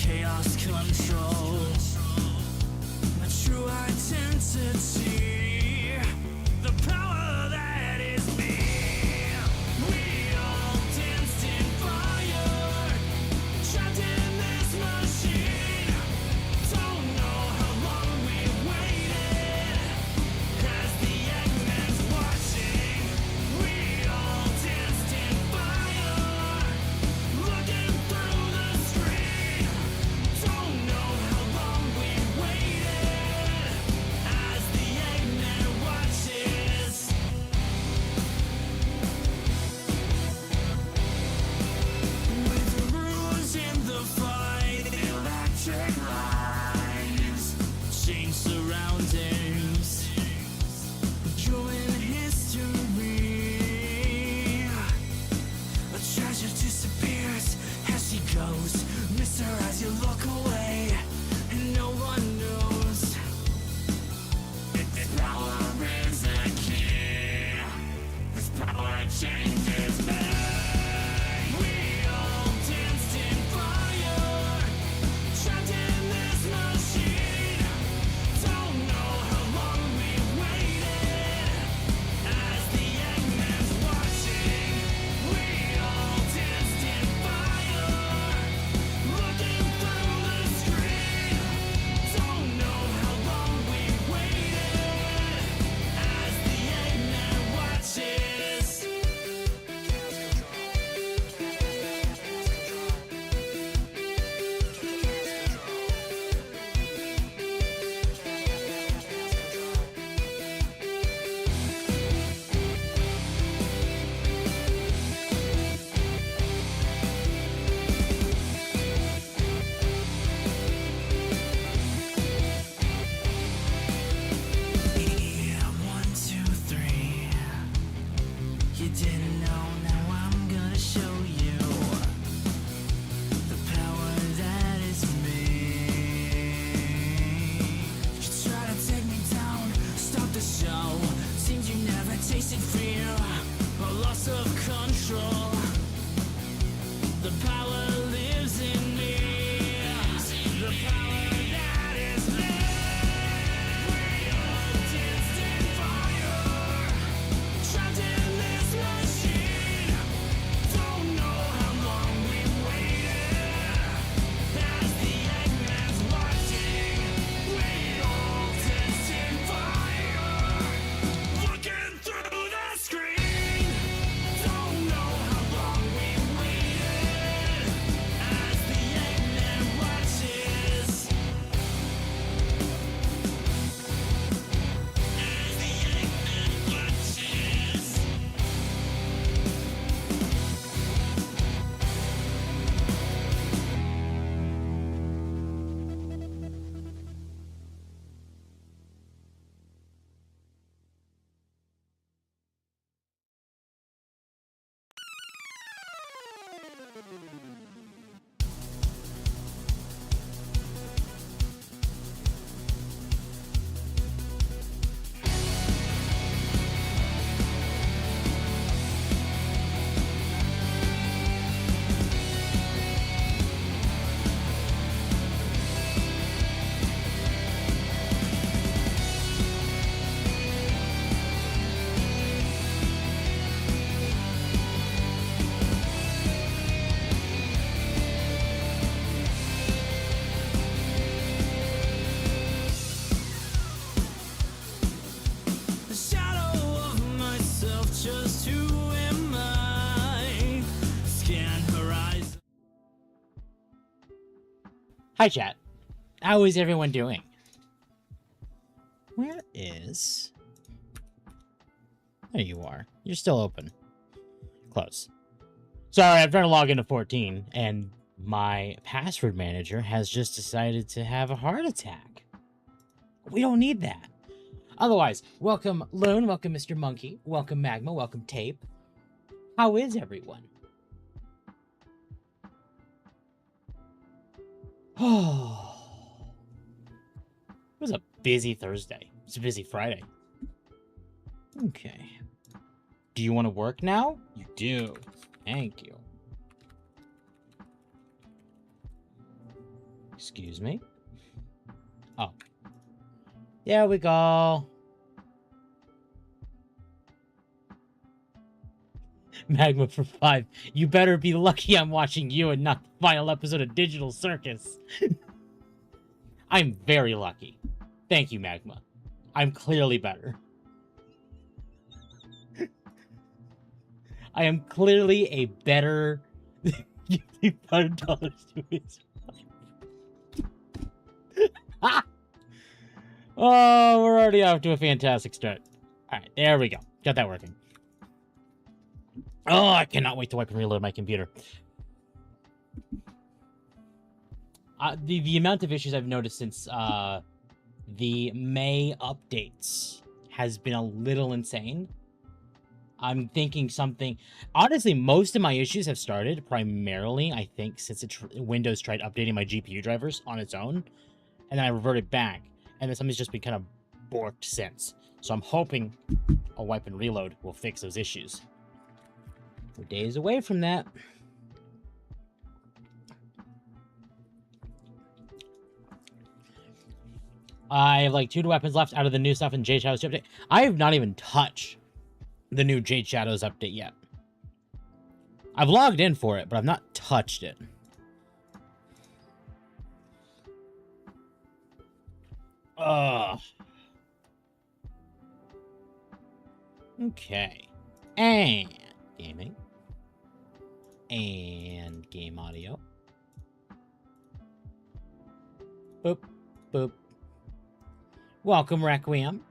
chaos controls my true identity, the power that is me. We all danced in fire, trapped in this machine. Don't know how long we waited, as the Eggman's watching. We all danced in fire, looking through the screen. Don't know how long we waited, as the Eggman watches. With the rules in the fight, electric lines, change surroundings, join history. A treasure disappears as she goes. Miss her as you look away, and no one knows. This power is a key. This power changes me. We all danced in fire, trapped in this machine. Don't know how long we waited, as the Eggman's watching. We all danced in fire, looking through the screen. Don't know how long we waited, as the Eggman watches. Yeah, 1, 2, 3. You didn't know, now I'm gonna show you the power that is me. You try to take me down, stop the show. Seems you never tasted fear or loss of control. The power lives in me. The power that is me. We all danced in fire, trapped in this machine. Don't know how long we waited, as the Eggman's watching. We all danced in fire, looking through the screen. Don't know how long we waited, as the Eggman watches. As the Eggman watches. The shadow of myself, just who am I? Scan horizon. Hi, chat. How is everyone doing? Where is... There you are. You're still open. Close. Sorry, I'm trying to log into 14, and my password manager has just decided to have a heart attack. We don't need that. Otherwise, welcome Loon, welcome Mr. Monkey, welcome Magma, welcome Tape. How is everyone? Oh, it was a busy Thursday. It's a busy Friday. Okay. Do you want to work now? You do. Thank you. Excuse me. Oh. There we go. Magma for 5. You better be lucky I'm watching you and not the final episode of Digital Circus. I'm very lucky. Thank you, Magma. I'm clearly better. I am clearly a better... $5 to his... Oh, we're already off to a fantastic start. Alright, there we go. Got that working. Oh, I cannot wait to wipe and reload my computer. The amount of issues I've noticed since the May updates has been a little insane. I'm thinking something... Honestly, most of my issues have started primarily, I think, since Windows tried updating my GPU drivers on its own. And then I reverted back. And then something's just been kind of borked since. So I'm hoping a wipe and reload will fix those issues. We're days away from that. I have like 2 weapons left out of the new stuff in Jade Shadows update. I have not even touched the new Jade Shadows update yet. I've logged in for it, but I've not touched it. Ugh. Okay. And gaming. And game audio. Boop. Boop. Welcome, Requiem.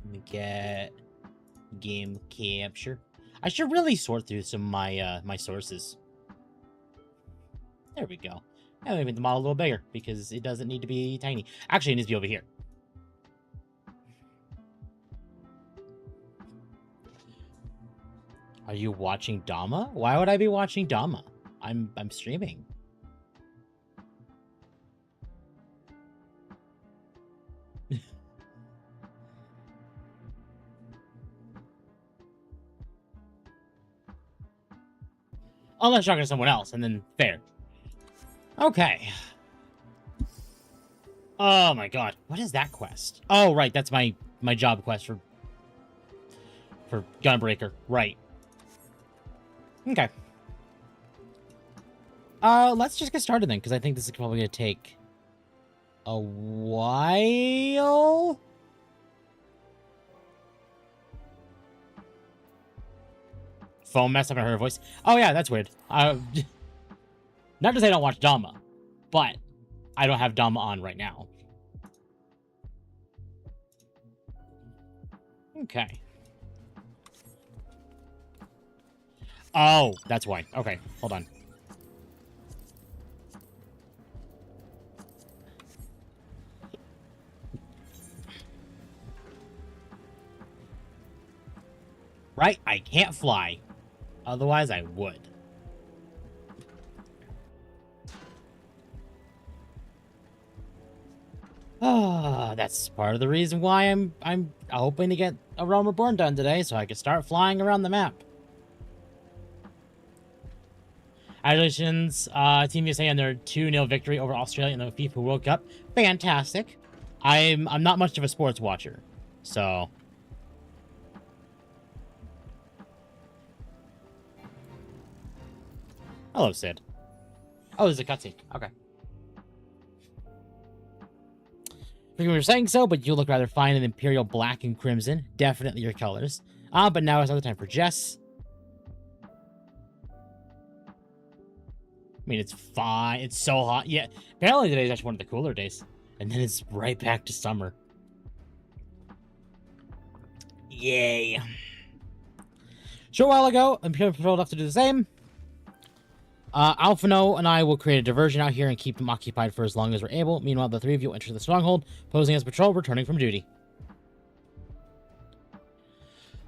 Let me get game capture. I should really sort through some of my my sources. There we go. I'm gonna make the model a little bigger because it doesn't need to be tiny. Actually, it needs to be over here. Are you watching Dama? Why would I be watching Dama? I'm streaming. Unless you're talking to someone else, and then fair. Okay. Oh my god. What is that quest? Oh, right. That's my job quest for Gunbreaker. Right. Okay. Let's just get started then, because I think this is probably going to take a while. Phone mess, I haven't heard her voice. Oh yeah, that's weird. Not to say I don't watch Dama, but I don't have Dama on right now. Okay. Oh, that's why. Okay, hold on. Right? I can't fly. Otherwise, I would. Ah, that's part of the reason why I'm hoping to get a Realm Reborn done today, so I can start flying around the map. Congratulations, Team USA on their 2-0 victory over Australia in the FIFA World Cup. Fantastic. I'm not much of a sports watcher, so. Hello, Sid. Oh, there's a cutscene. Okay. We were saying so, but you look rather fine in Imperial black and crimson. Definitely your colors. But now it's another time for Jess. I mean, it's fine. It's so hot. Yeah, apparently today is actually one of the cooler days. And then it's right back to summer. Yay. Short while ago, Imperial patrolled off to do the same. Alphino and I will create a diversion out here and keep them occupied for as long as we're able. Meanwhile, the 3 of you will enter the stronghold, posing as patrol, returning from duty.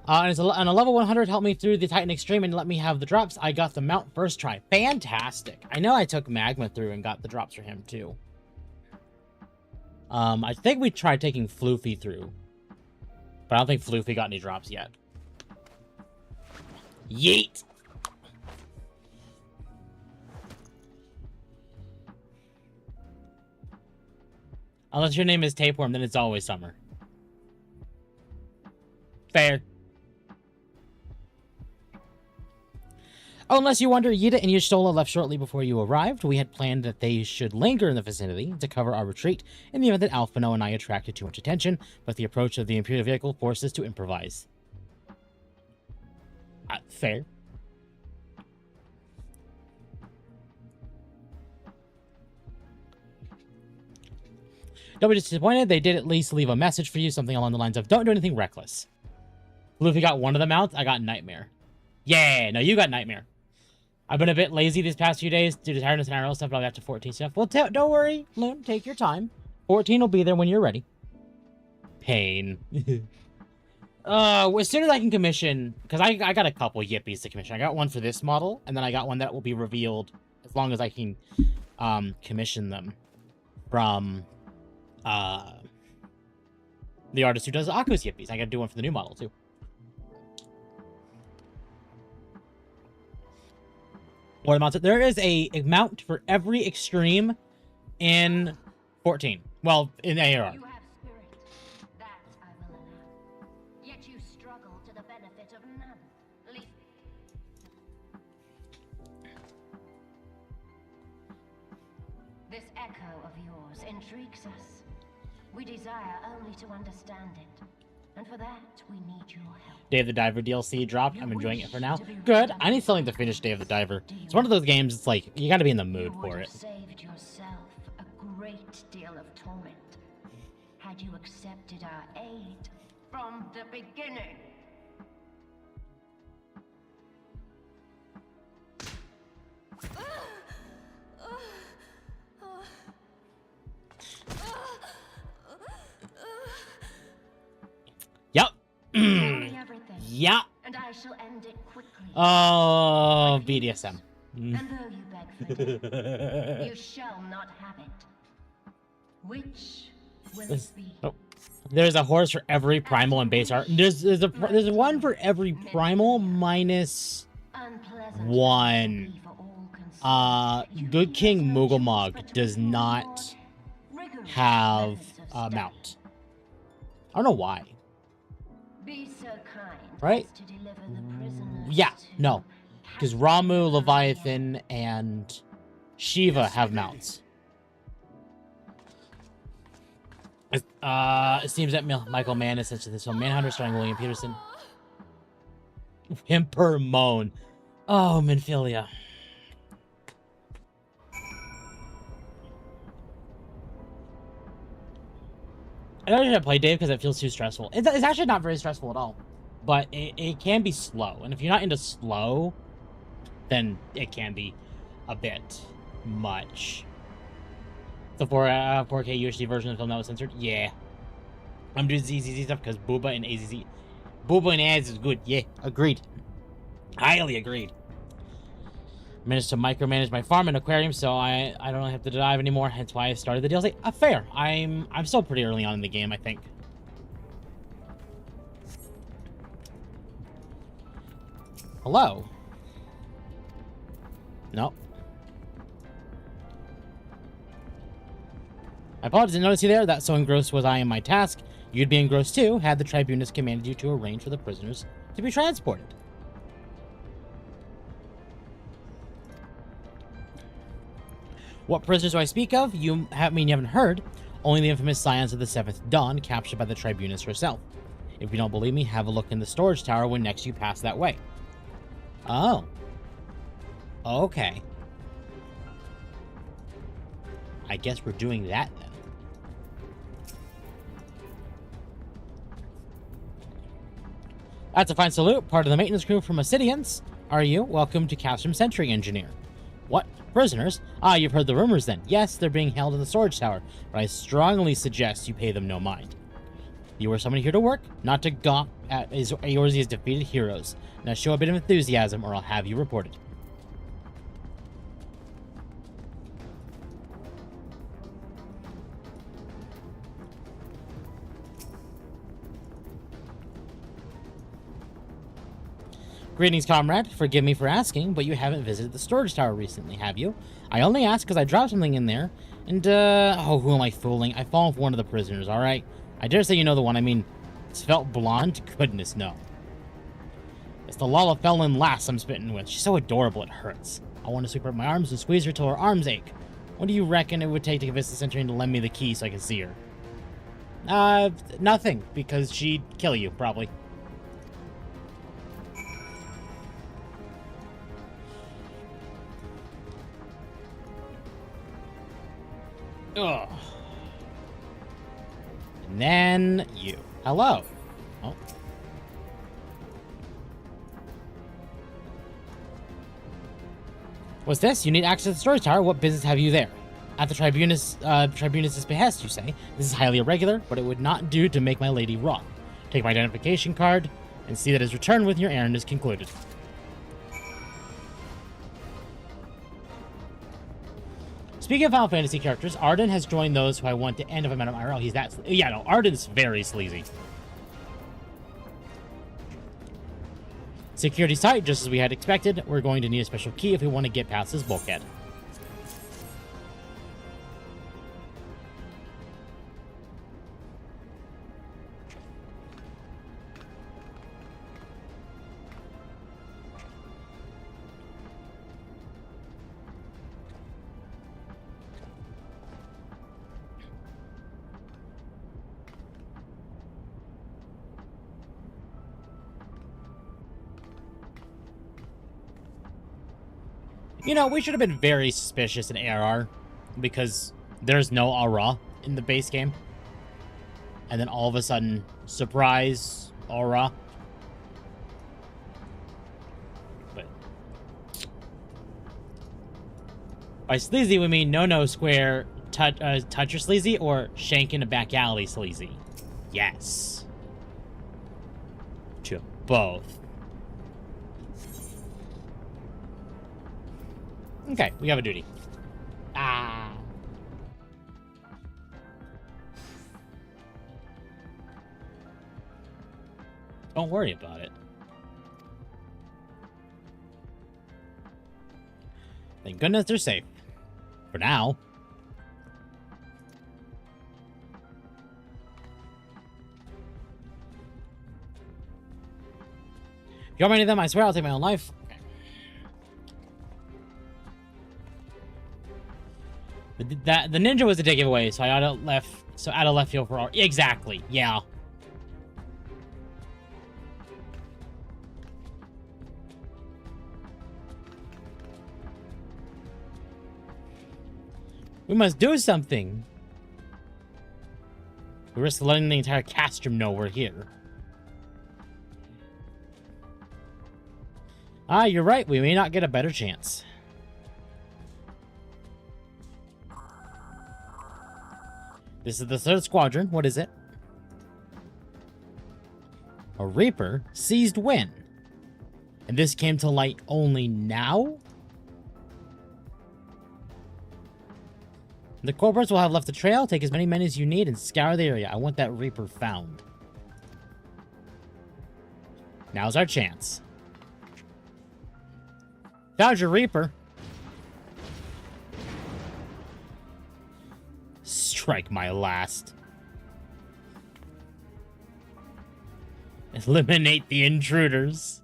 And a level 100 helped me through the Titan Extreme and let me have the drops. I got the mount first try. Fantastic. I know I took Magma through and got the drops for him, too. I think we tried taking Floofy through. But I don't think Floofy got any drops yet. Yeet! Unless your name is Tapeworm, then it's always summer. Fair. Oh, unless you wonder, Yida and Y'shtola left shortly before you arrived. We had planned that they should linger in the vicinity to cover our retreat in the event that Alphino and I attracted too much attention, but the approach of the Imperial vehicle forced us to improvise. Fair. Don't be disappointed, they did at least leave a message for you, something along the lines of, don't do anything reckless. Luffy got one of the mounts, I got Nightmare. Yeah, no, you got Nightmare. I've been a bit lazy these past few days due to tiredness and IRL stuff, but I'll get to 14 stuff. Well, don't worry, Loon, take your time. 14 will be there when you're ready. Pain. As soon as I can commission, because I got a couple yippies to commission. I got one for this model, and then I got one that will be revealed as long as I can commission them from the artist who does Aku's yippies. I gotta do one for the new model, too. What amounts? There is a mount for every extreme in 14. Well, in AR. You have spirit. That I will allow. Yet you struggle to the benefit of none. This echo of yours intrigues us. We desire only to understand it. And for that, we need your help. Day of the Diver DLC dropped. I'm enjoying it for now. Good. I need something to finish Day of the Diver. It's one of those games, it's like, you gotta be in the mood for it. You would have saved yourself a great deal of torment had you accepted our aid from the beginning. Yep. Tell me everything, Yeah. and I shall end it quickly. Oh, BDSM. And though you beg for death, you shall not have it. Which will it be? Oh. There's a horse for every primal and base art. There's one for every primal minus Unpleasant one. will be for all concerned. Good King You chose Mugglemog but to does reward not rigorous have methods of a study. mount. I don't know why. Be so kind Right? as to deliver the prisoners Yeah, to no. Because Ramu, Leviathan, and Shiva have mounts. It seems that Michael Mann is such a this one. Manhunter starring William Peterson. Whimper moan. Oh, Minfilia. I don't usually play Dave because it feels too stressful. It's actually not very stressful at all. But it can be slow. And if you're not into slow, then it can be a bit much. The 4K UHD version of the film that was censored? Yeah. I'm doing ZZZ stuff because Booba and AZZ. Booba and Az is good. Yeah, agreed. Highly agreed. Managed to micromanage my farm and aquarium, so I don't really have to dive anymore. Hence why I started the DLC. Fair. I'm still pretty early on in the game, I think. Hello. Nope. I apologize, didn't notice you there. That so engrossed was I in my task. You'd be engrossed too, had the tribunus commanded you to arrange for the prisoners to be transported. What prisoners do I speak of? You haven't heard. Only the infamous Scions of the Seventh Dawn, captured by the tribunus herself. If you don't believe me, have a look in the storage tower when next you pass that way. Oh. Okay. I guess we're doing that then. That's a fine salute. Part of the maintenance crew from Ascidians. Are you? Welcome to Castrum Sentry Engineer. What? Prisoners? Ah, you've heard the rumors then. Yes, they're being held in the storage tower, but I strongly suggest you pay them no mind. You are someone here to work, not to gawk at Eorzea's defeated heroes. Now show a bit of enthusiasm, or I'll have you reported. Greetings, comrade. Forgive me for asking, but you haven't visited the storage tower recently, have you? I only ask because I dropped something in there And, oh, who am I fooling? I've fallen for one of the prisoners, alright? I dare say you know the one I mean. Svelte blonde? Goodness, no. It's the Lalafellin lass I'm spitting with. She's so adorable, it hurts. I want to sweep her up my arms and squeeze her till her arms ache. What do you reckon it would take to convince the Centurion to lend me the key so I can see her? Nothing, because she'd kill you, probably. Ugh. And then you. Hello. Oh. What's this? You need access to the storage tower. What business have you there? At the Tribunus' behest, you say. This is highly irregular, but it would not do to make my lady wrong. Take my identification card and see that his return with your errand is concluded. Speaking of Final Fantasy characters, Arden has joined those who I want to end if I met him IRL. He's that... Yeah, no, Arden's very sleazy. Security's tight, just as we had expected. We're going to need a special key if we want to get past this bulkhead. You know, we should have been very suspicious in ARR because there's no aura in the base game. And then all of a sudden, surprise, aura. But by sleazy, we mean no square, touch or sleazy, or shank in a back alley sleazy. Yes. To both. Okay, we have a duty. Ah. Don't worry about it. Thank goodness they're safe. For now. If you want any of them, I swear I'll take my own life. The ninja was a dead giveaway, so I out of left field for exactly, yeah. We must do something. We risk letting the entire castrum know we're here. Ah, you're right. We may not get a better chance. This is the 3rd Squadron. What is it? A Reaper seized when? And this came to light only now? The Corporals will have left the trail. Take as many men as you need and scour the area. I want that Reaper found. Now's our chance. Found your Reaper. Strike my last. Eliminate the intruders.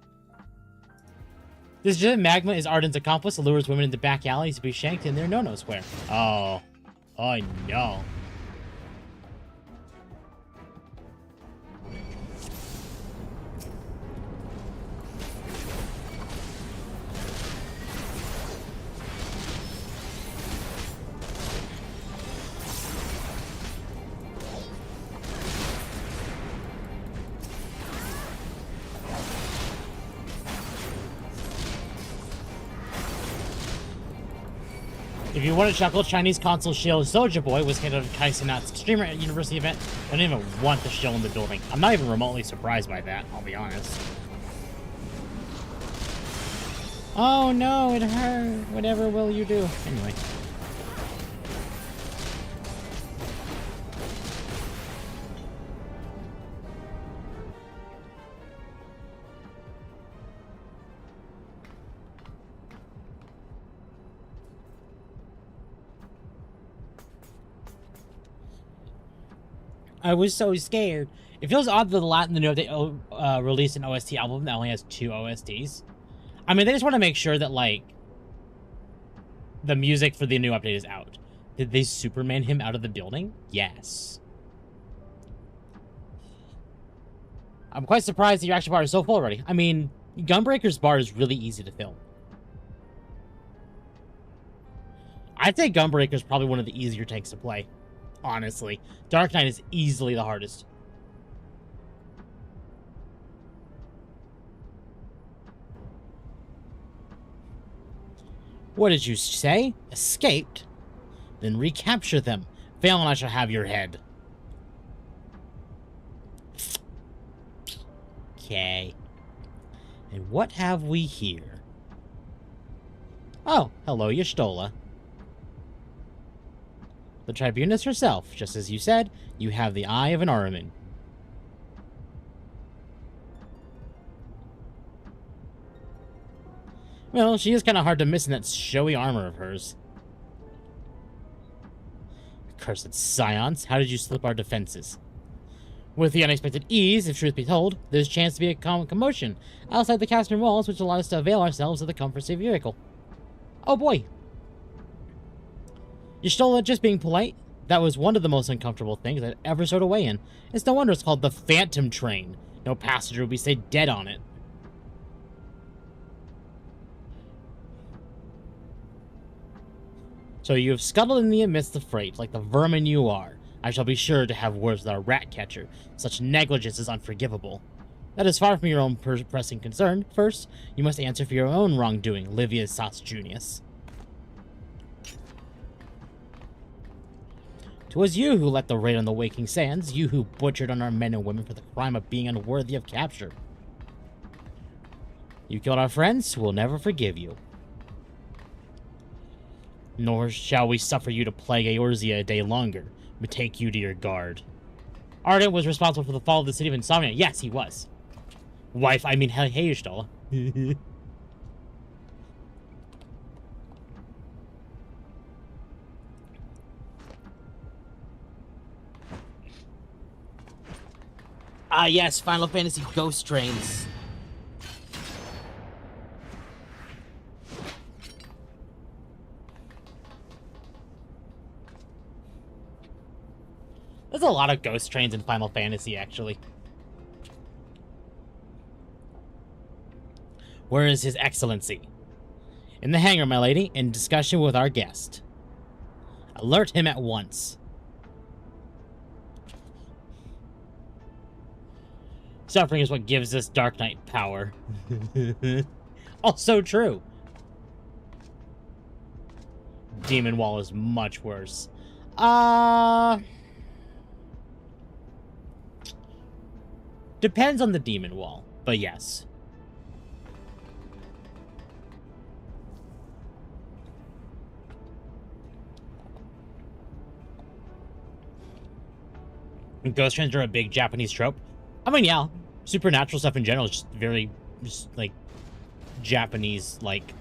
This magma is Arden's accomplice. Lures women into back alleys to be shanked in their no-no square. Oh. Oh, no. If you want to chuckle, Chinese console shield Soulja Boy was hit at Kaisenat's Extreme University event. I don't even want the shield in the building. I'm not even remotely surprised by that, I'll be honest. Oh no, it hurt. Whatever will you do? Anyway. I was so scared. It feels odd that the new update released an OST album that only has 2 OSTs. I mean, they just want to make sure that, like, the music for the new update is out. Did they Superman him out of the building? Yes. I'm quite surprised that your action bar is so full already. I mean, Gunbreaker's bar is really easy to fill. I'd say Gunbreaker's probably one of the easier tanks to play. Honestly. Dark Knight is easily the hardest. What did you say? Escaped? Then recapture them. Fail and I shall have your head. Okay. And what have we here? Oh, hello, Y'shtola. The Tribunus herself. Just as you said, you have the eye of an Ahriman. Well, she is kind of hard to miss in that showy armor of hers. Cursed scions, how did you slip our defenses? With the unexpected ease, if truth be told, there's a chance to be a commotion outside the castern walls, which allow us to avail ourselves of the comforts of your vehicle. Oh boy. Y'shtola just being polite? That was one of the most uncomfortable things I'd ever stowed away in. It's no wonder it's called the Phantom Train. No passenger would be stay dead on it. So you have scuttled in the midst of freight, like the vermin you are. I shall be sure to have words with our rat catcher. Such negligence is unforgivable. That is far from your own pressing concern. First, you must answer for your own wrongdoing, Livia Sas Junius. 'Twas you who let the raid on the Waking Sands, you who butchered on our men and women for the crime of being unworthy of capture. You killed our friends, we'll never forgive you. Nor shall we suffer you to plague Eorzea a day longer, but take you to your guard. Ardent was responsible for the fall of the city of Insomnia. Yes, he was. Wife, I mean, hey, Y'shtola. Ah, yes, Final Fantasy Ghost Trains. There's a lot of ghost trains in Final Fantasy, actually. Where is His Excellency? In the hangar, my lady, in discussion with our guest. Alert him at once. Suffering is what gives us Dark Knight power. Also true. Demon Wall is much worse. Depends on the Demon Wall, but yes. And ghost trains are a big Japanese trope. I mean, yeah, supernatural stuff in general is just very, like, Japanese, like.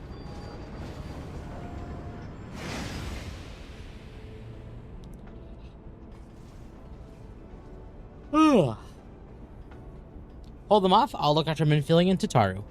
Ugh. Hold them off. I'll look after men filling in Tataru.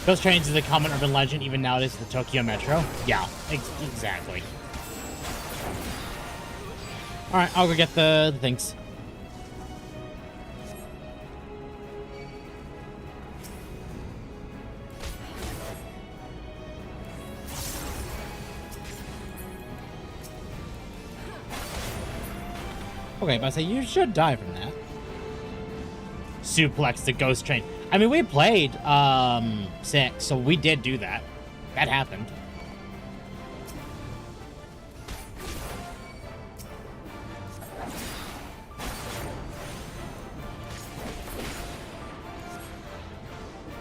Ghost trains is a common urban legend even nowadays at the Tokyo Metro. Yeah, exactly. Alright, I'll go get the things. Okay, but I say you should die from that. Suplex the ghost train. I mean, we played 6, so we did do that. That happened.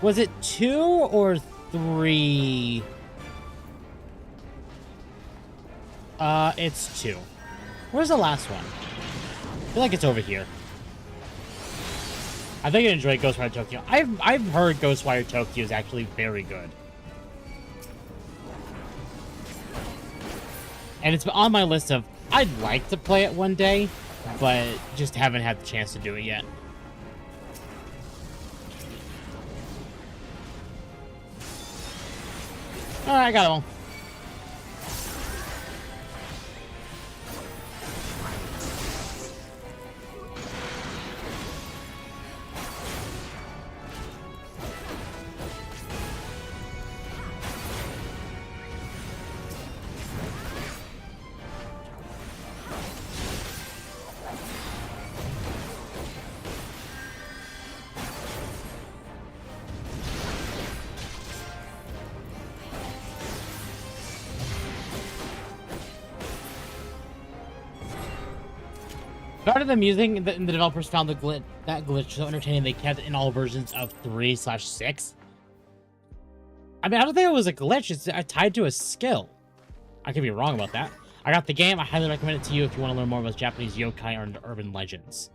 Was it 2 or 3? It's 2. Where's the last one? I feel like it's over here. I think I enjoyed Ghostwire Tokyo. I've heard Ghostwire Tokyo is actually very good. And it's on my list of I'd like to play it one day, but just haven't had the chance to do it yet. Alright, I got them all. Part of the musing, the developers found that glitch so entertaining they kept it in all versions of 3/6. I mean, I don't think it was a glitch. It's tied to a skill. I could be wrong about that. I got the game. I highly recommend it to you if you want to learn more about Japanese yokai or urban legends.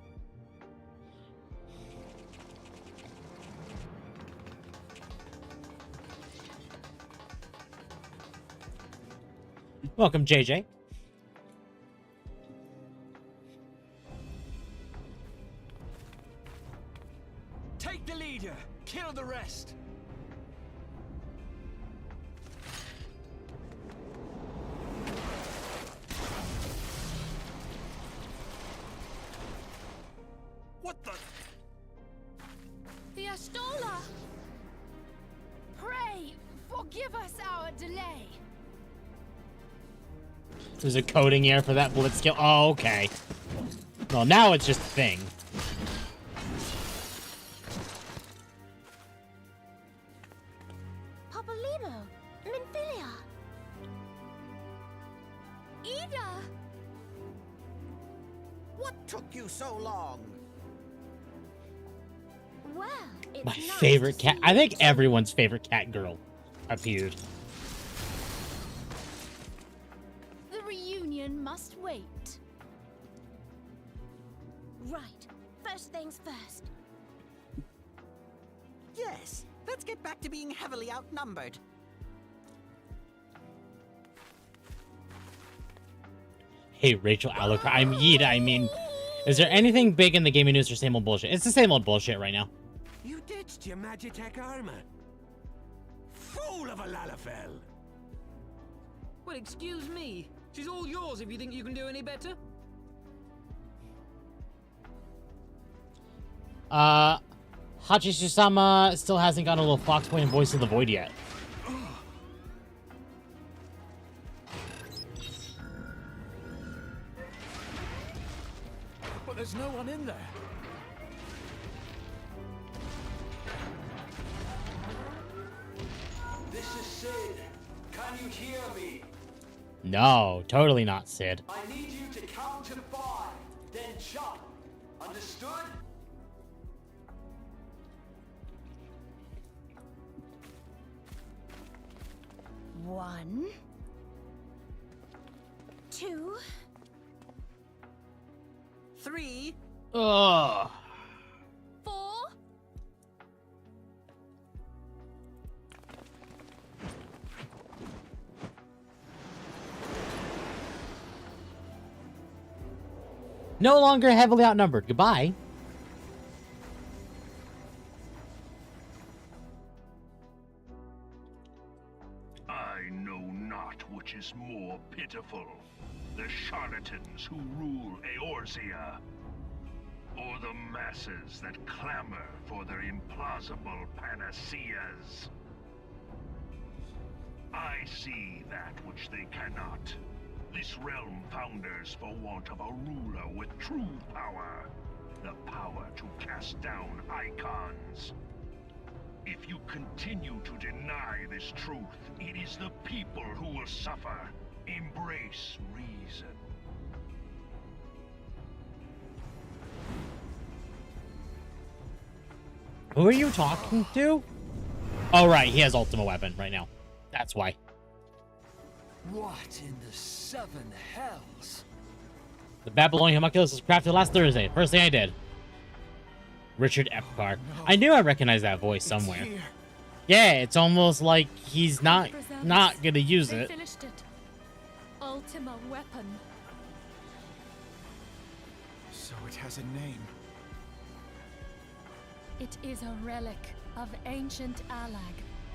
Welcome, JJ. Take the leader, kill the rest. What the? The Astola! Pray, forgive us our delay. There's a coding error for that blitz skill. Oh, okay. Well, now it's just a thing. Papolino, Minfilia, Ida! What took you so long? Well, it's My nice favorite to cat. see I think you. everyone's favorite cat girl appeared. The reunion must wait. Right. First things first. Yes, let's get back to being heavily outnumbered. Hey, Rachel Alucard. I'm Yeet. I mean, is there anything big in the gaming news or same old bullshit? It's the same old bullshit right now. You ditched your Magitech armor. Fool of a Lalafell. Well, excuse me. She's all yours if you think you can do any better. Hachishisama still hasn't gotten a little fox point and voice of the void yet. But there's no one in there. This is Sid. Can you hear me? No, totally not Sid. I need you to count to 5, then jump. Understood? One, 2, 3. Ugh. 4. No longer heavily outnumbered. Goodbye. I know not which is more pitiful, the charlatans who rule Eorzea, or the masses that clamor for their implausible panaceas. I see that which they cannot. This realm founders for want of a ruler with true power, the power to cast down icons. If you continue to deny this truth, it is the people who will suffer. Embrace reason. Who are you talking to? Oh, right. He has ultimate weapon right now. That's why. What in the seven hells? The Babylonian homunculus was crafted last Thursday. First thing I did. Richard Epcar. No. I knew I recognized that voice It's somewhere. here. Yeah, it's almost like he's not gonna use They it. finished it. Ultima weapon. So it has a name. It is a relic of ancient Alag,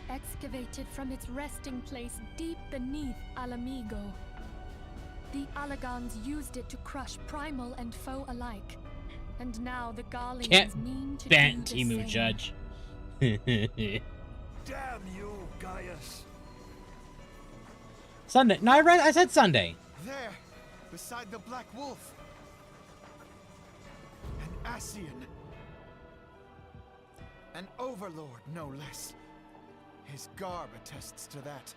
excavated from its resting place deep beneath Alamigo. The Alagons used it to crush primal and foe alike, and now the Garleans Can't mean to ban do the Timu same. Judge. Damn you, Gaius. Sunday. No, I said Sunday. There, beside the Black Wolf. An Ascian. An overlord, no less. His garb attests to that.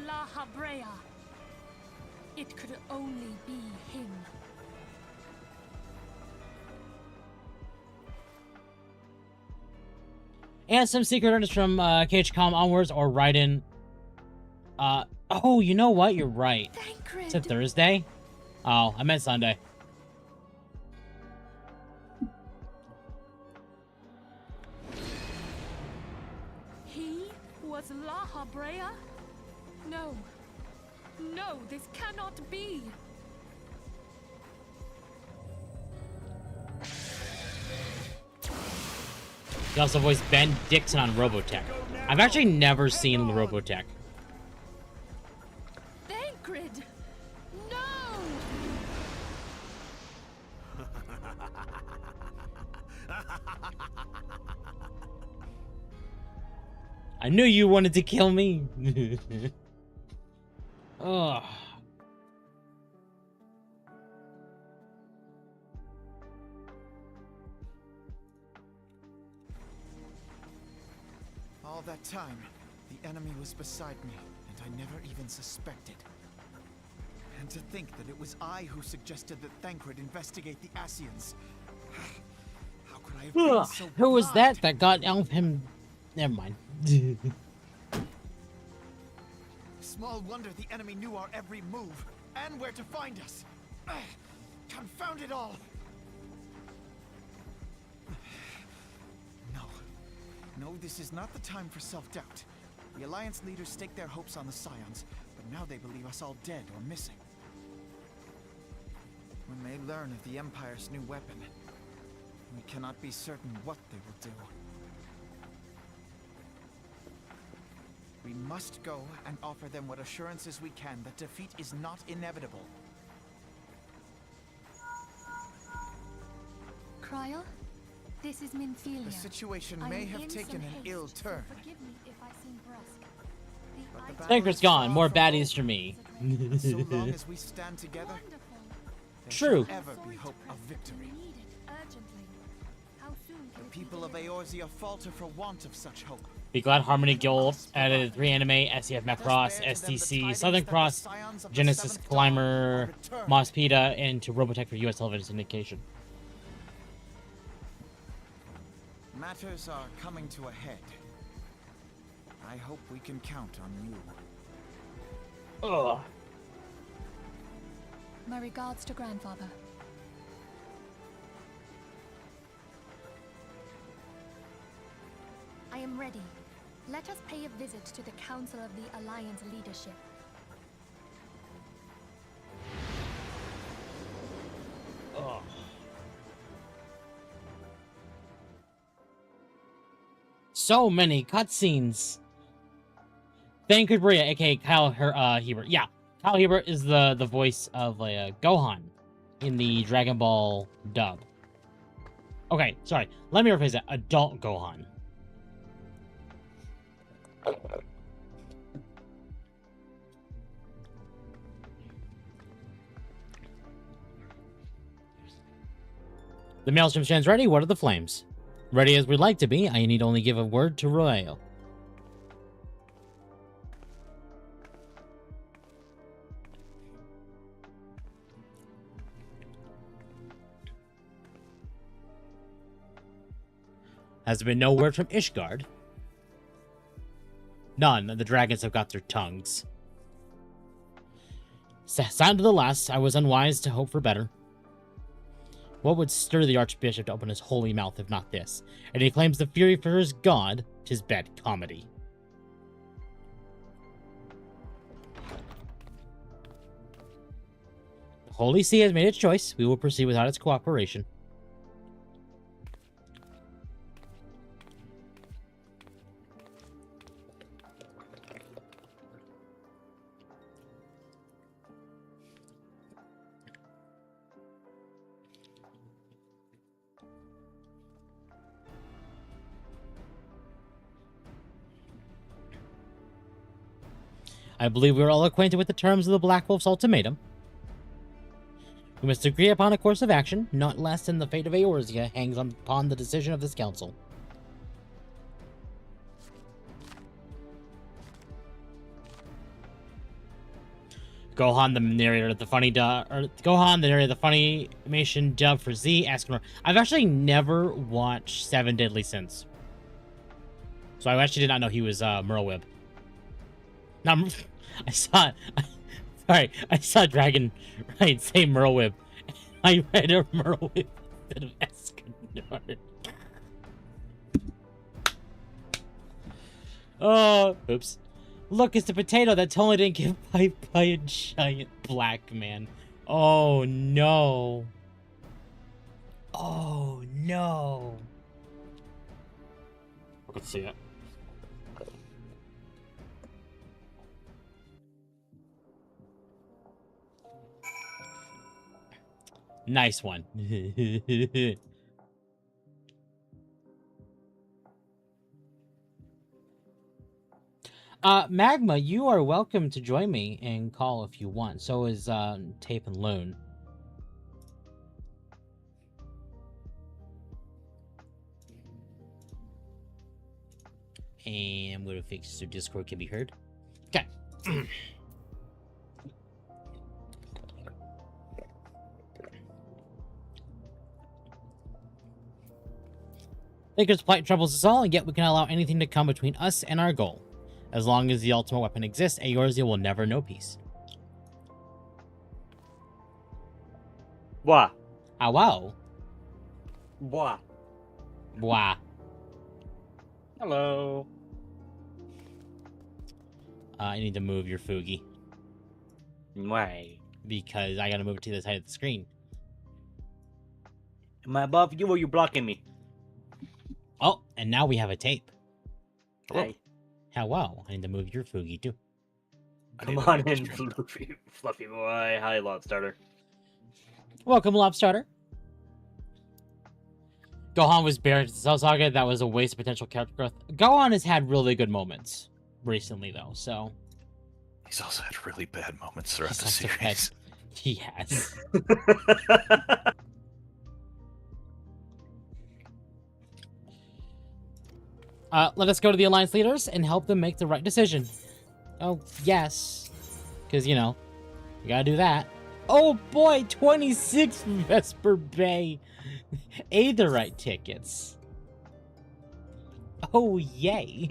La Habrea. It could only be him. And some secret earnings from KHCOM onwards or right in. Oh, you know what? You're right. Thancred. Is it Thursday? Oh, I meant Sunday. He was La Habrea? No. No, this cannot be. He also voiced Ben Dixon on Robotech. I've actually never seen the Robotech. Thancred! No! I knew you wanted to kill me. Ugh. All that time, the enemy was beside me, and I never even suspected. And to think that it was I who suggested that Thancred investigate the Ascians. How could I have been Ugh. so Who was blind? that got him? Never mind. Small wonder the enemy knew our every move, and where to find us. Confound it all! No, this is not the time for self-doubt. The Alliance leaders staked their hopes on the Scions, but now they believe us all dead or missing. When they learn of the Empire's new weapon, we cannot be certain what they will do. We must go and offer them what assurances we can that defeat is not inevitable. Cryle, this is Minfilia. The situation I may am have in taken some an haste, ill so turn. forgive me if I seem brusque. The But the item- battle Thancred's is gone. far More from baddies over. for me. And so long as we stand together, Wonderful. there True. shall ever be Sorry to hope of press, but victory. we need it urgently. How soon can The it be people of delivered? Eorzea falter for want of such hope. Be glad Harmony Guild added 3 anime, SCF Macross, STC, Southern Cross, Genesis Climber, Mospita, into Robotech for US television syndication. Matters are coming to a head. I hope we can count on you. Ugh. My regards to grandfather. I am ready. Let us pay a visit to the Council of the Alliance leadership. Ugh. So many cutscenes. Thancred Bria, aka Kyle Hebert. Yeah, Kyle Hebert is the voice of Gohan in the Dragon Ball dub. Okay, sorry. Let me rephrase that. Adult Gohan. The Maelstrom stands ready. What are the flames? Ready as we'd like to be. I need only give a word to Royal. Has there been no word from Ishgard? None. The dragons have got their tongues. Sound to the last, I was unwise to hope for better. What would stir the Archbishop to open his holy mouth if not this? And he claims the fury for his god, 'tis bad comedy. The Holy See has made its choice. We will proceed without its cooperation. I believe we are all acquainted with the terms of the Black Wolf's ultimatum. We must agree upon a course of action, not less than the fate of Eorzea hangs upon the decision of this council. Gohan, the narrator of the Funimation dub for Z, asking. I've actually never watched Seven Deadly Sins, so I actually did not know he was Merlwyb. Now, I saw Dragon Right say Merlwyb. I read a Merlwyb instead of Escanard. Oh, oops. Look, it's the potato that totally didn't get piped by a giant black man. Oh, no. Oh, no. I can see it. Nice one. Magma, you are welcome to join me and call if you want. So is Tape and Loon. And I'm going to fix so Discord can be heard. Okay. Thinker's plight troubles us all, and yet we cannot allow anything to come between us and our goal. As long as the ultimate weapon exists, Eorzea will never know peace. Wah. Ah, wow. Wah. Wah. Hello. I need to move your Fugi. Why? Because I gotta move it to the side of the screen. Am I above you or are you blocking me? Oh, and now we have a tape. Hey. How wow. I need to move your Fugi too. Come on in, fluffy boy. Hi, Lobstarter. Welcome, Lobstarter. Gohan was buried in the Cell Saga. That was a waste of potential character growth. Gohan has had really good moments recently, though, so... He's also had really bad moments throughout the series. He has. Let us go to the Alliance leaders and help them make the right decision. Oh, yes. Because, you know, you gotta do that. Oh boy, 26 Vesper Bay. Aetherite tickets. Oh, yay.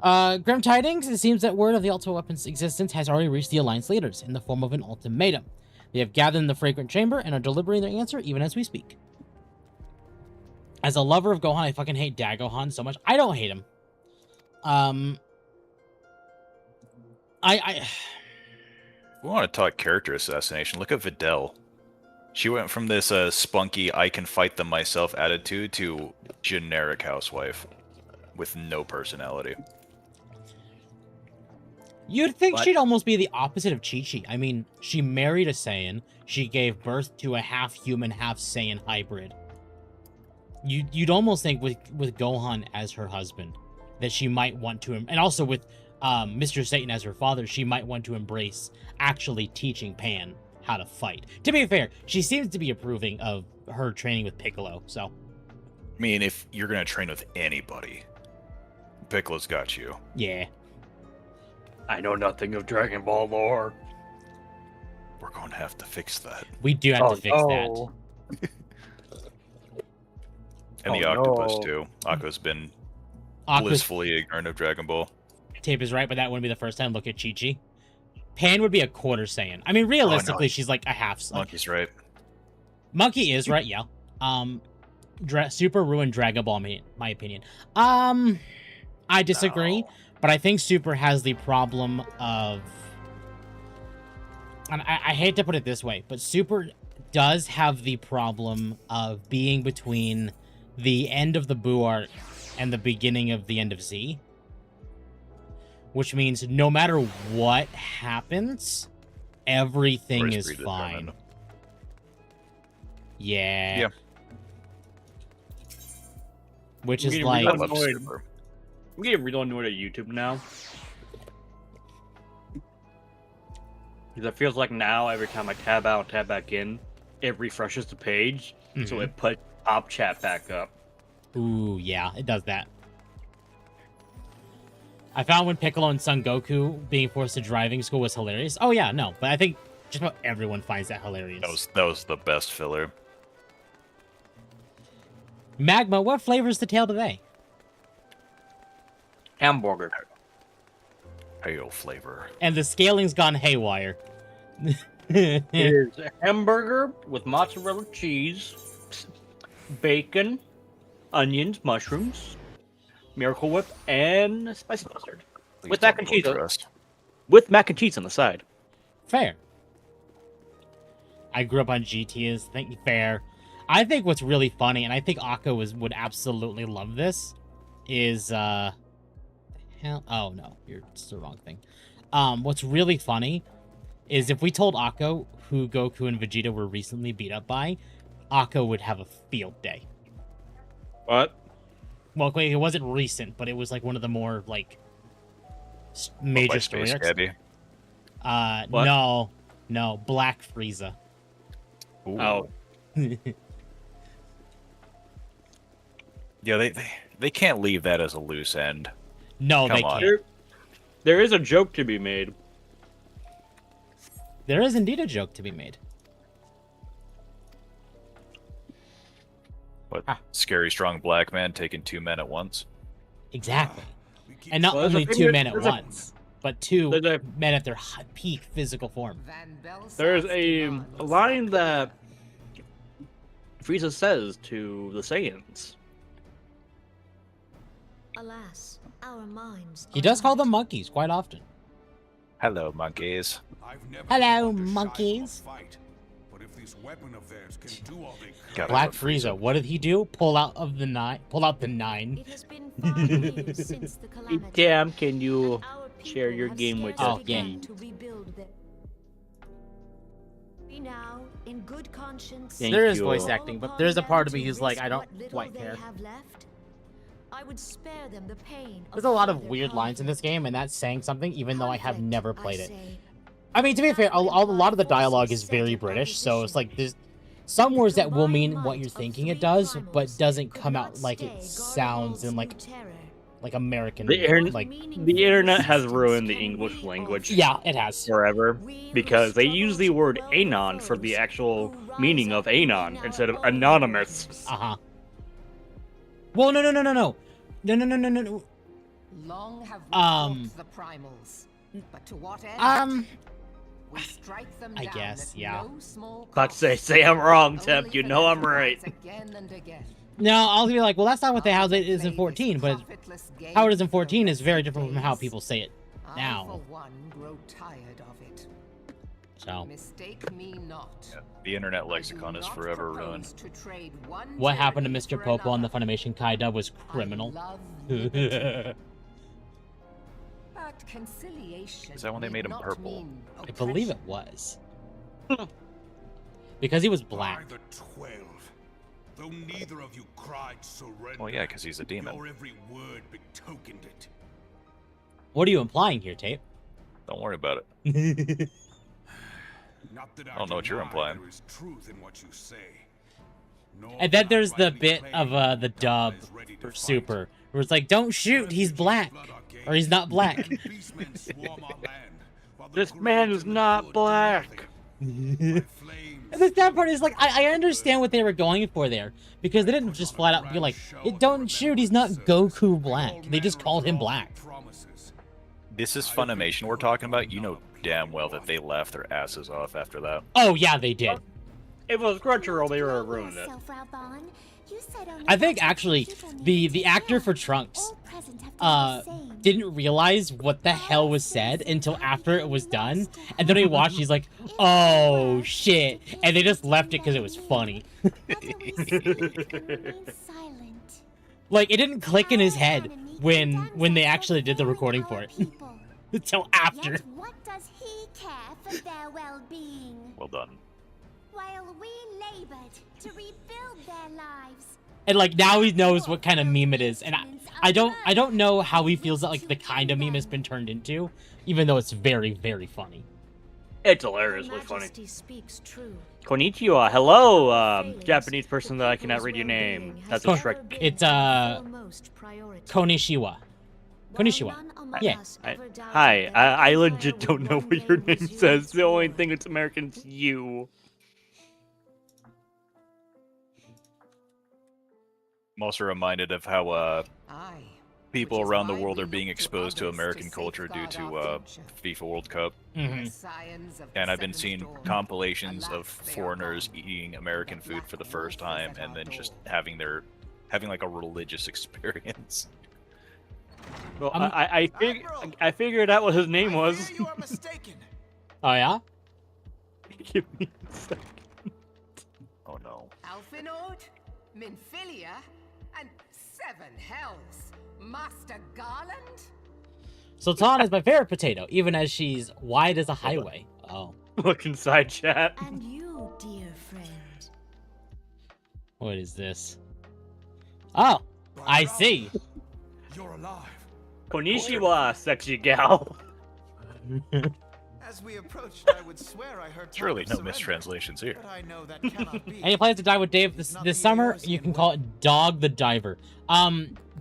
Grim tidings. It seems that word of the ultimate weapon's existence has already reached the Alliance leaders in the form of an ultimatum. They have gathered in the fragrant chamber and are deliberating their answer even as we speak. As a lover of Gohan, I fucking hate Dagohan so much. I don't hate him. If we want to talk character assassination, look at Videl. She went from this spunky, I can fight them myself attitude to generic housewife with no personality. You'd think she'd almost be the opposite of Chi-Chi. I mean, she married a Saiyan. She gave birth to a half-human, half-Saiyan hybrid. You'd almost think with Gohan as her husband that she might want to, and also with Mr. Satan as her father, she might want to embrace actually teaching Pan how to fight. To be fair, she seems to be approving of her training with Piccolo, so... I mean, if you're going to train with anybody, Piccolo's got you. Yeah. I know nothing of Dragon Ball lore. We're going to have to fix that. We do have to fix that. And the octopus, too. Akko's been blissfully ignorant of Dragon Ball. Tape is right, but that wouldn't be the first time. Look at Chi-Chi. Pan would be a quarter Saiyan. I mean, realistically, she's like a half Saiyan. Monkey's right. Monkey is right, yeah. Super ruined Dragon Ball, my opinion. I disagree, but I think Super has the problem of... And I hate to put it this way, but Super does have the problem of being between the end of the Buu arc and the beginning of the end of Z. Which means no matter what happens, everything is fine. Yeah. Which is like... I'm getting real annoyed at YouTube now. Because it feels like now, every time I tab out and tab back in, it refreshes the page, so it puts top chat back up. Ooh, yeah, it does that. I found when Piccolo and Son Goku being forced to driving school was hilarious. Oh yeah, no, but I think just about everyone finds that hilarious. That was the best filler. Magma, what flavor's the tail today? Hamburger. Pale flavor. And the scaling's gone haywire. It is a hamburger with mozzarella cheese, bacon, onions, mushrooms, Miracle Whip, and spicy mustard. With mac and cheese. With mac and cheese on the side. Fair. I grew up on GTs. Fair. I think what's really funny, and I think Akko would absolutely love this, is oh no, it's the wrong thing. What's really funny is if we told Akko who Goku and Vegeta were recently beat up by, Akko would have a field day. What? Well, it wasn't recent, but it was like one of the more like major story arcs. What? No, Black Frieza. Ooh. Oh. Yeah, they can't leave that as a loose end. No, Come they on. can't. There is a joke to be made. There is indeed a joke to be made. What? Scary strong black man taking 2 men at once? Exactly. And not Well, only there's a 2 thing men that- at there's a- once, but 2 there's a- men at their peak physical form. There's a line that Frieza says to the Saiyans. Alas, our minds. He does call them monkeys quite often. Hello, monkeys. Hello, monkeys. Black Frieza, what did he do? Pull out the 9. It has been 5 years since the calamity. Damn, can you and our share people your have game with scarcely us, yeah. begun to rebuild them. We now, in good conscience, Thank There is you. voice acting, but there's a part of me who's like, I don't quite care. I would spare them the pain. There's a lot of weird lines in this game, and that's saying something, even though I have never played it. I mean, to be fair, a lot of the dialogue is very British, so it's like there's some words that will mean what you're thinking it does, but doesn't come out like it sounds in like American. The internet has ruined the English language. Yeah, it has. Forever. Because they use the word anon for the actual meaning of anon instead of anonymous. Uh-huh. Well, no. Long have we fought the primals, but to what end? We strike them I down guess, at yeah. no small But cost, say I'm wrong, only Temp. You for know them I'm to right. rise again and again. No, I'll be like, well, that's not what how it is in 14, but how it is in 14 is very different from how people say it I, now. for one, grow tired of it. So, Mistake me not. Yeah, the internet lexicon is forever ruined. To trade one what happened to journey Mr. for Popo on the another. Funimation Kai dub was I criminal. love I But conciliation Is that when they made him need not purple? mean believe it was. Because he was black. By the 12, though neither of you cried surrender. Well, yeah, because he's a demon. Your every word betokened it. What are you implying here, Tape? Don't worry about it. Not that I don't know what you're deny implying. there is truth in what you say. Nor And then will I there's the lightly bit claim of the dub is ready to for fight. Super, where it's like, don't shoot, he's black. Or he's not black. Beastmen swarm our land, while the This man great is and the not good do black. nothing. And the sad part is, like, I understand what they were going for there, because they didn't just flat out be like, don't shoot, he's not Goku Black. They just called him Black. This is Funimation we're talking about. You know damn well that they laughed their asses off after that. Oh, yeah, they did. If it was Crunchyroll, they would have ruined it. I think, actually, the actor for Trunks didn't realize what the hell was said until after it was done. And then he watched, he's like, oh, shit. And they just left it because it was funny. Like, it didn't click in his head when they actually did the recording for it. Until after. Yet what does he care for their well-being? Well done. While we labored to rebuild their lives. And like now he knows what kind of meme it is, and I don't know how he feels that like the kind of meme has been turned into, even though it's very, very funny. It's hilariously funny. Konnichiwa, hello, Japanese person that I cannot read your name. That's a Shrek. It's Konnichiwa. Konnichiwa. Yeah. Hi. I legit don't know what your name says. The only thing that's American is you. I'm also reminded of how people around the world are being exposed to American culture due to FIFA World Cup. Mm-hmm. And I've been seeing compilations of foreigners eating American food for the first time and then just having like a religious experience. Well, I figured out what his name was. You are mistaken. Oh yeah? Give me a second. Oh no. Alphinaud, Minfilia, and Seven Hells. Master Garland? Sultan is my favorite potato, even as she's wide as a highway. Oh. Look inside chat. And you, dear friend. What is this? Oh, I see. You're alive. Konnichiwa, sexy gal. As we approached, I would swear I heard surely no mistranslations here. But I know that cannot be. Any plans to dive with Dave this summer? You can call it Dog the Diver.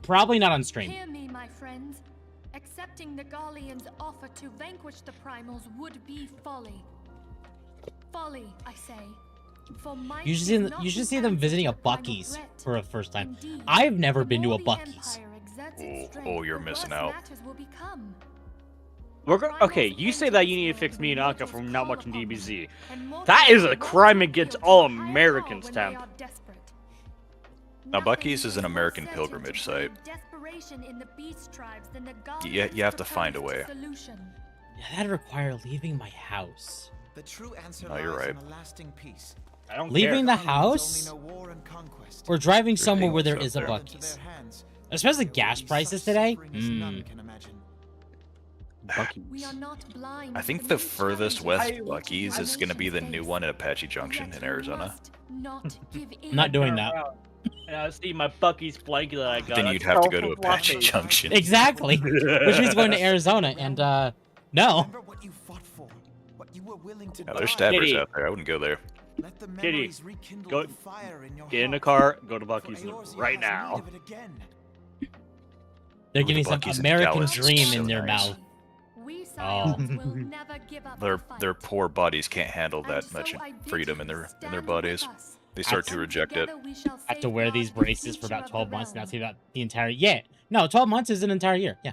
Probably not on stream. Hear me, my friends. Accepting the Gallians' offer to vanquish the primals would be folly. Folly, I say. For might You should see them visiting a Buc-ee's for a first time. Indeed, I've never been to a the Buc-ee's. Empire exerts its strength, Oh, you're the missing worse out. matters will become. Okay, you say that you need to fix me and Aka from not watching DBZ. That is a crime against all Americans, Temp. Now, Buc-ee's is an American pilgrimage site. You have to find a way. Yeah, that'd require leaving my house. The true answer No, you're lies right. in a lasting peace. I don't Leaving care. the house? Only know war and conquest. Or driving There's somewhere where there things is a up there. Buc-ee's. Especially gas prices today. None can imagine. We are not blind I to think the the many furthest west challenges Buc-ee's is going to be the new one at Apache Junction Yet in we Arizona. must not give in. I'm not doing that. And I see my Buc-ee's blanket that I got. Then you'd have to go to Apache Junction. Exactly. Which means going to Arizona, and no. Remember what you fought for, what you were willing to Now, there's die. stabbers Kitty. out there. I wouldn't go there. Let the Kitty, memories rekindle go- the fire in your Get in the heart. car, go to Buc-ee's For Eorzea right has now. need of it again. They're Ooh, getting the some Buc-ee's in American Dallas is dream so in their nice. mouth. We Oh. scions will never give up Their the fight. their poor bodies can't handle And that so much I bid freedom you in their stand bodies. with us. They start to And reject it. together we shall I have to wear safeguard these the braces for future about of 12 the months. Now realm. see about the entire year. No, 12 months is an entire year. Yeah.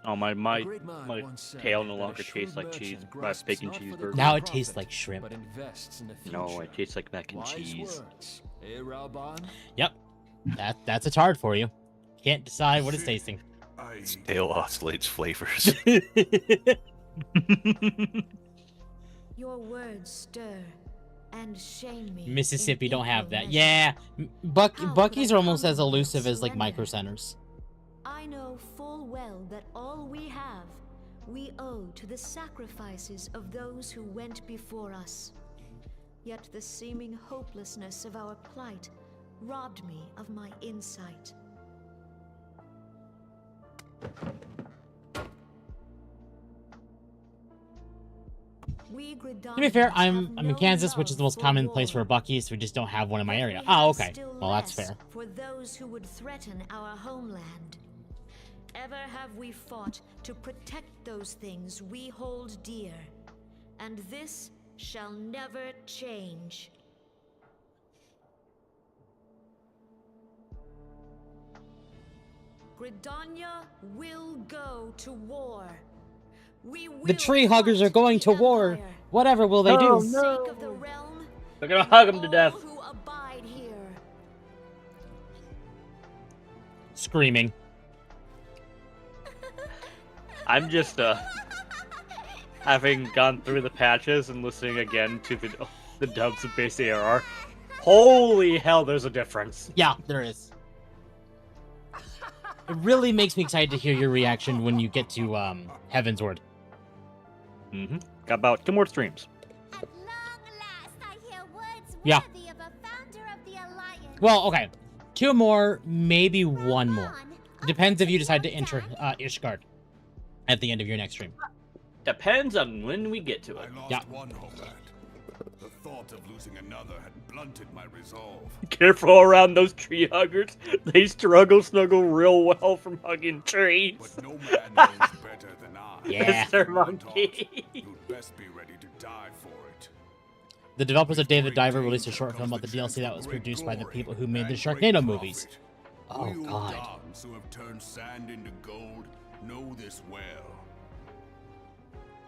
Oh, my Great man my once said tail no that a longer shrewd tastes like cheese. merchant My grasps bacon not for the cheeseburger. Now it profit, tastes like shrimp. but invests in the future. No, it tastes like mac and Wise cheese. words, eh, Ralban? Yep. That's a tart for you. Can't decide what it's tasting. Stale oscillates flavors. Your words stir and shame me. Mississippi in don't have equal that. measure. Yeah. How could Buc-ee's I are almost as comprehend elusive as like surrender? micro centers. I know full well that all we have, we owe to the sacrifices of those who went before us. Yet the seeming hopelessness of our plight robbed me of my insight. To be fair, I'm in Kansas, which is the most common place for a Buc-ee's, so we just don't have one in my area. Oh, okay. Well, that's fair. For those who would threaten our homeland. Ever have we fought to protect those things we hold dear, and this shall never change. Gridania will go to war. We will The tree huggers are going to war. Whatever will they do? No. They're gonna hug him to death. Who abide here. Screaming. I'm just having gone through the patches and listening again to the dubs of base ARR. Holy hell, there's a difference. Yeah, there is. It really makes me excited to hear your reaction when you get to Heaven's Word. Got about 2 more streams. At long last, I hear words Yeah. worthy of a founder of the Alliance. Well, okay. 2 more, maybe 1 more. Depends if you decide to enter Ishgard at the end of your next stream. Depends on when we get to it. I lost Yeah. one homeland. The thought of losing another had blunted my resolve. Careful around those tree huggers. They snuggle real well from hugging trees. But no man knows better than I. Yeah. Mr. Monkey. You'd best be ready to die for it. The developers of Dave the Diver released a short film about the DLC that was produced by the people who made the Sharknado movies. Oh, You God. dogs who have turned sand into gold know this well.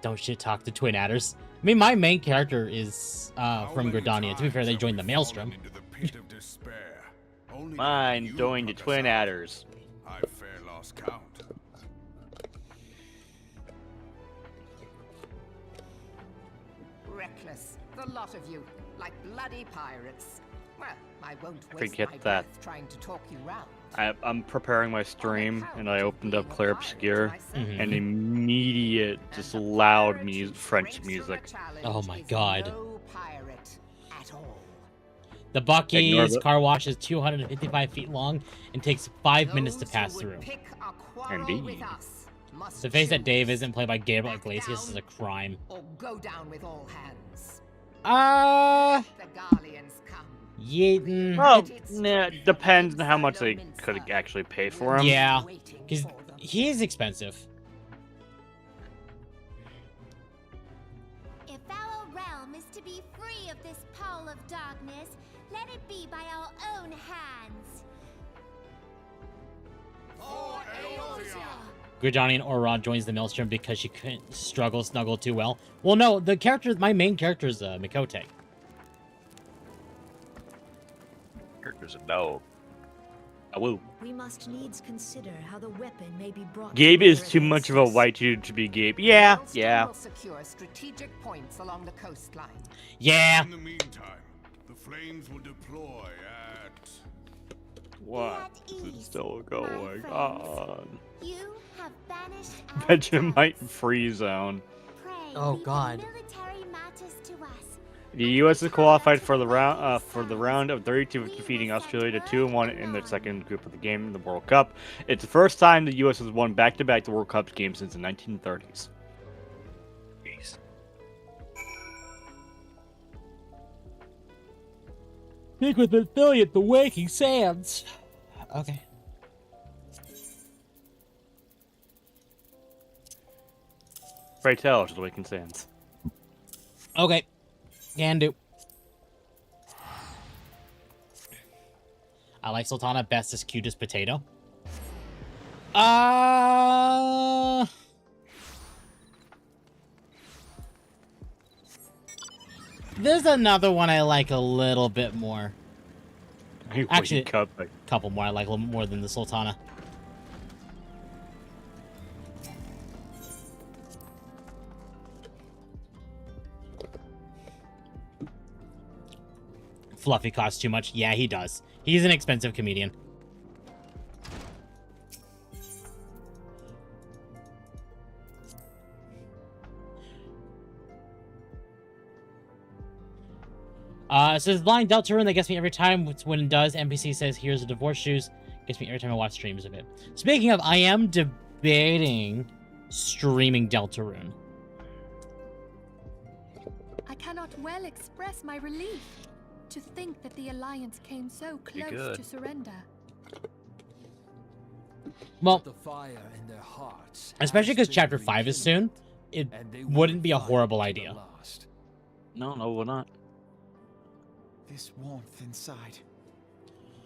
Don't shit talk the Twin Adders. I mean, my main character is from Gridania. To be fair, they joined the Maelstrom. Into the pit of despair. Only Mine you joined the pluck us Twin out. Adders. I fair lost count. Reckless, the lot of you, like bloody pirates. Well, I won't waste Forget my that. breath trying to talk you round. I'm preparing my stream, and I opened up Clear Obscure, and immediate, just loud French music. Oh my God. No pirate at all. The Ignore Bucky's the- car wash is 255 feet long and takes 5 minutes to Those pass who would through. pick a quarrel Indeed. with us must The face that choose Dave isn't played by Gabriel back Iglesias is down a crime. or go down with all hands. The The Garleans come. Yeaton. Well, nah, depends on how much they could actually pay for him. Yeah, Waiting because for them. he is expensive. If our realm is to be free of this pole of darkness, let it be by our own hands. For Eotia! Gridania Orod joins the Maelstrom because she couldn't snuggle too well. Well, no, my main character is Mikote. Character's a dog. Woo. We must needs consider how the weapon may be brought. Gabe to is bear too much of a against us. white dude to be Gabe. Yeah, Maelstrom yeah. will secure strategic points along the coastline. Yeah. In the meantime, the flames will deploy at... What Be at is ease, still my going friends. on? You have banished our Vegemite doubts. free zone. Pray Oh, leave the God. military matters to us. The U.S. is qualified for the round of 32, defeating Australia to 2-1 in the second group of the game in the World Cup. It's the first time the U.S. has won back-to-back the World Cup games since the 1930s. Jeez. Speak with affiliate, the Waking Sands. Okay. Pray tell, just Waking Sands. Okay. Can do. I like Sultana best as cutest potato. There's another one I like a little bit more. Actually, Wake up. a couple more I like a little more than the Sultana. Fluffy costs too much. Yeah, he does. He's an expensive comedian. It says blind Deltarune that gets me every time. When it does, NPC says, here's a divorce shoes. Gets me every time I watch streams of it. Speaking of, I am debating streaming Deltarune. I cannot well express my relief to think that the Alliance came so Be close good. to surrender. Well, The fire in their hearts especially has because Chapter been 5 is soon, it and they wouldn't be a will fight horrible to the idea. last. No, we're not. This warmth inside.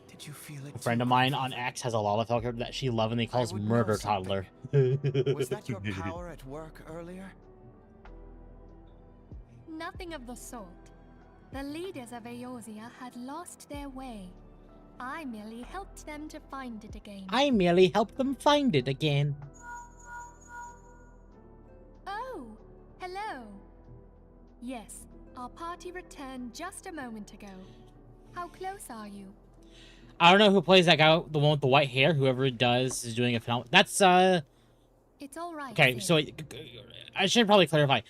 Did you feel it? A friend of mine on X has a Lalafell character that she lovingly calls would Murder know something. Toddler. Was that your power at work earlier? Nothing of the sort. The leaders of Eorzea had lost their way. I merely helped them to find it again. I merely helped them find it again. Oh, hello. Yes, our party returned just a moment ago. How close are you? I don't know who plays that guy, the one with the white hair. Whoever it does is doing a phenomenal. That's It's all right. okay. Sid. So I should probably clarify.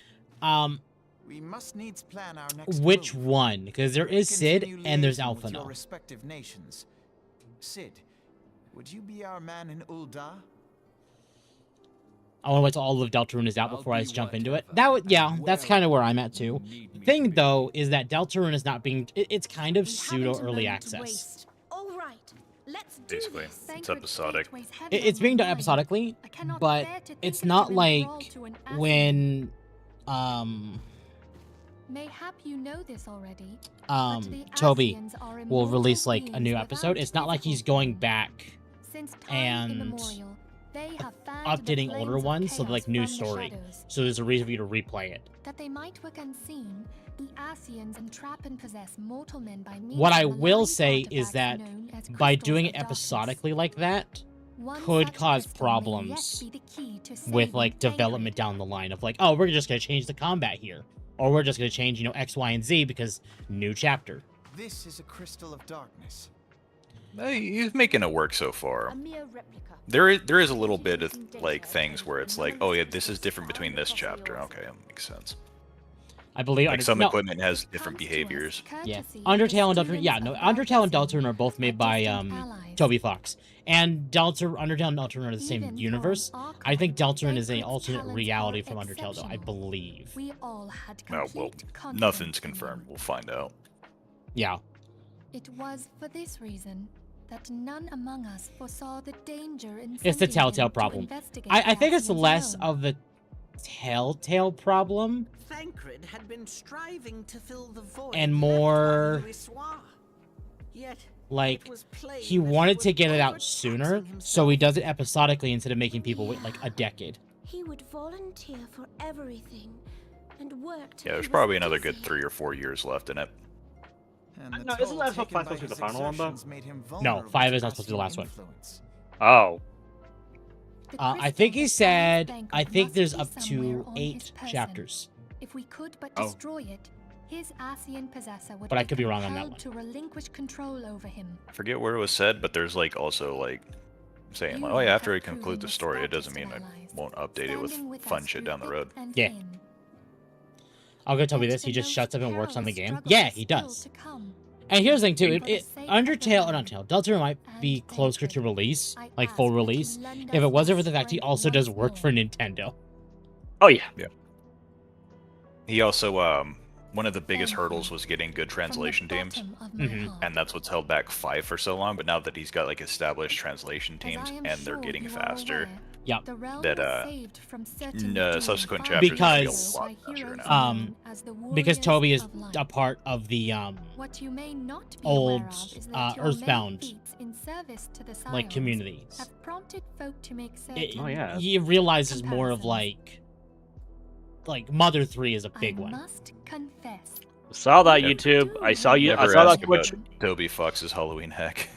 We must needs plan our next Which move. one? Because there is Sid Continue and there's liaising with Alphino. your respective nations. Sid, would you be our man in Ul'dah? I want to wait till all of Deltarune is out before I jump into it. That would, yeah, that's kind of where I'm at too. The thing though is that Deltarune is not being. It's kind of pseudo early access. All right, let's do Basically, this. it's episodic. It's being done episodically, but it's not like when Mayhap you know this already. Toby will release like a new episode. It's not like he's going back and updating older ones, so like new story. So there's a reason for you to replay it. That they might work unseen, the Ascians entrap and possess mortal men by means What I of will malign say is artifacts that known as by crystals doing of it darkness. episodically like that One could such cause crystal may yet problems be the key to with saving like Tancred. development down the line of like, oh, we're just gonna change the combat here, or we're just gonna change, you know, X, Y, and Z because new chapter. This is a crystal of darkness. He's making it work so far. A mere replica. There is a little bit of like things where it's like, oh yeah, this is different between this chapter. Okay, that makes sense. I believe Like some no, equipment has different behaviors. yeah, Undertale and Deltarune. Yeah, no, Undertale and Deltarune are both made by Toby Fox, and Undertale and Deltarune are the same universe. I think Deltarune is an alternate reality from Undertale, though. I believe. We all had Oh well, complete confidence nothing's in confirmed. them. We'll find out. Yeah. It was for this reason that none among us foresaw the danger in It's the sending him Telltale to problem. investigate I think it's Ascians less alone. of the Telltale problem Thancred had been striving to fill the void and left more by Louisoix. Yet like it was plain he that wanted was to get it out overtaxing sooner, himself. so he does it episodically instead of making people wait like a decade. He would volunteer for everything and work till Yeah, there's he was probably another good dizzy. 3 or 4 years left in it. And No, the isn't toll that taken five by supposed to be his the final one, though? exertions made him No, vulnerable 5 to is not supposed to be the last Ascian one. influence. Oh. The I think he crystal that said, Thancred I think must there's be up somewhere to on 8 his person. chapters. If we could but Oh. destroy it, his Ascian possessor would But I could be wrong on that compelled one. to relinquish control over him. I forget where it was said, but there's like also like saying like, oh yeah, after I conclude the story, it doesn't mean I won't update it with Standing with fun us shit through down the thick road. and Yeah. thin. I'll go Toby Yet this. He the just most shuts up and works on the perilous game. struggle Yeah, is he still does. to come. And here's the thing too. For the sake of Undertale, the not Undertale, Deltarune might be and closer to Thancred, release, I like ask full that you release, lend if us it wasn't your for the fact he strength also does once work more. for Nintendo. Oh yeah. He also one of the biggest Thank you. hurdles was getting good translation From the teams, bottom of my Mhm. heart. and that's what's held back 5 for so long. But now that he's got like established translation As teams I am and they're sure getting you are faster, aware, Yep. the realm that, was saved from certain subsequent enduring chapters are gonna be a fires lot by faster heroes now. known as the Because warriors Toby is of light. a part of the What you may not be old, aware of is that your Earthbound, many feats in service to the like Scions communities. have prompted folk to make certain Oh, yeah. He realizes more of comparisons. like Mother 3 is a big I one. must confess, Saw that Yeah. YouTube. I saw you. I Never saw that asked about Switch. Toby Fox's Halloween hack.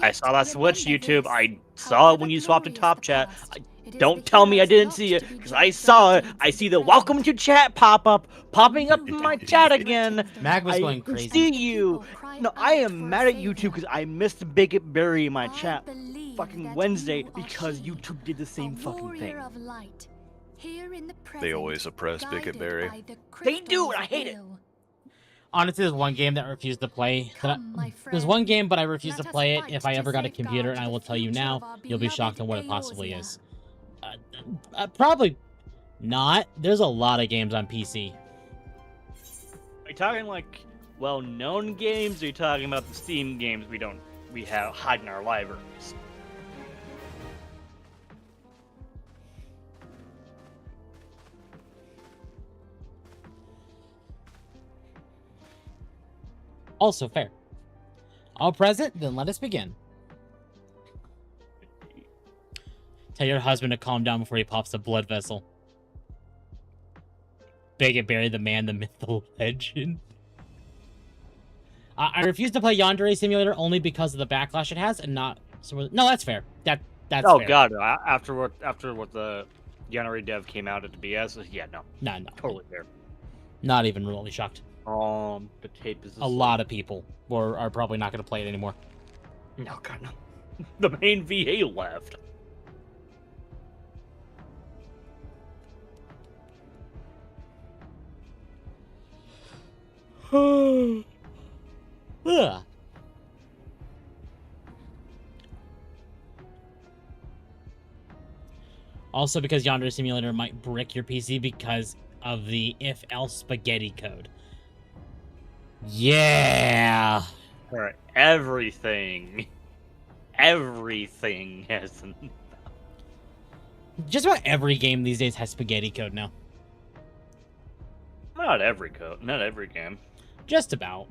I saw that Switch remember YouTube. this. I saw it when However you swapped in glorious top the chat. past, it is Don't the tell me I hero's didn't lot see to it be because judged I by saw it. deeds I of see the valor. welcome to chat popping up in my chat again. Mag was I going crazy. see you. No, I am mad at YouTube because I missed Bigot Berry in my I chat believe fucking that Wednesday you are because she, YouTube did the same a fucking warrior thing. of light, here in the They present, always oppress guided Bigot Berry. by the They do, crystals and I of hate it. will. Honestly, there's one game that I refuse to play. Come, my There's friend, one game, but I refuse let to us play it fight if I to ever got a safeguard computer, and I the will tell you future now, of our you'll be shocked beloved on what it possibly Eorzea. is. Probably not. There's a lot of games on PC. Are you talking like well-known games? Or are you talking about the Steam games we have hide in our libraries? Also fair. All present? Then let us begin. Tell your husband to calm down before he pops a blood vessel. Beg and bury the man, the myth, the legend. I refuse to play Yandere Simulator only because of the backlash it has, and not. So no, that's fair. That's oh fair. god, after what the Yandere dev came out at the BS, yeah, no, no, totally fair. Not even remotely shocked. The tape is a lot of people are probably not going to play it anymore. No, god, no. The main VA left. Ugh. Also, because Yandere Simulator might brick your PC because of the if-else spaghetti code. Yeah. All right, everything has. Just about every game these days has spaghetti code now. Not every code, not every game. Just about.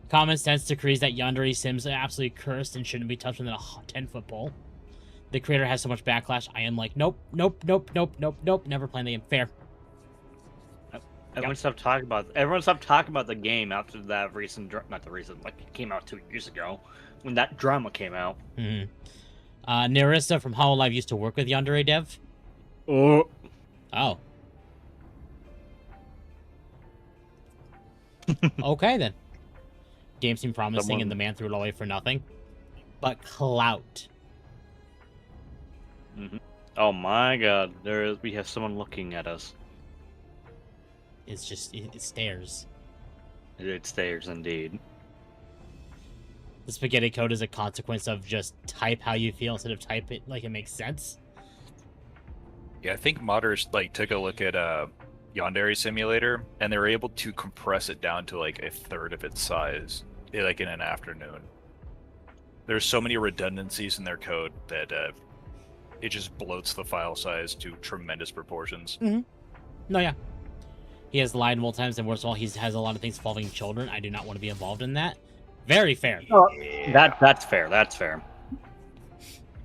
Common sense decrees that Yandere Sims are absolutely cursed and shouldn't be touched within a 10-foot pole. The creator has so much backlash. I am like, nope, never playing the game. Fair. Everyone stopped talking about the game after that it came out 2 years ago when that drama came out. Nerissa from Hololive used to work with Yandere dev. Oh. Okay then. Game seemed promising and the man threw it away for nothing. But clout. Oh my god, we have someone looking at us. It's just, it stares. It stares indeed. The spaghetti code is a consequence of just type how you feel instead of type it like it makes sense. Yeah, I think modders took a look at Yandere Simulator, and they were able to compress it down to like a third of its size, in an afternoon. There's so many redundancies in their code that it just bloats the file size to tremendous proportions. No, yeah. He has lied multiple times, and worst of all, he has a lot of things involving children. I do not want to be involved in that. Very fair. Oh, that's fair. That's fair.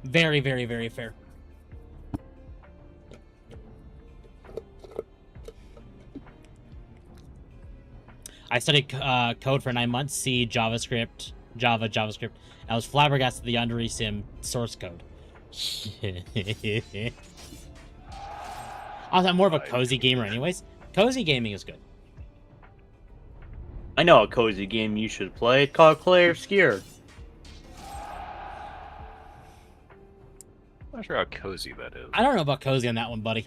Very, very, very fair. I studied code for 9 months, C, JavaScript, JavaScript. I was flabbergasted at the Yandere Sim source code. I'm more of a cozy gamer anyways. Cozy gaming is good. I know a cozy game you should play. It's called Clay Obscure. I'm not sure how cozy that is. I don't know about cozy on that one, buddy.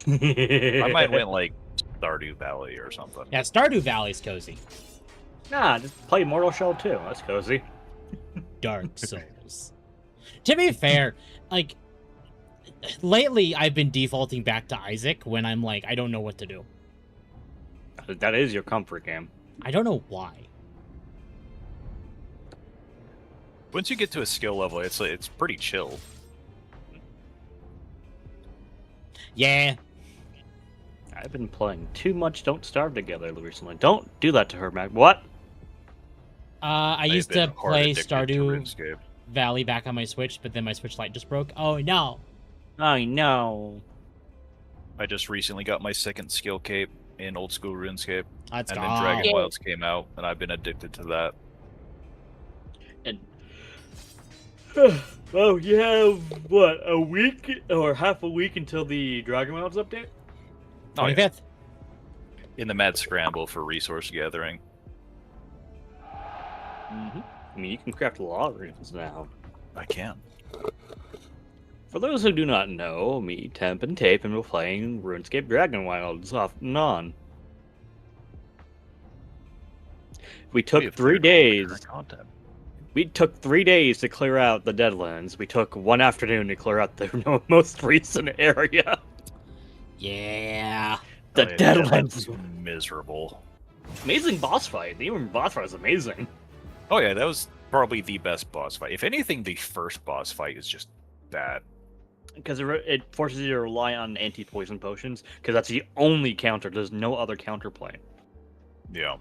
My mind went Stardew Valley or something. Yeah, Stardew Valley's cozy. Nah, just play Mortal Shell 2. That's cozy. Dark Souls. To be fair, lately I've been defaulting back to Isaac when I'm I don't know what to do. That is your comfort game. I don't know why. Once you get to a skill level, it's pretty chill. Yeah. I've been playing too much Don't Starve Together recently. Don't do that to her, Mac. What? I used to play Stardew Valley back on my Switch, but then my Switch Lite just broke. Oh no. I know. I just recently got my second skill cape in old school RuneScape. Let's and go. then Dragon Wilds came out, and I've been addicted to that. And well, you have what, a week or half a week until the Dragon Wilds update? 25th. Yeah. In the mad scramble for resource gathering. I mean, you can craft a lot of runes now. I can. For those who do not know, me, Temp, and Tape have been playing RuneScape Dragon Wilds off and on. We took 3 days. We took 3 days to clear out the Deadlands. We took 1 afternoon to clear out the most recent area. Yeah. The Deadlands. Miserable. Amazing boss fight. The boss fight was amazing. Oh yeah, that was probably the best boss fight. If anything, the first boss fight is just bad. Because it forces you to rely on anti-poison potions, because that's the only counter. There's no other counterplay. Yeah.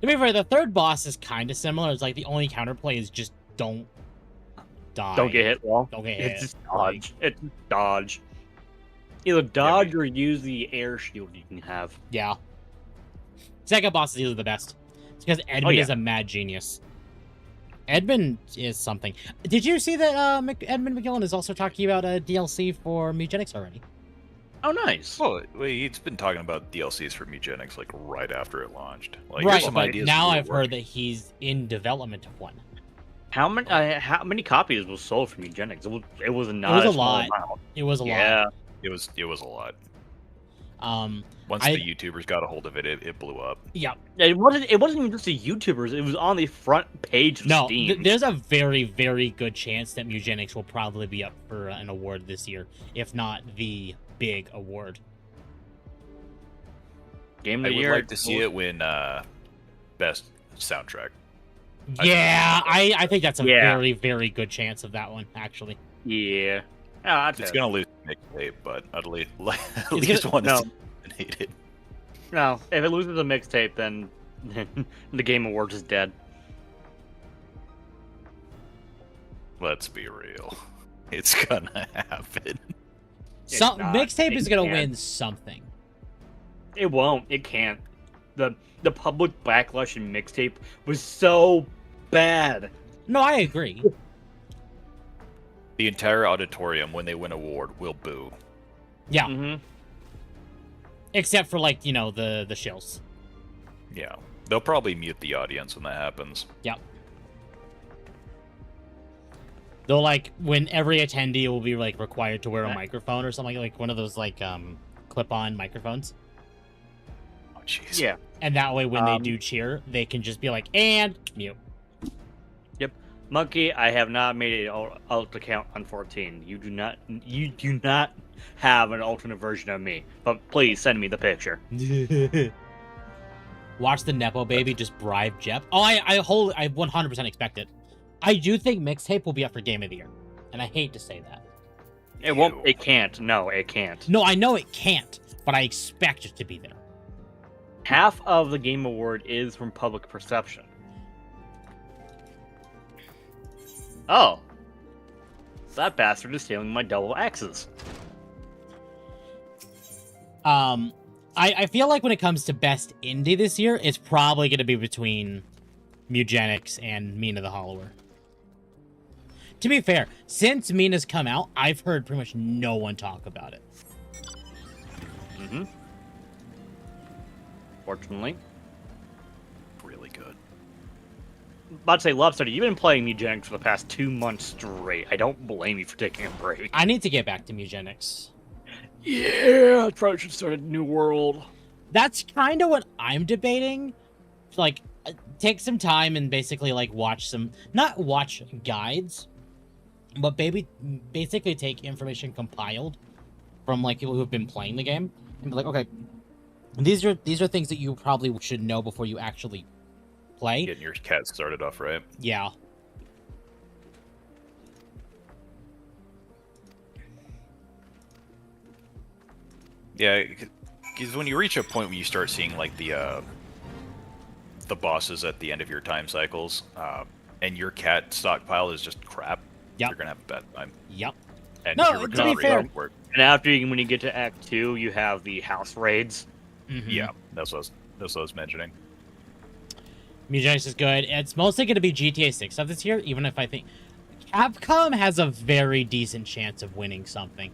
To be fair, the third boss is kind of similar. It's like the only counterplay is just don't die. Don't get hit wall. Don't get hit. It's just dodge. It's dodge. Either dodge or use the air shield you can have. Yeah. Second boss is usually the best. It's because Edmund is a mad genius. Edmund is something. Did you see that Edmund McGillen is also talking about a DLC for Mugenics already? Oh, nice. Well, he's been talking about DLCs for Mugenics like right after it launched. Like, right, here's some but ideas now for I've work. heard that he's in development of one. How many copies was sold from Eugenics? It was not It was a small lot. amount. It was a lot. Yeah. It was a lot. Once the YouTubers got a hold of it, it blew up. Yeah. It wasn't even just the YouTubers. It was on the front page of Steam. There's a very, very good chance that Mugenics will probably be up for an award this year, if not the big award. Game I of the would year. like to see it win best soundtrack. Yeah, I think that's a very, very good chance of that one, actually. Yeah. It's gonna lose the mixtape, but at least one is nominated. No, if it loses a mixtape, then the Game Awards is dead. Let's be real. It's gonna happen. Mixtape is gonna win something. It won't. It can't. The public backlash in mixtape was so bad. No, I agree. The entire auditorium, when they win award, will boo. Yeah. Mm-hmm. Except for, like, you know, the shills. Yeah. They'll probably mute the audience when that happens. Yep. They'll, like, when every attendee will be, like, required to wear a microphone or something, like one of those, like, clip-on microphones. Oh, jeez. Yeah. And that way, when they do cheer, they can just be like, and mute. Yep. Monkey, I have not made an alt account on 14. You do not have an alternate version of me. But please send me the picture. Watch the Nepo baby just bribe Jep. Oh, I 100% expect it. I do think Mixtape will be up for Game of the Year. And I hate to say that. It won't. It can't. No, it can't. No, I know it can't, but I expect it to be there. Half of the Game Award is from public perception. Oh. That bastard is stealing my double X's. I feel like when it comes to best indie this year, it's probably going to be between Mugenics and Mina the Hollower. To be fair, since Mina's come out, I've heard pretty much no one talk about it. Mm-hmm. Fortunately. Really good. About to say, Lobster, you've been playing Mugenics for the past 2 months straight. I don't blame you for taking a break. I need to get back to Mugenics. Yeah, I probably should start a new world. That's kind of what I'm debating. Like, take some time and basically, like, not watch guides, but basically take information compiled from, like, people who have been playing the game and be like, okay, these are things that you probably should know before you actually play. Getting your cat started off right. Yeah. Yeah, because when you reach a point where you start seeing like the bosses at the end of your time cycles, and your cat stockpile is just crap, you're gonna have a bad time. Yep. And No, your to be fair. And after when you get to Act 2, you have the house raids. Mm-hmm. Yeah, that's what I was mentioning. Mugenics is good. It's mostly going to be GTA 6 of this year, even if I think Capcom has a very decent chance of winning something.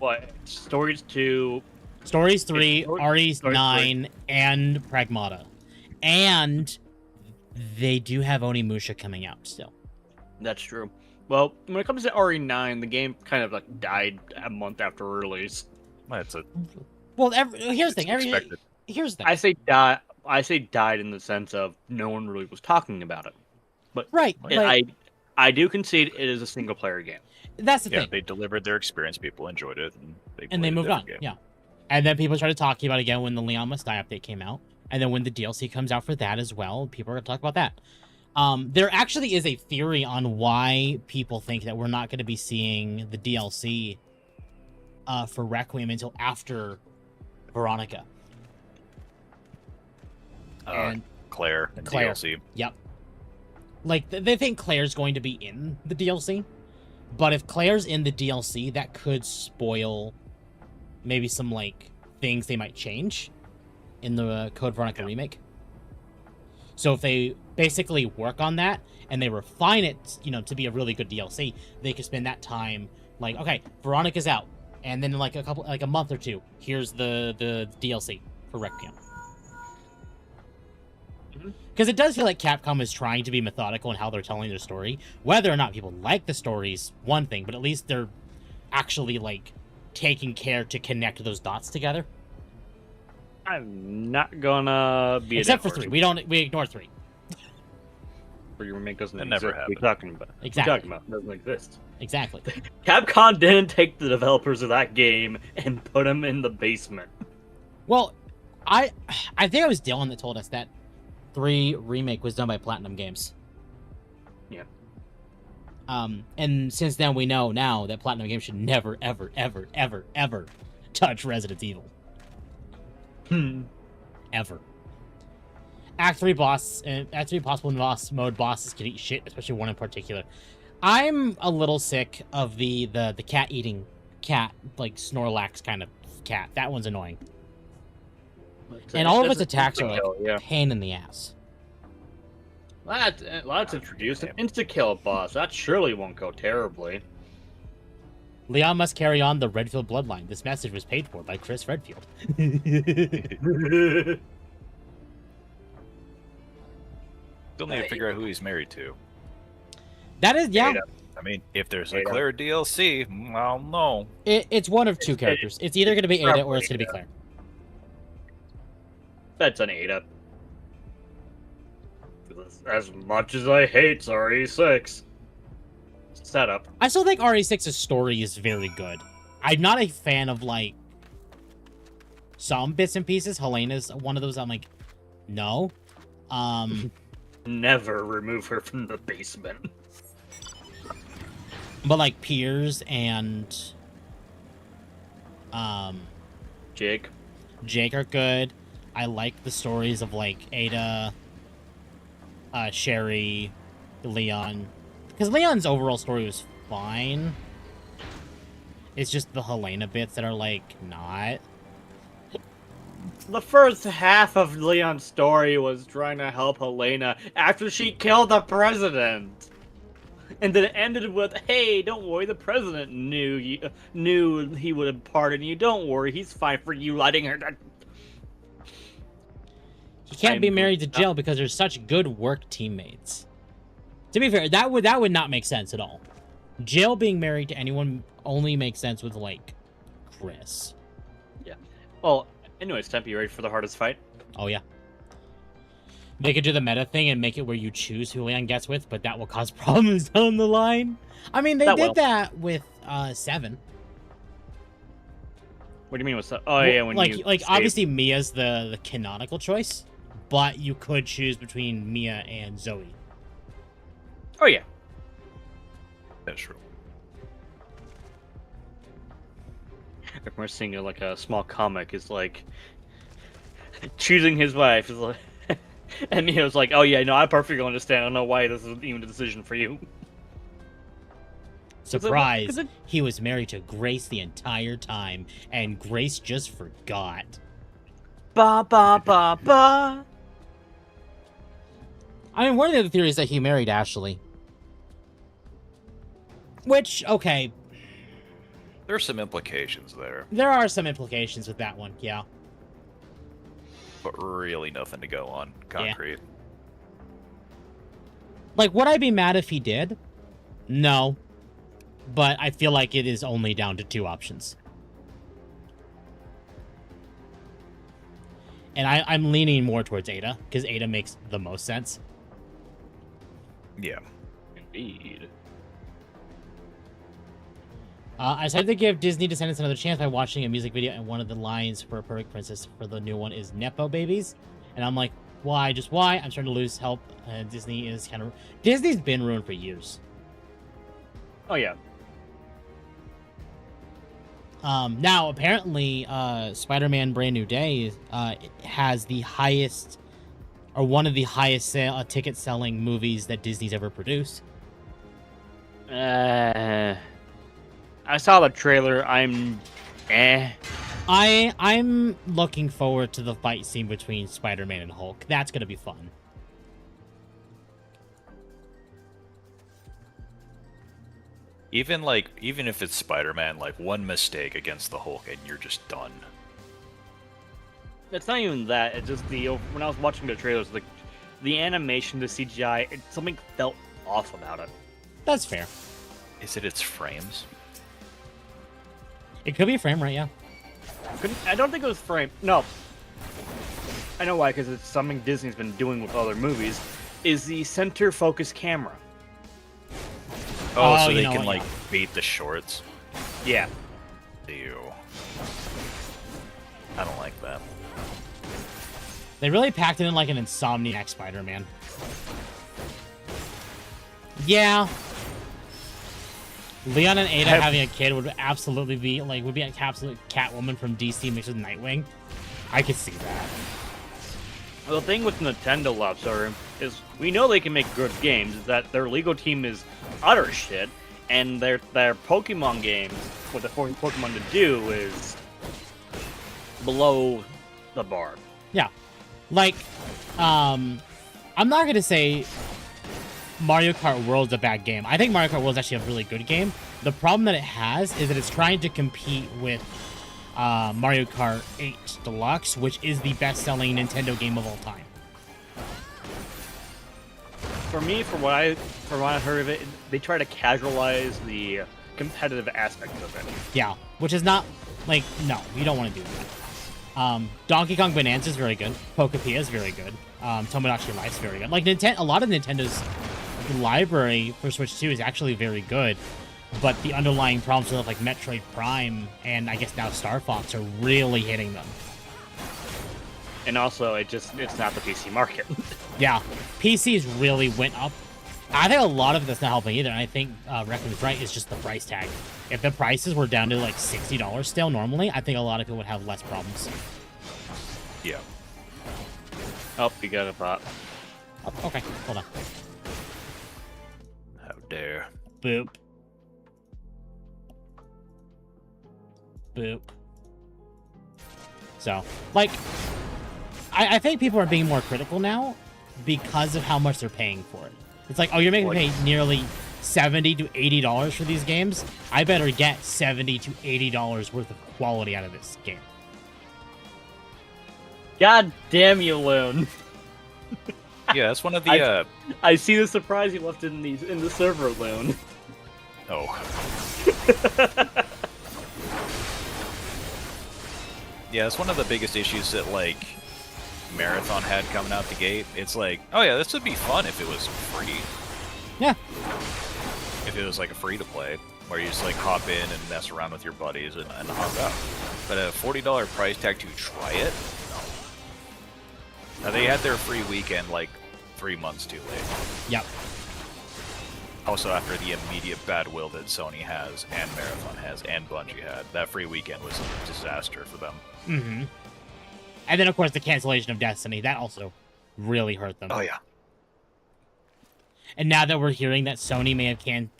What? Stories 2. Stories 3, RE9, and Pragmata. And they do have Onimusha coming out still. That's true. Well, when it comes to RE9, the game kind of like died a month after release. That's a Well, here's the thing. Here's the thing. I say died in the sense of no one really was talking about it. But right. I do concede it is a single player game. That's the thing. They delivered their experience. People enjoyed it, and they moved on. Game. Yeah. And then people started talking about it again when the Leon Must Die update came out, and then when the DLC comes out for that as well, people are going to talk about that. There actually is a theory on why people think that we're not going to be seeing the DLC for Requiem until after Veronica. And Claire and DLC. Yep. Like, they think Claire's going to be in the DLC, but if Claire's in the DLC, that could spoil maybe some, like, things they might change in the Code Veronica remake. So if they basically work on that, and they refine it, you know, to be a really good DLC, they could spend that time, like, okay, Veronica's out, and then in, like, a month or two, here's the DLC for Requiem. Because it does feel like Capcom is trying to be methodical in how they're telling their story. Whether or not people like the story's one thing, but at least they're actually, like, taking care to connect those dots together. I'm not gonna be except for 3. We ignore 3. For your remake doesn't That exist. never happened. We're talking about. Exactly. We're talking about doesn't exist. Exactly. Capcom didn't take the developers of that game and put them in the basement. Well, I think it was Dylan that told us that 3 remake was done by Platinum Games. Yeah. And since then we know now that Platinum Games should never, ever, ever, ever, ever touch Resident Evil. Ever. Act 3 possible boss mode bosses can eat shit, especially one in particular. I'm a little sick of the cat eating cat, like Snorlax kind of cat. That one's annoying. And all of its attacks are like pain in the ass. Let's introduce an insta-kill boss. That surely won't go terribly. Leon must carry on the Redfield bloodline. This message was paid for by Chris Redfield. Still need to figure out who he's married to. That is, yeah. I mean, if there's a Claire DLC, well, no. It's one of 2 characters. It's either going to be Ada or it's going to be Claire. That's an Ada. As much as I hate RE6 setup, I still think RE6's story is very good. I'm not a fan of, like, some bits and pieces. Helena's one of those I'm like, no. Never remove her from the basement. But, like, Piers and Jake are good. I like the stories of, like, Ada, Sherry, Leon. Because Leon's overall story was fine. It's just the Helena bits that are, like, not. The first half of Leon's story was trying to help Helena after she killed the president. And then it ended with, hey, don't worry, the president knew he would have pardoned you. Don't worry, he's fine for you letting her... He can't be married to Jill because they're such good work teammates. To be fair, that would not make sense at all. Jill being married to anyone only makes sense with, like, Chris. Yeah. Well, anyways, Temp, you ready for the hardest fight? Oh, yeah. They could do the meta thing and make it where you choose who Leon gets with, but that will cause problems down the line. I mean, they did that with 7. What do you mean with that? Oh, yeah, when you... Like, obviously, Mia's the canonical choice, but you could choose between Mia and Zoe. Oh, yeah. That's true. We're seeing like a small comic is like choosing his wife is like, and he was like, "Oh yeah, no, I perfectly understand. I don't know why this is even a decision for you." Surprise! He was married to Grace the entire time, and Grace just forgot. Ba ba ba ba. I mean, one of the other theories is that he married Ashley. Which, okay. There's some implications there. There are some implications with that one, yeah. But really nothing to go on concrete. Yeah. Like, would I be mad if he did? No. But I feel like it is only down to 2 options. And I'm leaning more towards Ada, because Ada makes the most sense. Yeah. Indeed. I decided to give Disney Descendants another chance by watching a music video, and one of the lines for Perfect Princess for the new one is Nepo babies. And I'm like, why? Just why? I'm starting to lose help. Disney is kind of... Disney's been ruined for years. Oh, yeah. Now, apparently, Spider-Man Brand New Day has the highest, or one of the highest ticket-selling movies that Disney's ever produced. I saw the trailer. I'm looking forward to the fight scene between Spider-Man and Hulk. That's gonna be fun. Even if it's Spider-Man, like one mistake against the Hulk and you're just done. It's not even that. It's just when I was watching the trailers, the animation, the CGI, something felt off about it. That's fair. Is it its frames? It could be a frame rate, yeah. I don't think it was frame. No. I know why, because it's something Disney's been doing with other movies, is the center focus camera. Oh, so they can, like, beat the shorts? Yeah. Ew. I don't like that. They really packed it in like an Insomniac Spider-Man. Yeah. Leon and Ada having a kid would absolutely be, like, would be an absolute Catwoman from DC mixed with Nightwing. I could see that. The thing with Nintendo Love Story is we know they can make good games, is that their legal team is utter shit, and their Pokemon games, what they're forcing Pokemon to do is below the bar. Yeah. Like, I'm not going to say Mario Kart World's a bad game. I think Mario Kart World's actually a really good game. The problem that it has is that it's trying to compete with Mario Kart 8 Deluxe, which is the best-selling Nintendo game of all time. For me, from what I heard of it, they try to casualize the competitive aspect of it. Yeah, which is not, like, no, you don't want to do that. Donkey Kong Bonanza is very good. Pokepia is very good. Tomodachi Life's very good. Like, a lot of Nintendo's library for Switch 2 is actually very good, but the underlying problems with, like, Metroid Prime and, I guess, now Star Fox are really hitting them. And also, it's not the PC market. Yeah, PCs really went up. I think a lot of that's not helping either, and I think Reckon's right, is just the price tag. If the prices were down to, like, $60 still normally, I think a lot of people would have less problems. Yeah. Oh, you got a bot. Oh, okay, hold on. How dare. Boop. Boop. So, like, I think people are being more critical now because of how much they're paying for it. It's like, oh, you're making me pay nearly $70 to $80 for these games? I better get $70 to $80 worth of quality out of this game. God damn you, Loon. Yeah, that's one of the. I see the surprise you left in the server, Loon. Oh. Yeah, that's one of the biggest issues that, like, Marathon had coming out the gate. It's like, oh yeah, this would be fun if it was free. Yeah. If it was like a free-to-play, where you just like hop in and mess around with your buddies and hop out. But a $40 price tag to try it? No. Now, they had their free weekend like 3 months too late. Yep. Also, after the immediate bad will that Sony has, and Marathon has, and Bungie had, that free weekend was a disaster for them. Mm-hmm. And then, of course, the cancellation of Destiny. That also really hurt them. Oh, yeah. And now that we're hearing that Sony may have canned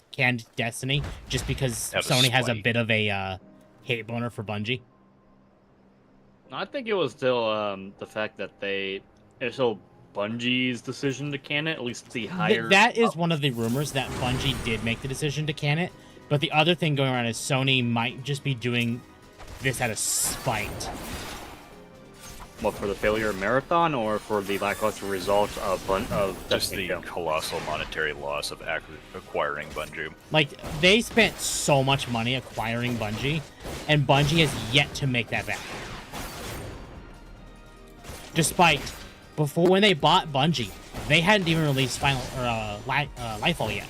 Destiny just because Sony has a bit of a hate boner for Bungie. I think it was still the fact that it's still Bungie's decision to can it, at least the higher... That is one of the rumors, that Bungie did make the decision to can it. But the other thing going around is Sony might just be doing this out of spite. What, for the failure of Marathon, or for the lackluster results of just the colossal monetary loss of acquiring Bungie? Like, they spent so much money acquiring Bungie, and Bungie has yet to make that back. Despite, before, when they bought Bungie, they hadn't even released Lightfall yet.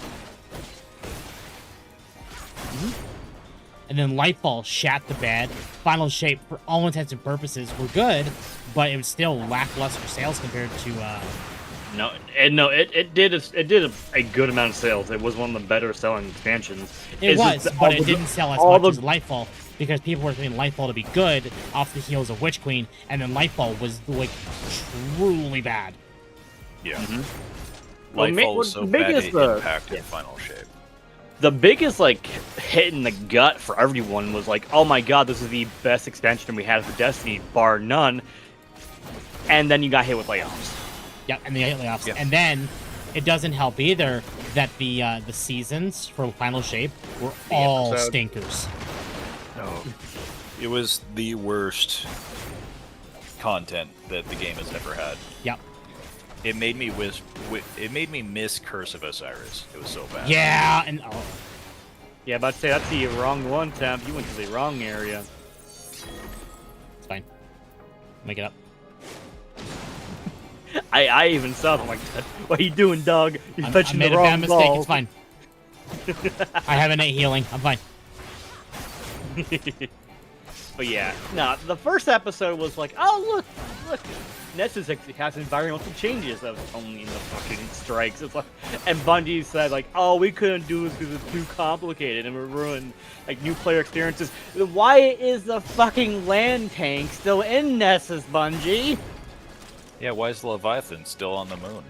And then Lightfall shat the bed. Final Shape, for all intents and purposes, were good, but it was still lackluster sales compared to. It did a good amount of sales. It was one of the better selling expansions. It was, but it didn't sell as much as Lightfall. because people were thinking Lightfall to be good off the heels of Witch Queen, and then Lightfall was like truly bad. Yeah. Well, Lightfall was so bad it impacted Final Shape. The biggest like hit in the gut for everyone was like, oh my god, this is the best expansion we had for Destiny, bar none. And then you got hit with layoffs. Yep, and the layoffs. And then it doesn't help either that the seasons for Final Shape were all stinkers. No. It was the worst content that the game has ever had. Yep. It made me miss Curse of Osiris. It was so bad. Yeah, and yeah, but say that's the wrong one, Temp. You went to the wrong area. It's fine. Make it up. I even saw it. I'm like, what are you doing, dog? You're touching I made the a wrong bad mistake. ball. It's fine. I have innate healing. I'm fine. But yeah, no, the first episode was like, oh look, Nessus has environmental changes that was only in the fucking strikes. It's like, and Bungie said like, oh, we couldn't do this because it's too complicated and we're ruining like new player experiences. Why is the fucking land tank still in Nessus, Bungie? Yeah, why is Leviathan still on the moon?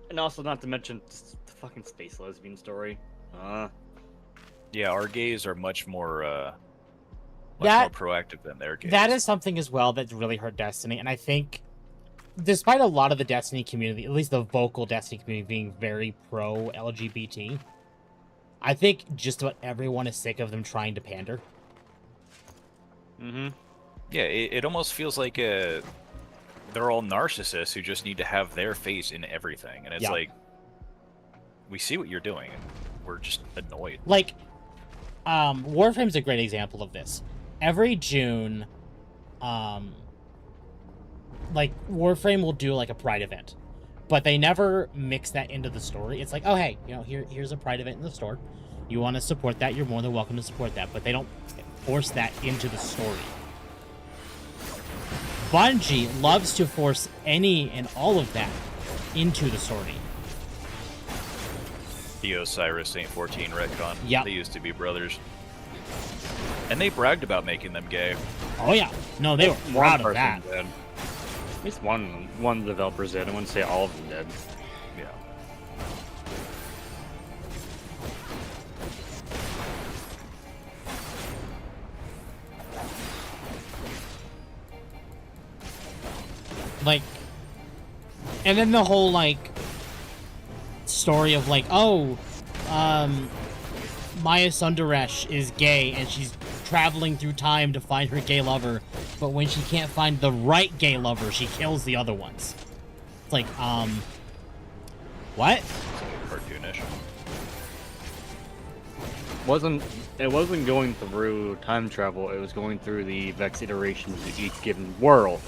And also, not to mention the fucking space lesbian story. Yeah, our gays are much more That- more proactive than their gays. That is something as well that really hurt Destiny, and I think, despite a lot of the Destiny community, at least the vocal Destiny community, being very pro LGBT, I think just about everyone is sick of them trying to pander. Yeah, it almost feels like they're all narcissists who just need to have their face in everything, and it's like, we see what you're doing, and we're just annoyed. Like, Warframe's a great example of this. Every June, like, Warframe will do, like, a Pride event. But they never mix that into the story. It's like, oh, hey, you know, here's a Pride event in the store. You want to support that, you're more than welcome to support that. But they don't force that into the story. Bungie loves to force any and all of that into the story. The Osiris Saint 14 retcon. Yep. They used to be brothers. And they bragged about making them gay. Oh yeah. No, they were proud of that. Did. At least one of the developers did. I wouldn't say all of them did. Yeah. Like, and then the whole, like, story of, like, oh, Maya Sundaresh is gay, and she's traveling through time to find her gay lover, but when she can't find the right gay lover, she kills the other ones. It's like, what? Cartoonish. It wasn't going through time travel, it was going through the Vex iterations of each given world.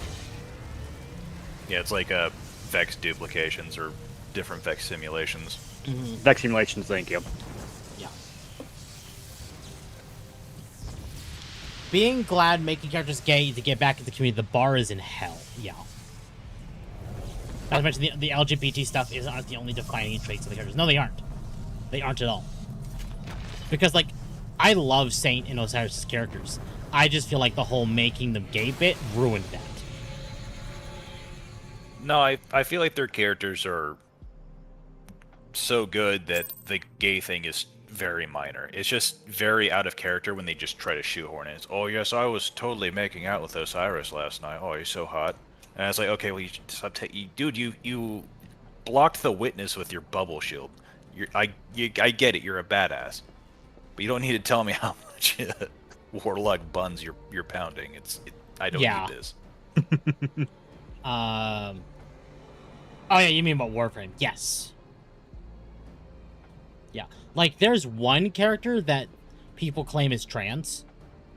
Yeah, it's like Vex duplications or different Vex simulations. Vex simulations, thank you. Yeah. Being glad making characters gay to get back into the community, the bar is in hell. Yeah. Not to mention the LGBT stuff aren't the only defining traits of the characters. No, they aren't. They aren't at all. Because, like, I love Saint and Osiris' characters. I just feel like the whole making them gay bit ruined that. No, I feel like their characters are so good that the gay thing is very minor. It's just very out of character when they just try to shoehorn it. It's, oh yes, I was totally making out with Osiris last night. Oh, you're so hot. And I was like, okay, well, you stop dude, you blocked the witness with your bubble shield. I get it, you're a badass, but you don't need to tell me how much warlock buns you're pounding. I don't need this. Oh yeah, you mean about Warframe? Yes. Yeah, like there's one character that people claim is trans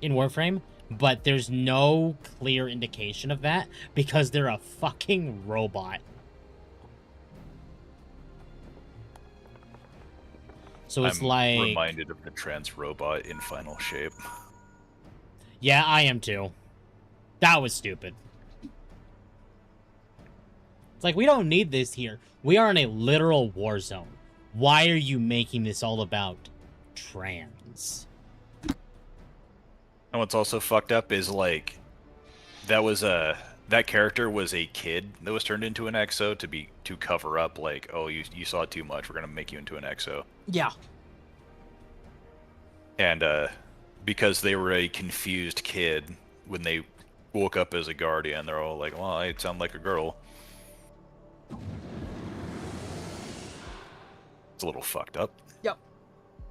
in Warframe, but there's no clear indication of that because they're a fucking robot. So it's I'm reminded of the trans robot in Final Shape. Yeah, I am too. That was stupid. It's like, we don't need this here. We are in a literal war zone. why are you making this all about trans? And what's also fucked up is like that character was a kid that was turned into an EXO to cover up like, oh, you saw too much, we're gonna make you into an EXO. Yeah. And because they were a confused kid when they woke up as a guardian, they're all like, well, I sound like a girl. It's a little fucked up. Yep.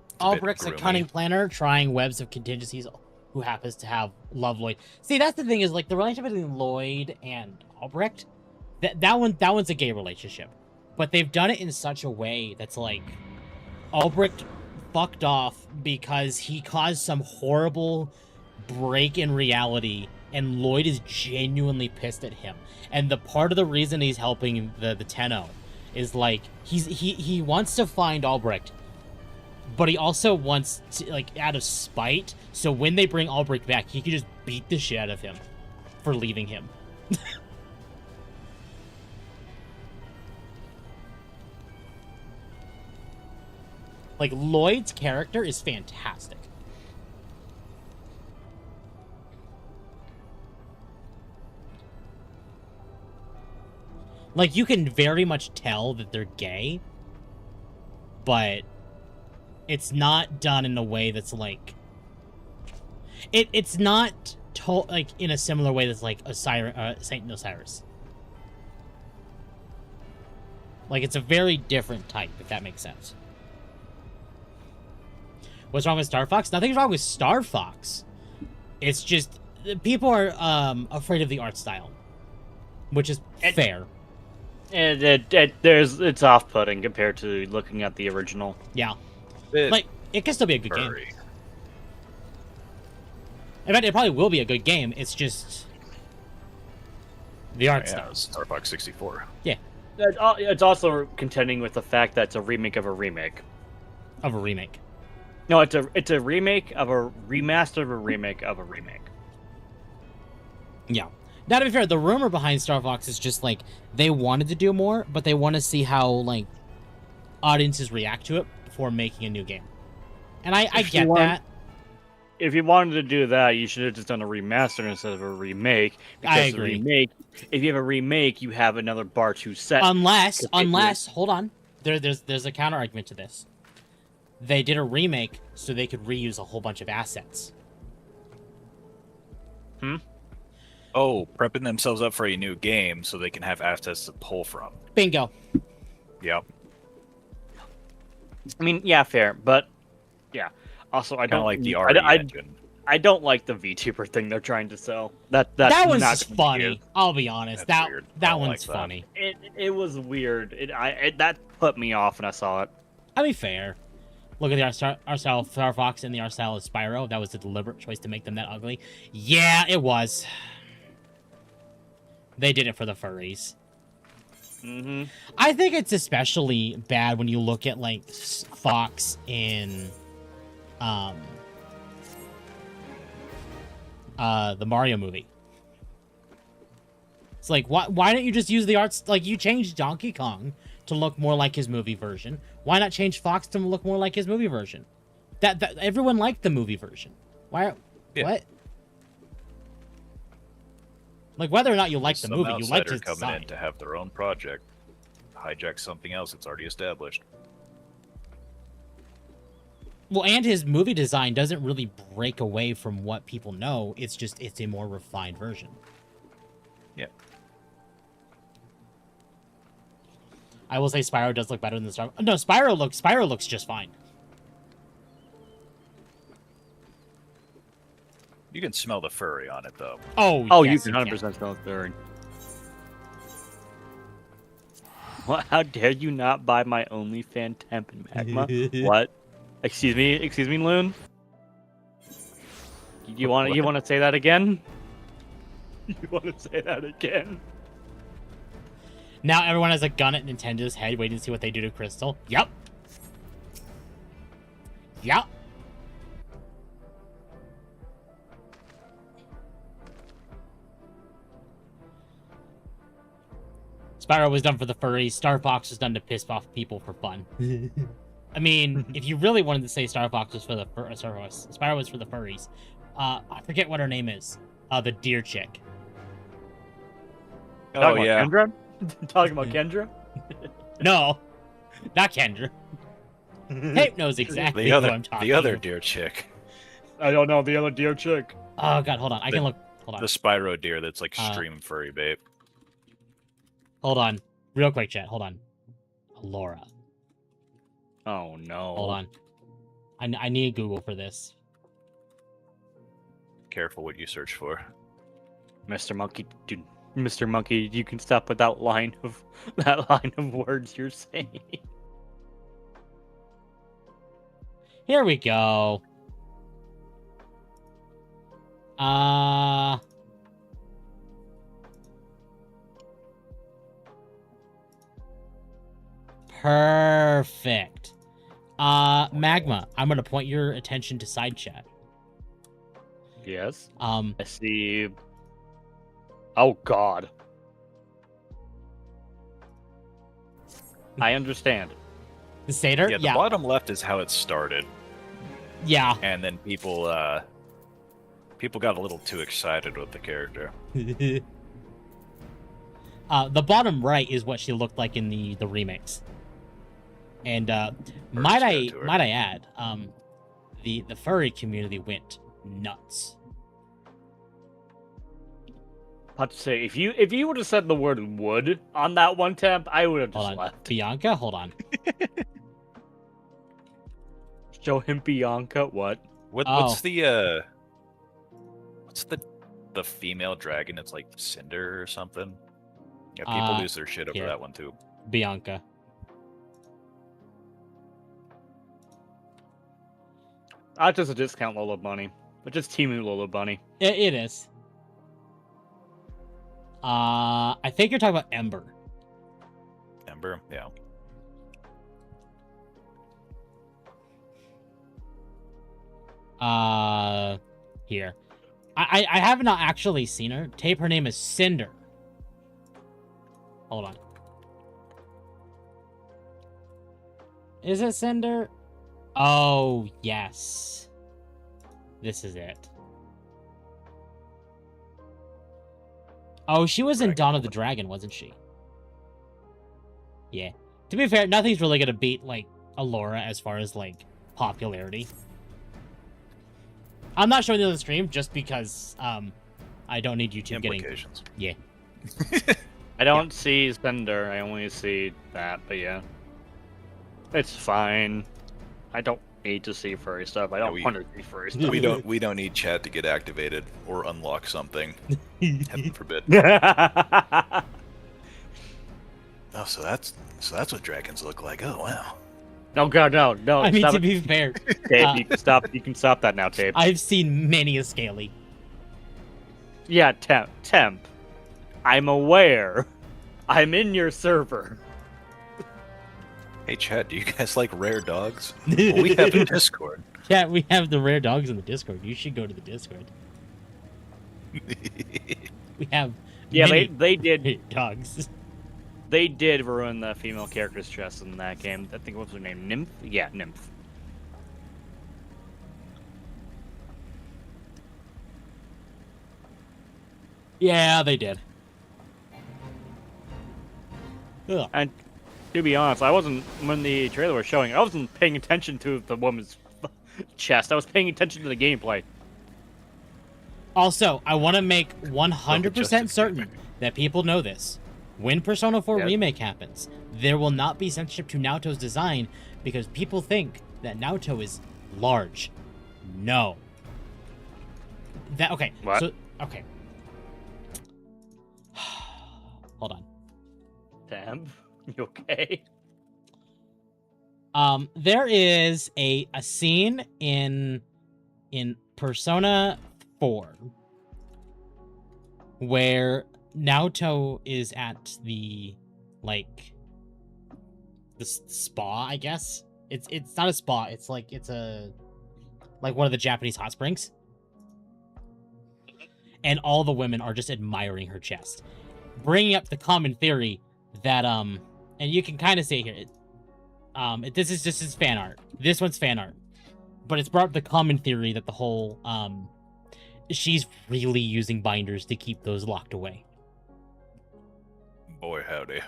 It's a bit Albrecht's a groomy. cunning planner, trying webs of contingencies, who happens to have love Lloyd. See, that's the thing is, like, the relationship between Lloyd and Albrecht, that one's a gay relationship. But they've done it in such a way that's like, Albrecht fucked off because he caused some horrible break in reality, and Lloyd is genuinely pissed at him. And the part of the reason he's helping the Tenno is like, he wants to find Albrecht, but he also wants to, like, out of spite, so when they bring Albrecht back, he can just beat the shit out of him for leaving him. Like, Lloyd's character is fantastic. Like, you can very much tell that they're gay, but it's not done in a way that's like... It's not like in a similar way that's like Saint Osiris. Like, it's a very different type, if that makes sense. What's wrong with Star Fox? Nothing's wrong with Star Fox. It's just people are afraid of the art style, which is fair. And it's off-putting compared to looking at the original. Yeah, like it can still be a good game. In fact, it probably will be a good game. It's just the art style. Star Fox 64. Yeah, it's also contending with the fact that it's a remake of a remake. Of a remake. No, it's a remake of a remaster of a remake of a remake. Yeah. Now, to be fair, the rumor behind Star Fox is just like they wanted to do more, but they want to see how like audiences react to it before making a new game. And I get that. If you wanted to do that, you should have just done a remaster instead of a remake. Because I agree. If you have a remake, you have another bar 2 set. Unless, hold on, there's a counter argument to this. They did a remake so they could reuse a whole bunch of assets. Oh, prepping themselves up for a new game so they can have assets to pull from. Bingo. Yep. I mean, yeah, fair, but yeah. Also, I don't like the RE engine. I don't like the VTuber thing they're trying to sell. That one's not just funny. I'll be honest. That one's like funny. It was weird. That put me off when I saw it. I'll be fair. Look at the art style of Star Fox and the art style of Spyro. That was a deliberate choice to make them that ugly. Yeah, it was. They did it for the furries. Mm-hmm. I think it's especially bad when you look at like Fox in the Mario movie. It's like, why don't you just use the arts? Like, you changed Donkey Kong to look more like his movie version. Why not change Fox to look more like his movie version? That everyone liked the movie version. Why? Yeah. What? Like, whether or not you like the movie, you like his coming design. in to have their own project, hijack something else that's already established. Well, and his movie design doesn't really break away from what people know. It's just, it's a more refined version. Yeah. I will say Spyro does look better than the Star. No, Spyro looks just fine. You can smell the furry on it, though. Oh, yes, you can 100% smell the furry. What? How dare you not buy my OnlyFans temp and magma? What? Excuse me, Loon. You want to say that again? You want to say that again? Now everyone has a gun at Nintendo's head, waiting to see what they do to Crystal. Yep. Yep. Spyro was done for the furries. Star Fox was done to piss off people for fun. I mean, if you really wanted to say Star Fox was for the Spyro was for the furries. I forget what her name is. The deer chick. Oh yeah. Kendra? Talking about Kendra? No, not Kendra. Tape knows exactly who I'm talking the other about. deer chick. I don't know, the other deer chick. Oh god, hold on. I can look. Hold on. The Spyro deer that's like stream furry bait. Hold on. Real quick, chat. Hold on. Laura. Oh no. Hold on. I need Google for this. Careful what you search for. Mr. Monkey, dude. Mr. Monkey, you can stop with that line of words you're saying. Here we go. Perfect. Magma, I'm gonna point your attention to side chat. Yes. I see. Oh God. I understand. The satyr? Yeah, the bottom left is how it started. Yeah. And then people got a little too excited with the character. The bottom right is what she looked like in the remix. And might I add, the furry community went nuts. About to say, if you would have said the word "would" on that one temp, I would have just left. Bianca, hold on. Show him Bianca. What? What's the female dragon? It's like Cinder or something. Yeah, people lose their shit over that one too. Bianca. That's just a discount Lola Bunny. It's just Timu Lola Bunny. It is. I think you're talking about Ember. Ember, yeah. Here. I have not actually seen her. Tape, her name is Cinder. Hold on. Is it Cinder? Oh, yes. This is it. Oh, she was in Dawn of the Dragon, wasn't she? Yeah. To be fair, nothing's really gonna beat, like, Allura as far as, like, popularity. I'm not showing you the stream just because, I don't need YouTube Implications. Yeah. I don't see Cinder. I only see that, but yeah. It's fine. I don't need to see furry stuff. I don't want to see furry stuff. We don't need chat to get activated or unlock something. Heaven forbid. Oh, so that's what dragons look like. Oh wow. No, God, no. I mean, stop to it. be fair, Tape, you can stop. You can stop that now, Tape. I've seen many a scaly. Yeah, temp. I'm aware. I'm in your server. Hey, chat, do you guys like rare dogs? Well, we have a Discord. Yeah, we have the rare dogs in the Discord. You should go to the Discord. We have they did dogs. They did ruin the female character's chest in that game. I think what was her name? Nymph? Yeah, Nymph. Yeah, they did. Ugh. And to be honest, when the trailer was showing, I wasn't paying attention to the woman's chest. I was paying attention to the gameplay. Also, I want to make 100% certain that people know this. When Persona 4 Remake happens, there will not be censorship to Naoto's design because people think that Naoto is large. No. Okay. What? So, okay. Hold on. Damn. You okay? There is a scene in Persona 4 where Naoto is at the spa, I guess. It's not a spa, it's like one of the Japanese hot springs. And all the women are just admiring her chest, bringing up the common theory that and you can kind of see it here. This is fan art. This one's fan art, but it's brought up the common theory that the whole she's really using binders to keep those locked away. Boy, howdy.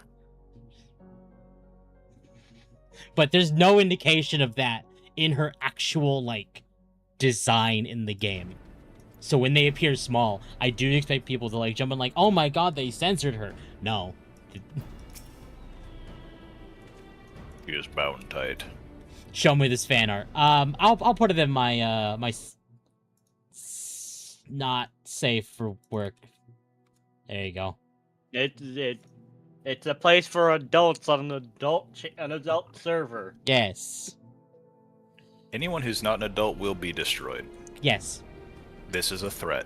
But there's no indication of that in her actual, like, design in the game. So when they appear small, I do expect people to, like, jump in like, oh my god, they censored her. No. He is bound tight. Show me this fan art. I'll put it in my, not safe for work. There you go. It's a place for adults on an adult server. Yes. Anyone who's not an adult will be destroyed. Yes. This is a threat.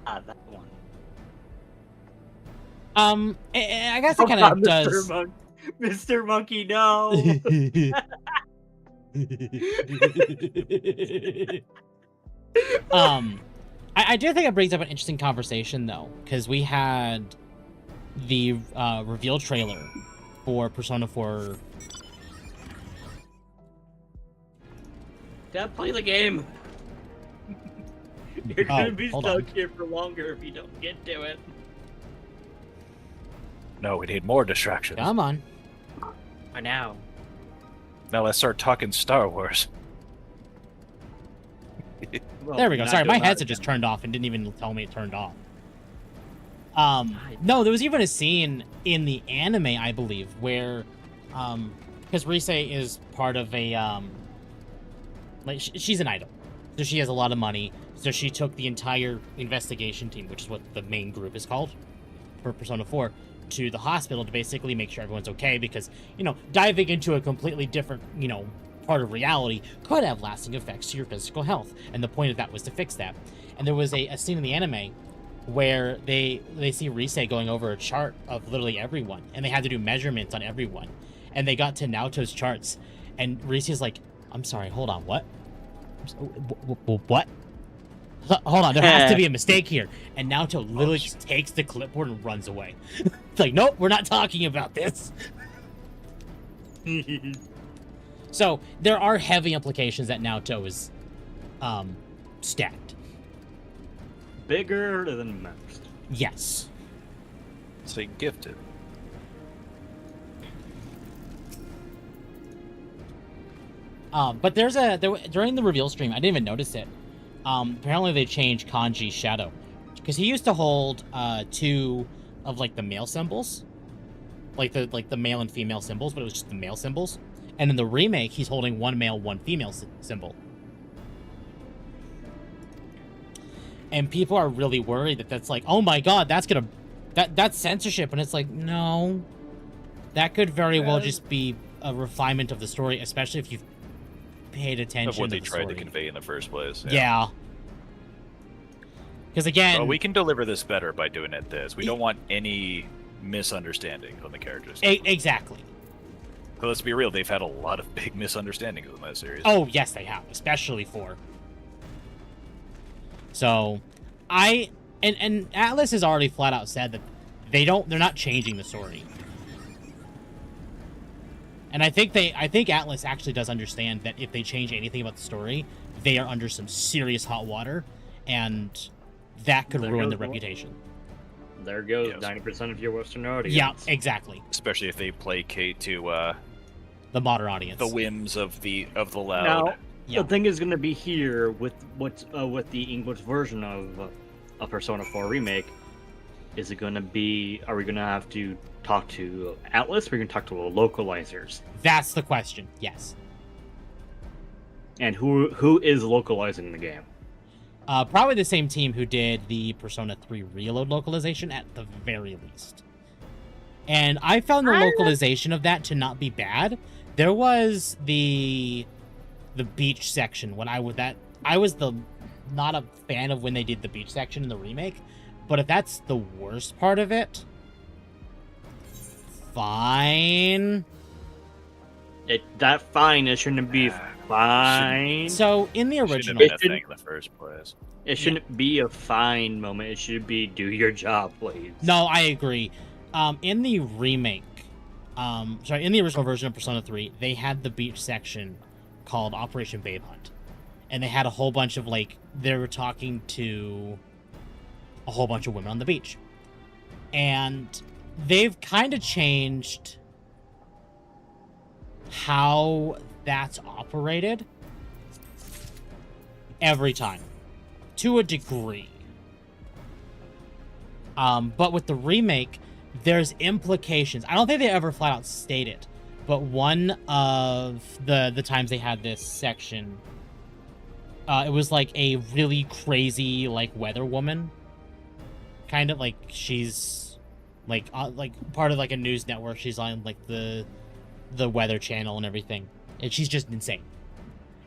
Ah, that one. I guess it kind of does. Mr. Monkey, no. I do think it brings up an interesting conversation though, because we had the reveal trailer for Persona 4. Gotta play the game. You're gonna be stuck here for longer if you don't get to it. No, we need more distractions. Come on. For now. Now let's start talking Star Wars. Well, there we go. Sorry, my headset just turned off and didn't even tell me it turned off. No, there was even a scene in the anime, I believe, where, because Rise is part of a, like, she's an idol. So she has a lot of money. So she took the entire investigation team, which is what the main group is called for Persona 4, to the hospital to basically make sure everyone's okay, because, you know, diving into a completely different, you know, part of reality could have lasting effects to your physical health. And the point of that was to fix that. And there was a scene in the anime where they see Rise going over a chart of literally everyone, and they had to do measurements on everyone. And they got to Naoto's charts, and Rise's like, I'm sorry, hold on, what? What? Hold on, there has to be a mistake here. And Naoto literally just takes the clipboard and runs away. It's like, nope, we're not talking about this. So there are heavy implications that Naoto is stacked. Bigger than most. Yes. Say gifted. But during the reveal stream, I didn't even notice it. Apparently they changed Kanji's shadow, because he used to hold 2 of like the male symbols, like the male and female symbols, but it was just the male symbols. And in the remake, he's holding 1 male, 1 female symbol. And people are really worried that that's like, oh my god, that's censorship. And it's like, no, that could very well just be a refinement of the story, especially if you've paid attention of what to they tried to convey in the first place. Yeah. Because again, well, we can deliver this better by doing it this. We don't want any misunderstanding on the characters. Exactly. So let's be real, they've had a lot of big misunderstandings in that series. Oh, yes, they have, especially 4. So, and Atlas has already flat out said that they're not changing the story. And I think Atlas actually does understand that if they change anything about the story, they are under some serious hot water, and that could ruin their reputation. There goes 90% of your Western audience. Yeah, exactly. Especially if they placate to the modern audience, the whims of the loud. Now, the thing is going to be here with with the English version of a Persona 4 remake. Is it going to be? Are we going to have to talk to Atlas? Or are we going to talk to the localizers? That's the question. Yes. And who is localizing the game? Probably the same team who did the Persona 3 Reload localization at the very least. And I found the localization of that to not be bad. There was the beach section when I was not a fan of when they did the beach section in the remake, but if that's the worst part of it, fine. That fine, it shouldn't be fine. So in the Shouldn't original, have been a thing in the first place. It shouldn't be a fine moment. It should be do your job, please. no, I agree. In the remake, in the original version of Persona 3, they had the beach section called Operation Babe Hunt, and they had a whole bunch of they were talking to a whole bunch of women on the beach, and they've kind of changed how that's operated every time, to a degree. But with the remake, there's implications. I don't think they ever flat out state it, but one of the times they had this section, it was like a really crazy weather woman, kind of she's like part of a news network. She's on the weather channel and everything, and she's just insane.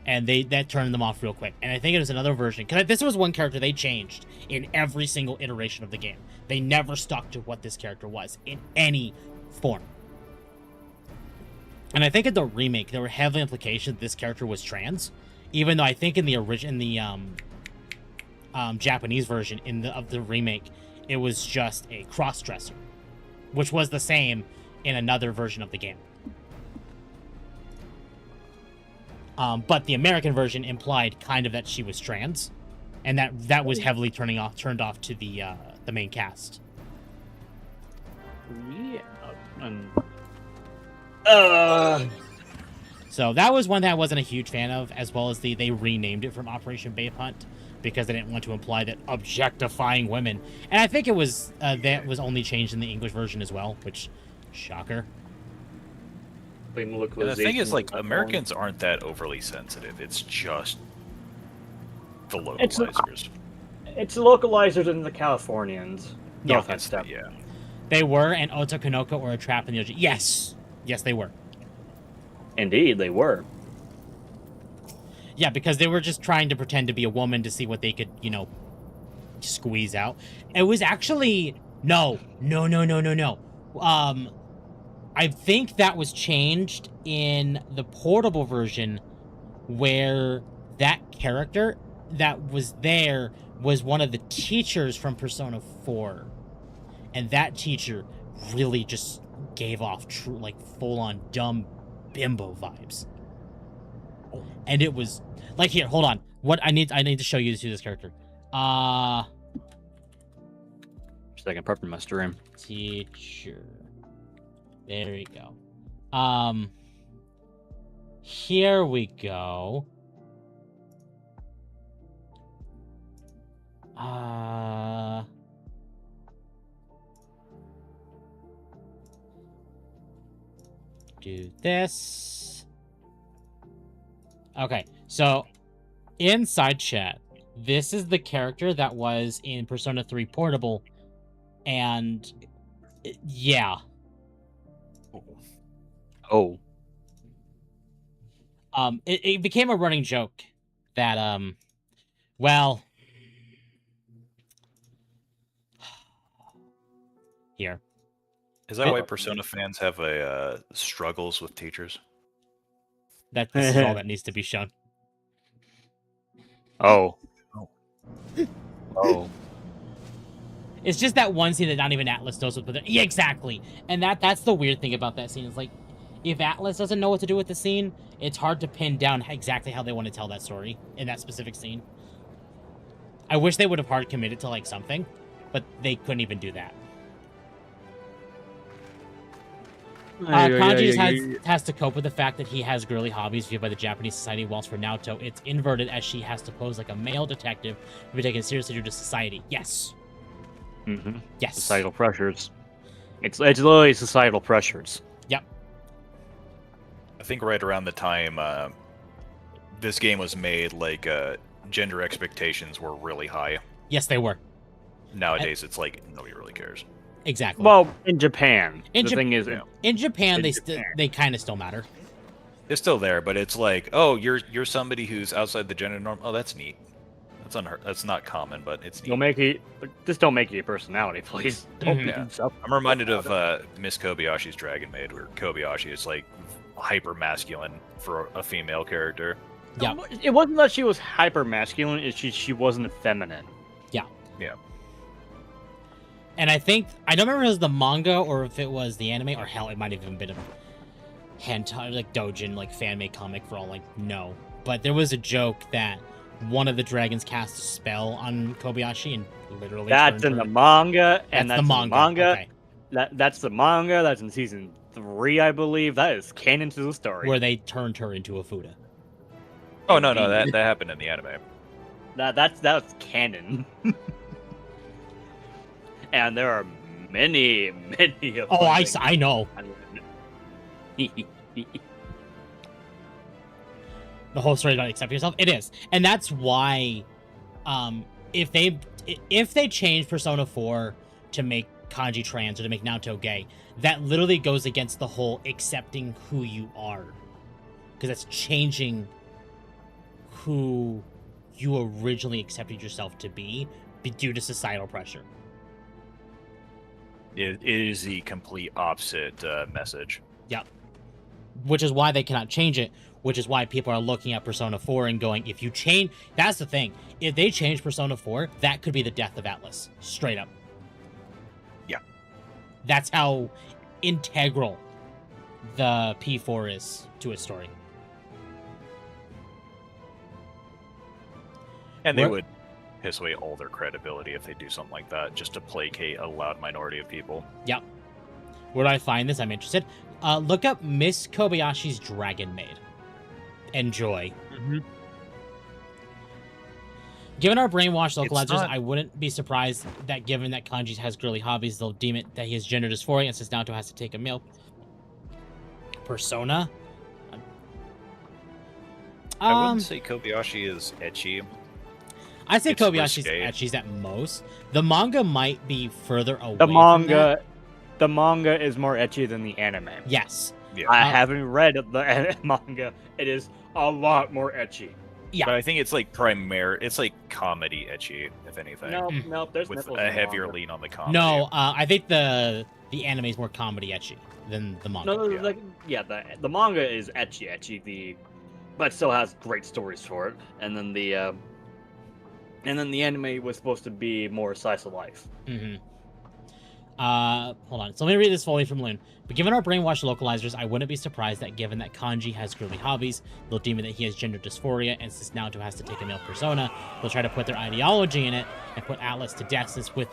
And that turned them off real quick. And I think it was another version, because this was one character they changed in every single iteration of the game. They never stuck to what this character was in any form. And I think in the remake, there were heavy implications that this character was trans, even though I think in the Japanese version of the remake, it was just a cross-dresser, which was the same in another version of the game. But the American version implied kind of that she was trans, and that was heavily turned off to the main cast. Yeah. So that was one that I wasn't a huge fan of, as well as they renamed it from Operation Babe Hunt because they didn't want to imply that objectifying women. And I think it was that was only changed in the English version as well, which, shocker. And the thing is, Americans aren't that overly sensitive. It's just the localizers. It's the localizers and the Californians. No offense, yeah. They were an Otakonoko or a Trap in the Ocean. Yes, they were. Indeed, they were. Yeah, because they were just trying to pretend to be a woman to see what they could, squeeze out. It was actually no. I think that was changed in the portable version, where that character that was there was one of the teachers from Persona 4. And that teacher really just gave off true, full-on dumb bimbo vibes. And it was here, hold on. What I need to show you this character. Second, prepping my stream. Teacher. There we go. Here we go. Do this. Okay, so inside chat, this is the character that was in Persona 3 Portable, and yeah. Oh. It became a running joke that, well, here. Is that why Persona fans have a struggles with teachers? This is all that needs to be shown. Oh. It's just that one scene that not even Atlas knows what to do. Yeah, exactly. And that's the weird thing about that scene. Is if Atlas doesn't know what to do with the scene, it's hard to pin down exactly how they want to tell that story in that specific scene. I wish they would have hard committed to something, but they couldn't even do that. Kanji has to cope with the fact that he has girly hobbies viewed by the Japanese society, whilst for Naoto, it's inverted as she has to pose like a male detective to be taken seriously due to society. Yes. Mm-hmm. Yes. Societal pressures. It's literally societal pressures. Yep. I think right around the time this game was made, gender expectations were really high. Yes, they were. Nowadays, it's nobody really cares. Exactly. Well, in Japan, in Japan, they kind of still matter. They're still there, but it's oh, you're somebody who's outside the gender norm. Oh, that's neat. That's unheard. That's not common, but it's neat. Just don't make it your personality, please. Don't I'm reminded of Miss Kobayashi's Dragon Maid, where Kobayashi is hyper masculine for a female character. Yeah. It wasn't that she was hyper masculine, it's she wasn't feminine. Yeah. Yeah. And I think, I don't remember if it was the manga or if it was the anime, or hell, it might have even been a hentai, like doujin, like fan-made comic for all I know. But there was a joke that one of the dragons cast a spell on Kobayashi and literally That's in the manga, and that's the in the manga. Okay. That's the manga, that's in season 3, I believe. That is canon to the story. Where they turned her into a Fuda. Oh, no, that happened in the anime. That's canon. And there are many of Oh, I know. The whole story about accept yourself, it is, and that's why, if they change Persona 4 to make Kanji trans or to make Naoto gay, that literally goes against the whole accepting who you are, because that's changing who you originally accepted yourself to be due to societal pressure. It is the complete opposite message. Yep. Which is why they cannot change it, which is why people are looking at Persona 4 and going, if you change... That's the thing. If they change Persona 4, that could be the death of Atlas. Straight up. Yeah. That's how integral the P4 is to its story. And they would piss away all their credibility if they do something like that, just to placate a loud minority of people. Yep. Where do I find this? I'm interested. Look up Miss Kobayashi's Dragon Maid. Enjoy. Mm-hmm. Given our brainwashed localizers, I wouldn't be surprised that given that Kanji has girly hobbies, they'll deem it that he has gender dysphoria and since Naoto has to take a male persona. I wouldn't say Kobayashi is ecchi. I'd say It's Kobayashi's risque. ecchi at most. The manga might be further away The from manga, that. the manga is more ecchi than the anime. Yes. Yeah. I haven't read the manga. It is a lot more ecchi. Yeah. But I think it's like it's like comedy ecchi, if anything. Nope, there's with nipples a in the heavier manga. lean on the comedy. No, I think the anime is more comedy ecchi than the manga. No, the manga is ecchi, but still has great stories for it. And then the anime was supposed to be more slice of life. Mm-hmm. Hold on. So let me read this fully from Loon. But given our brainwashed localizers, I wouldn't be surprised that given that Kanji has girly hobbies, they'll deem it that he has gender dysphoria, and since Naoto has to take a male persona, they'll try to put their ideology in it and put Atlas to death since they'll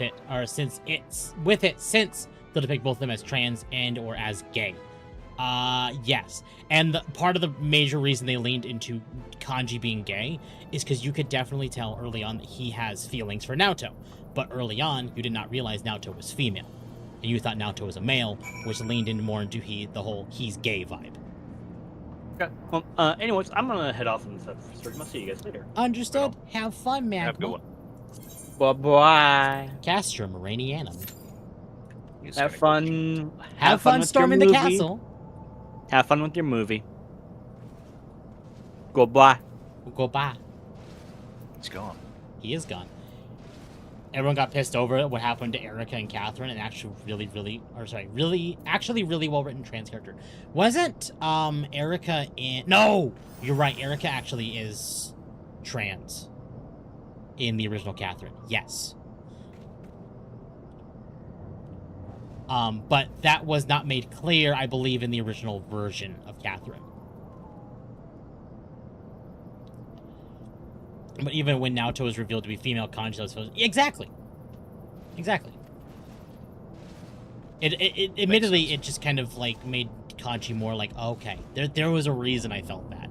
depict both of them as trans and or as gay. Yes. And part of the major reason they leaned into Kanji being gay is because you could definitely tell early on that he has feelings for Naoto. But early on, you did not realize Naoto was female. And you thought Naoto was a male, which leaned in more into the whole he's gay vibe. Okay. Well, anyways, I'm gonna head off and stuff. I'll see you guys later. Understood. Have fun, man. Have a good one. Bye-bye. Castra Moranianum. Have fun. Have fun with storming your the movie. castle. Have fun with your movie. Goodbye. Goodbye. He's gone. He is gone. Everyone got pissed over what happened to Erica and Catherine, and actually really well written trans character. Wasn't Erica in... No! You're right, Erica actually is trans in the original Catherine. Yes. But that was not made clear, I believe, in the original version of Catherine. But even when Naoto was revealed to be female, Kanji was supposed... Exactly. It admittedly, it just kind of like made Kanji more like, okay, there was a reason I felt that.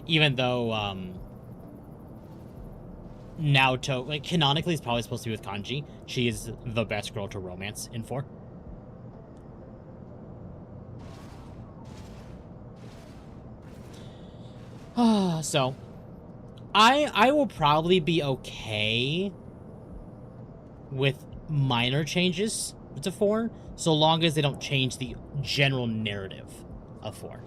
Even though Naoto, like, canonically is probably supposed to be with Kanji. She is the best girl to romance in 4. So, I will probably be okay with minor changes to 4, so long as they don't change the general narrative of 4.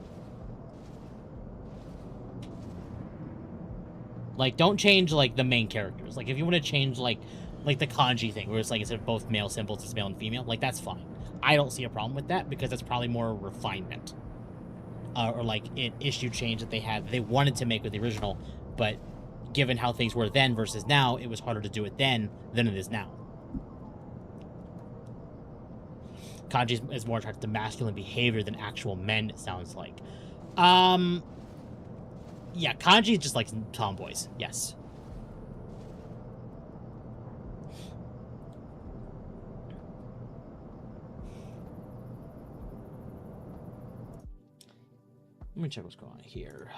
Like, don't change, like, the main characters. Like, if you want to change, like, like the kanji thing, where it's like instead of both male symbols, it's male and female. Like, that's fine. I don't see a problem with that because that's probably more refinement. Or like an issue change that they had that they wanted to make with the original, but given how things were then versus now, it was harder to do it then than it is now. Kanji is more attracted to masculine behavior than actual men, it sounds like. Yeah, kanji just like tomboys, yes. Let me check what's going on here.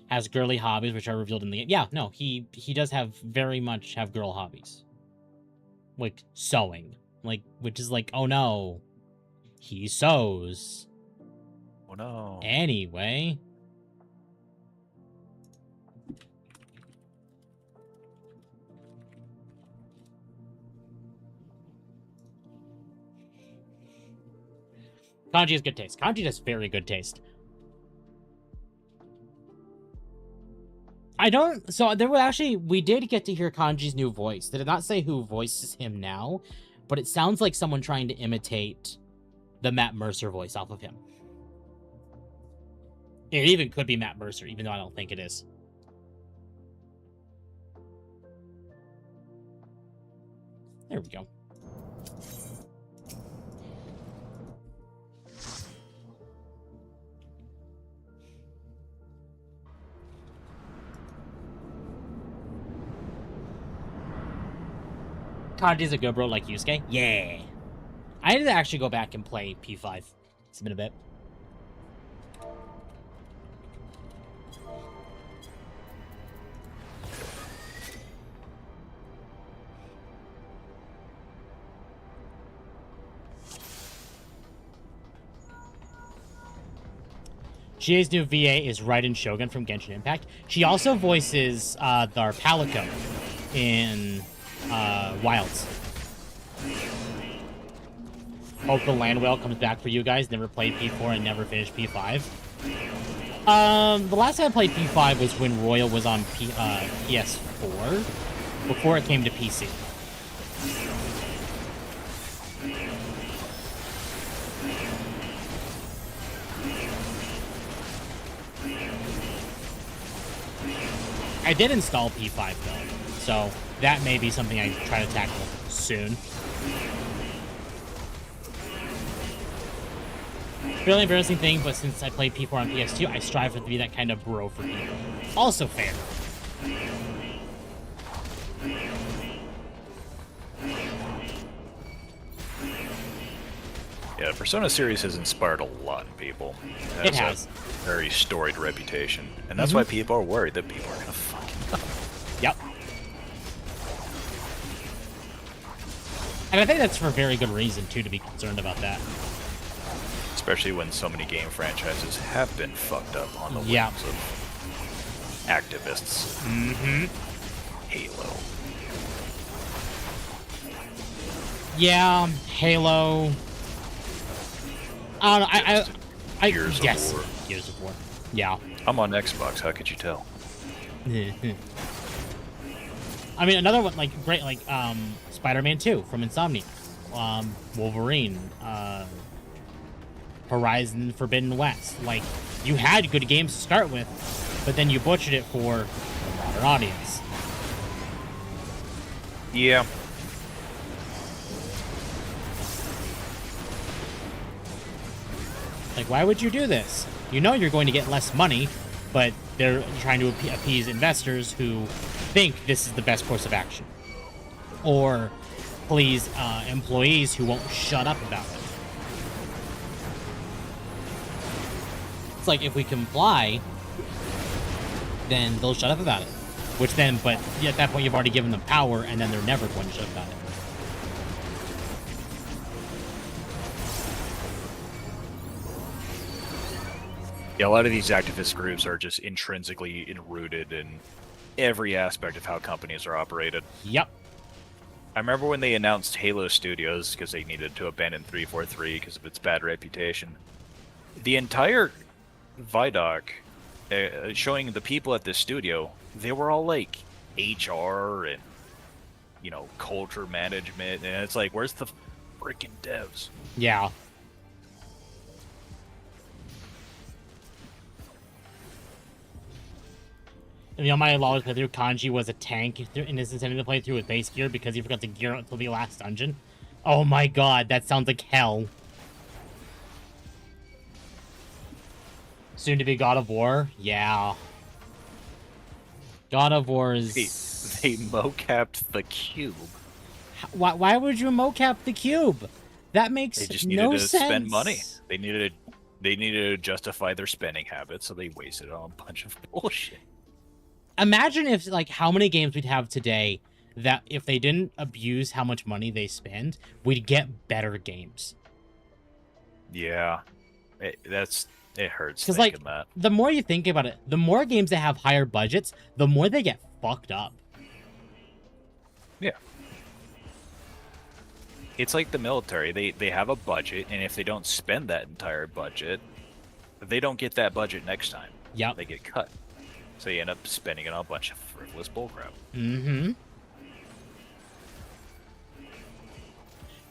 Has girly hobbies, which are revealed in the game. Yeah, no, he does very much have girl hobbies. Like sewing. Like, which is like, oh no. He sews. Oh no. Anyway. Kanji has good taste. Kanji has very good taste. So there were we did get to hear Kanji's new voice. They did not say who voices him now, but it sounds like someone trying to imitate the Matt Mercer voice off of him. It even could be Matt Mercer, even though I don't think it is. There we go. Kanji's a good bro like Yusuke? Yeah. I need to actually go back and play P5. It's been a bit. GA's new VA is Raiden Shogun from Genshin Impact. She also voices our Palico in Wilds. Hope the land whale comes back for you guys. Never played P4 and never finished P5. The last time I played P5 was when Royal was on PS4, before it came to PC. I did install P5 though, so that may be something I try to tackle soon. Really embarrassing thing, but since I played P4 on PS2, I strive to be that kind of bro for people. Also fair. Yeah, Persona series has inspired a lot of people. It has. A very storied reputation. And that's why people are worried that people are going to fucking up. Yep. And I think that's for very good reason, too, to be concerned about that. Especially when so many game franchises have been fucked up on the whims of activists. Halo. Yeah, Halo. I don't know, Gears of War. Gears of War. Yeah. I'm on Xbox, how could you tell? I mean, another one, like, great, like, Spider-Man 2 from Insomniac. Wolverine. Horizon Forbidden West. Like, you had good games to start with, but then you butchered it for a modern audience. Yeah. Like, why would you do this? You know you're going to get less money, but they're trying to appease investors who think this is the best course of action. Or please employees who won't shut up about it. It's like, if we comply, then they'll shut up about it. Which then, but at that point you've already given them power, and then they're never going to shut up about it. Yeah, a lot of these activist groups are just intrinsically enrooted in every aspect of how companies are operated. Yep. I remember when they announced Halo Studios because they needed to abandon 343 because of its bad reputation. The entire Vidoc showing the people at this studio, they were all like HR and, you know, culture management, and it's like, where's the freaking devs? Yeah. You know, my longest playthrough, Kanji was a tank in his intended to play through with base gear because he forgot to gear up until the last dungeon. Oh my god, that sounds like hell. Soon to be God of War? Yeah. God of War is... They mocapped the cube. Why would you mocap the cube? That makes They just needed no to sense. spend money. They needed to justify their spending habits, so they wasted it on a bunch of bullshit. Imagine if, like, how many games we'd have today that if they didn't abuse how much money they spend, we'd get better games. Yeah. It hurts Because, thinking like, that. the more you think about it, the more games that have higher budgets, the more they get fucked up. Yeah. It's like the military. They have a budget, and if they don't spend that entire budget, they don't get that budget next time. Yep. They get cut. So you end up spending it on a bunch of frivolous bullcrap. Mm-hmm.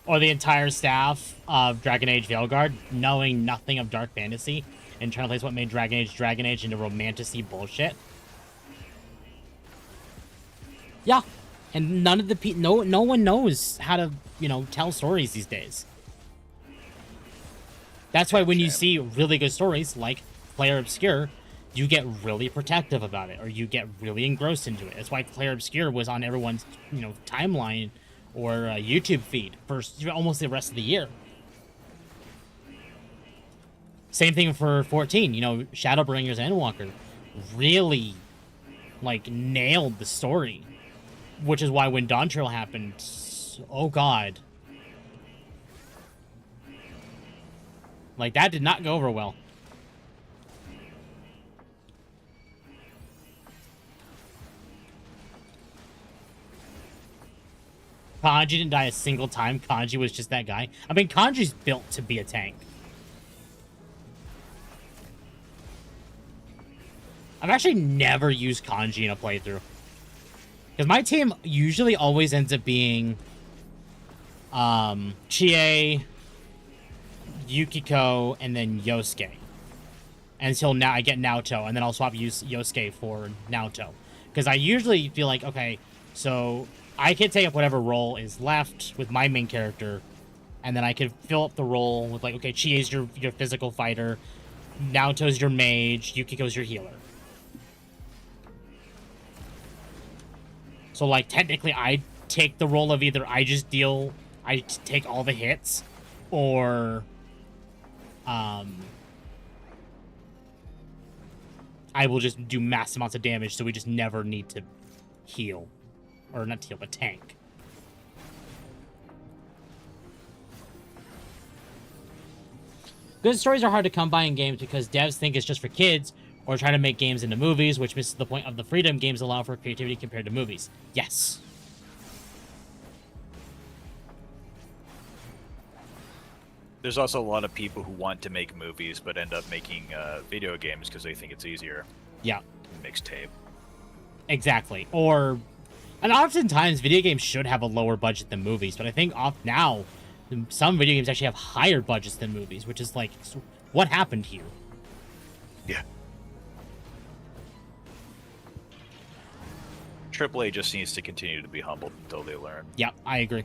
Or the entire staff of Dragon Age Veilguard knowing nothing of Dark Fantasy and trying to place what made Dragon Age into romantic-y bullshit. Yeah. And none of the no one knows how to, you know, tell stories these days. That's why when you see really good stories like Player Obscure, you get really protective about it, or you get really engrossed into it. That's why Player Obscure was on everyone's, you know, timeline or YouTube feed for almost the rest of the year. Same thing for 14. You know, Shadowbringers Endwalker really, like, nailed the story, which is why when Dawn Trail happened, oh god, like, that did not go over well. Kanji didn't die a single time. Kanji was just that guy. I mean, Kanji's built to be a tank. I've actually never used Kanji in a playthrough. Because my team usually always ends up being Chie, Yukiko, and then Yosuke. Until now I get Naoto, and then I'll swap Yosuke for Naoto. Because I usually feel like, okay, so I can take up whatever role is left with my main character, and then I can fill up the role with, like, okay, Chie's your physical fighter, Naoto's your mage, Yukiko's your healer. So, like, technically I take the role of either I take all the hits, or I will just do mass amounts of damage, so we just never need to heal. Or not heal, but tank. Good stories are hard to come by in games because devs think it's just for kids, or try to make games into movies, which misses the point of the freedom games allow for creativity compared to movies. Yes. There's also a lot of people who want to make movies but end up making video games because they think it's easier. Yeah. Mixtape. Exactly. Or... And oftentimes, video games should have a lower budget than movies, but I think now, some video games actually have higher budgets than movies, which is like, what happened here? Yeah. AAA just needs to continue to be humbled until they learn. Yeah, I agree.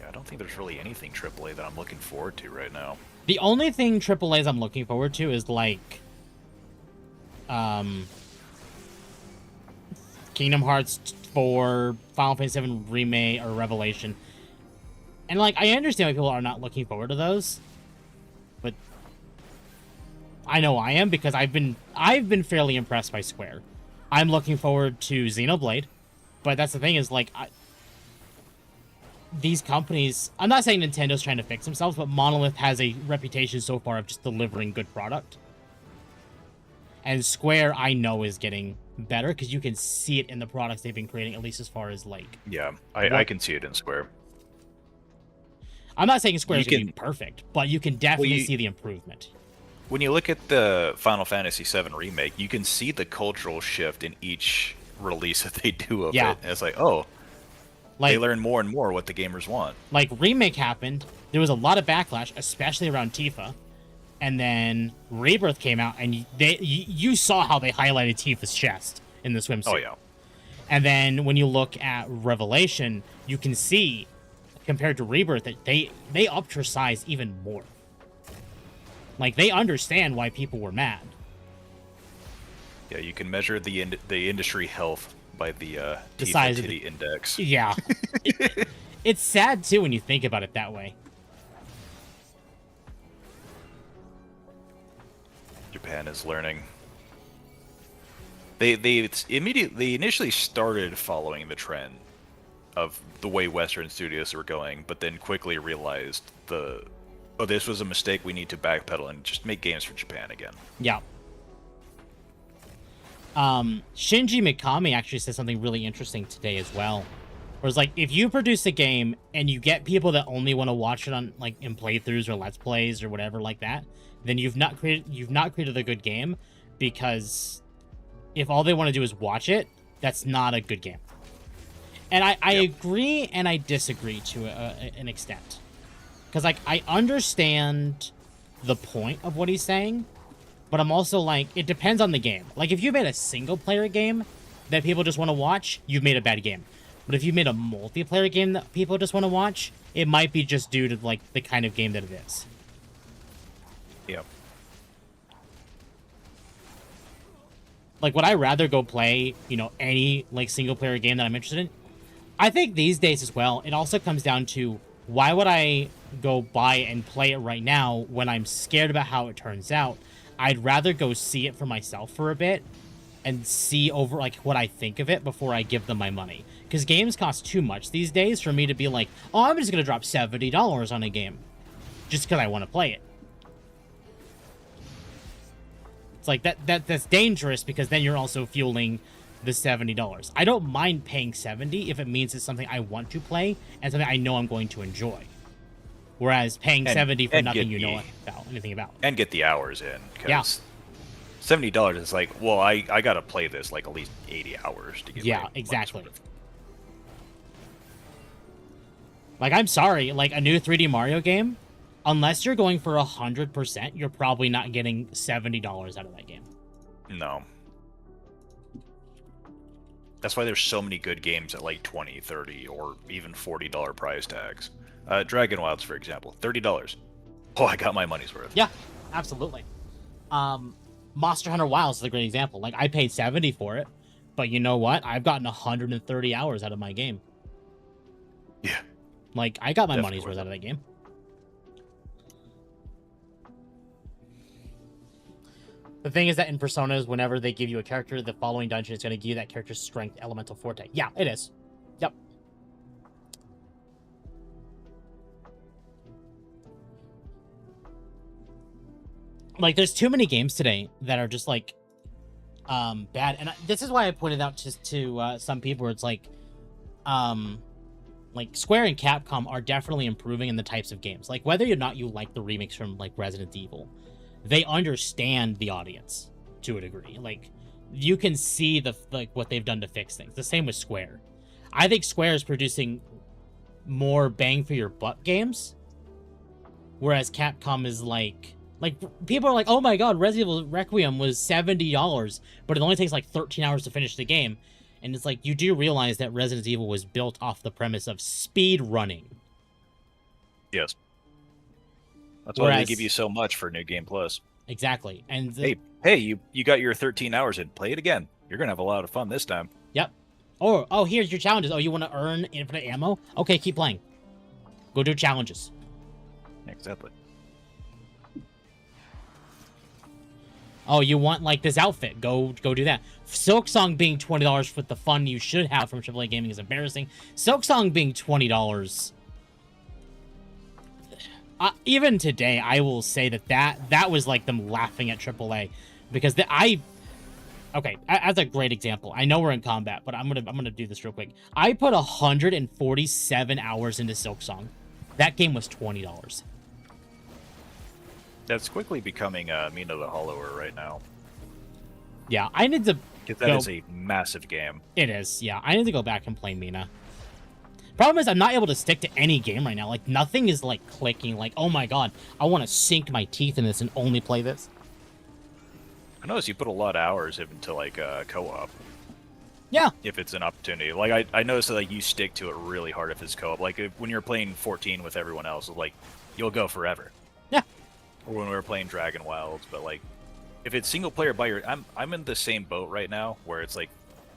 I don't think there's really anything AAA that I'm looking forward to right now. The only thing AAA's I'm looking forward to is, like, Kingdom Hearts 4, Final Fantasy VII Remake, or Revelation. And, like, I understand why people are not looking forward to those, but I know I am, because I've been fairly impressed by Square. I'm looking forward to Xenoblade, but that's the thing is, like, these companies, I'm not saying Nintendo's trying to fix themselves, but Monolith has a reputation so far of just delivering good product. And Square, I know, is getting better because you can see it in the products they've been creating, at least as far as like. Yeah, I can see it in Square. I'm not saying Square is going to be perfect, but you can definitely see the improvement. When you look at the Final Fantasy VII Remake, you can see the cultural shift in each release that they do of it. And it's like, oh, they learn more and more what the gamers want. Like, Remake happened, there was a lot of backlash, especially around Tifa. And then Rebirth came out, and you saw how they highlighted Tifa's chest in the swimsuit. Oh, yeah. And then when you look at Revelation, you can see, compared to Rebirth, that they upped her size even more. Like, they understand why people were mad. Yeah, you can measure the industry health by the size of the index. Yeah. It's sad, too, when you think about it that way. Japan is learning. They initially started following the trend of the way Western studios were going, but then quickly realized this was a mistake. We need to backpedal and just make games for Japan again. Yeah. Shinji Mikami actually said something really interesting today as well. Whereas, like, if you produce a game and you get people that only want to watch it on, like, in playthroughs or let's plays or whatever like that, then you've not created a good game, because if all they want to do is watch it, that's not a good game. And I agree and I disagree to an extent. Because, like, I understand the point of what he's saying, but I'm also like, it depends on the game. Like, if you made a single-player game that people just want to watch, you've made a bad game. But if you made a multiplayer game that people just want to watch, it might be just due to, like, the kind of game that it is. Yep. Like, would I rather go play, any, like, single-player game that I'm interested in? I think these days as well, it also comes down to, why would I go buy and play it right now when I'm scared about how it turns out? I'd rather go see it for myself for a bit and see over, like, what I think of it before I give them my money. Because games cost too much these days for me to be like, oh, I'm just going to drop $70 on a game just because I want to play it. It's like, that's dangerous, because then you're also fueling the $70. I don't mind paying $70 if it means it's something I want to play and something I know I'm going to enjoy. Whereas paying $70 for nothing you know anything about. And get the hours in. Because $70 is like, well, I got to play this like at least 80 hours to get exactly. Like, I'm sorry, like, a new 3D Mario game, unless you're going for 100%, you're probably not getting $70 out of that game. No. That's why there's so many good games at like $20, $30, or even $40 price tags. Dragon Wilds, for example, $30. Oh, I got my money's worth. Yeah, absolutely. Monster Hunter Wilds is a great example. Like, I paid $70 for it, but you know what? I've gotten 130 hours out of my game. Yeah. Like, I got my money's worth out of that game. The thing is that in Personas, whenever they give you a character, the following dungeon is going to give you that character's strength elemental forte. Yeah, it is. Yep. Like, there's too many games today that are just, like, bad. And this is why I pointed out just to some people where it's like Square and Capcom are definitely improving in the types of games. Like, whether or not you like the remakes from, like, Resident Evil, they understand the audience to a degree. Like, you can see what they've done to fix things. The same with Square. I think Square is producing more bang for your buck games, whereas Capcom is like people are like, oh my god, Resident Evil Requiem was $70, but it only takes like 13 hours to finish the game. And it's like, you do realize that Resident Evil was built off the premise of speed running. Yes. That's why they give you so much for New Game Plus. Exactly. And hey, you got your 13 hours in. Play it again. You're gonna have a lot of fun this time. Yep. Or, oh, here's your challenges. Oh, you want to earn infinite ammo? Okay, keep playing. Go do challenges. Exactly. Oh, you want, like, this outfit? Go do that. Silksong being $20 with the fun you should have from AAA gaming is embarrassing. Silksong being $20... even today, I will say that was like them laughing at AAA. because okay, as a great example, I know we're in combat, but I'm gonna do this real quick. I put 147 hours into Silksong. That game was $20. That's quickly becoming Mina the Hollower right now. Yeah, I need to. That is a massive game. It is. Yeah, I need to go back and play Mina. Problem is, I'm not able to stick to any game right now. Like, nothing is, like, clicking. Like, oh my god, I want to sink my teeth in this and only play this. I noticed you put a lot of hours into, like, co-op. Yeah. If it's an opportunity. Like, I noticed that, like, you stick to it really hard if it's co-op. Like, when you're playing 14 with everyone else, like, you'll go forever. Yeah. Or when we were playing Dragon Wilds, but, like, if it's single-player by your... I'm in the same boat right now, where it's, like,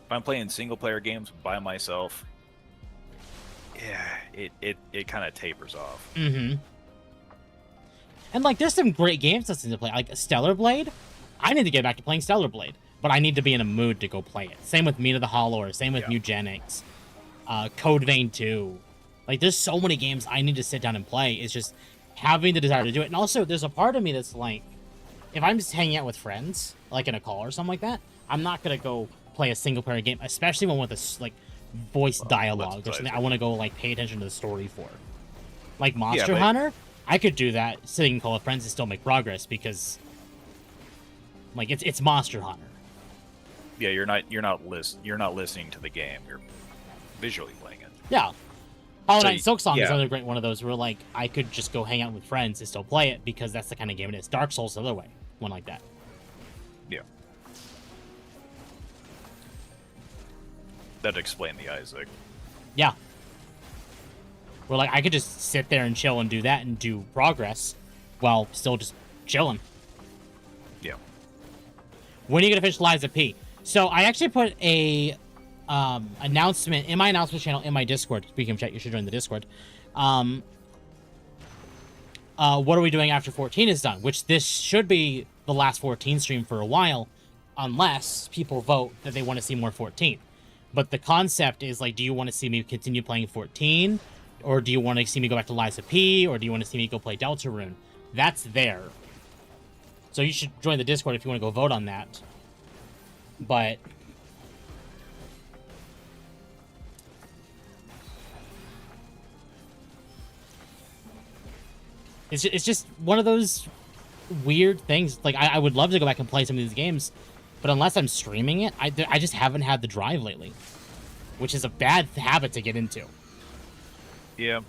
if I'm playing single-player games by myself... Yeah, it kind of tapers off. Mm-hmm. And, like, there's some great games that's to play. Like, Stellar Blade, I need to get back to playing Stellar Blade, but I need to be in a mood to go play it. Same with Mina the Hollower, same with Eugenics, Code Vein 2. Like, there's so many games I need to sit down and play. It's just having the desire to do it. And also, there's a part of me that's like, if I'm just hanging out with friends, like in a call or something like that, I'm not going to go play a single-player game, especially one with a, like, voice dialogue or something I want to go like pay attention to the story for. Like Monster Hunter, I could do that sitting in call with friends and still make progress because like it's Monster Hunter. Yeah, you're not listening to the game. You're visually playing it. Yeah. Hollow Knight Silksong is another great one of those where like I could just go hang out with friends and still play it because that's the kind of game it is. Dark Souls the other way, one like that. Yeah. That'd explain the Isaac. Yeah. Where, like, I could just sit there and chill and do that and do progress while still just chilling. Yeah. When are you going to finish Liza P? So, I actually put a announcement in my announcement channel in my Discord. Speaking of chat, you should join the Discord. What are we doing after 14 is done? Which this should be the last 14 stream for a while, unless people vote that they want to see more 14. But the concept is, like, do you want to see me continue playing 14? Or do you want to see me go back to Liza P? Or do you want to see me go play Deltarune? That's there. So you should join the Discord if you want to go vote on that. But... It's just one of those weird things. Like, I would love to go back and play some of these games. But unless I'm streaming it, I just haven't had the drive lately. Which is a bad habit to get into. Yeah.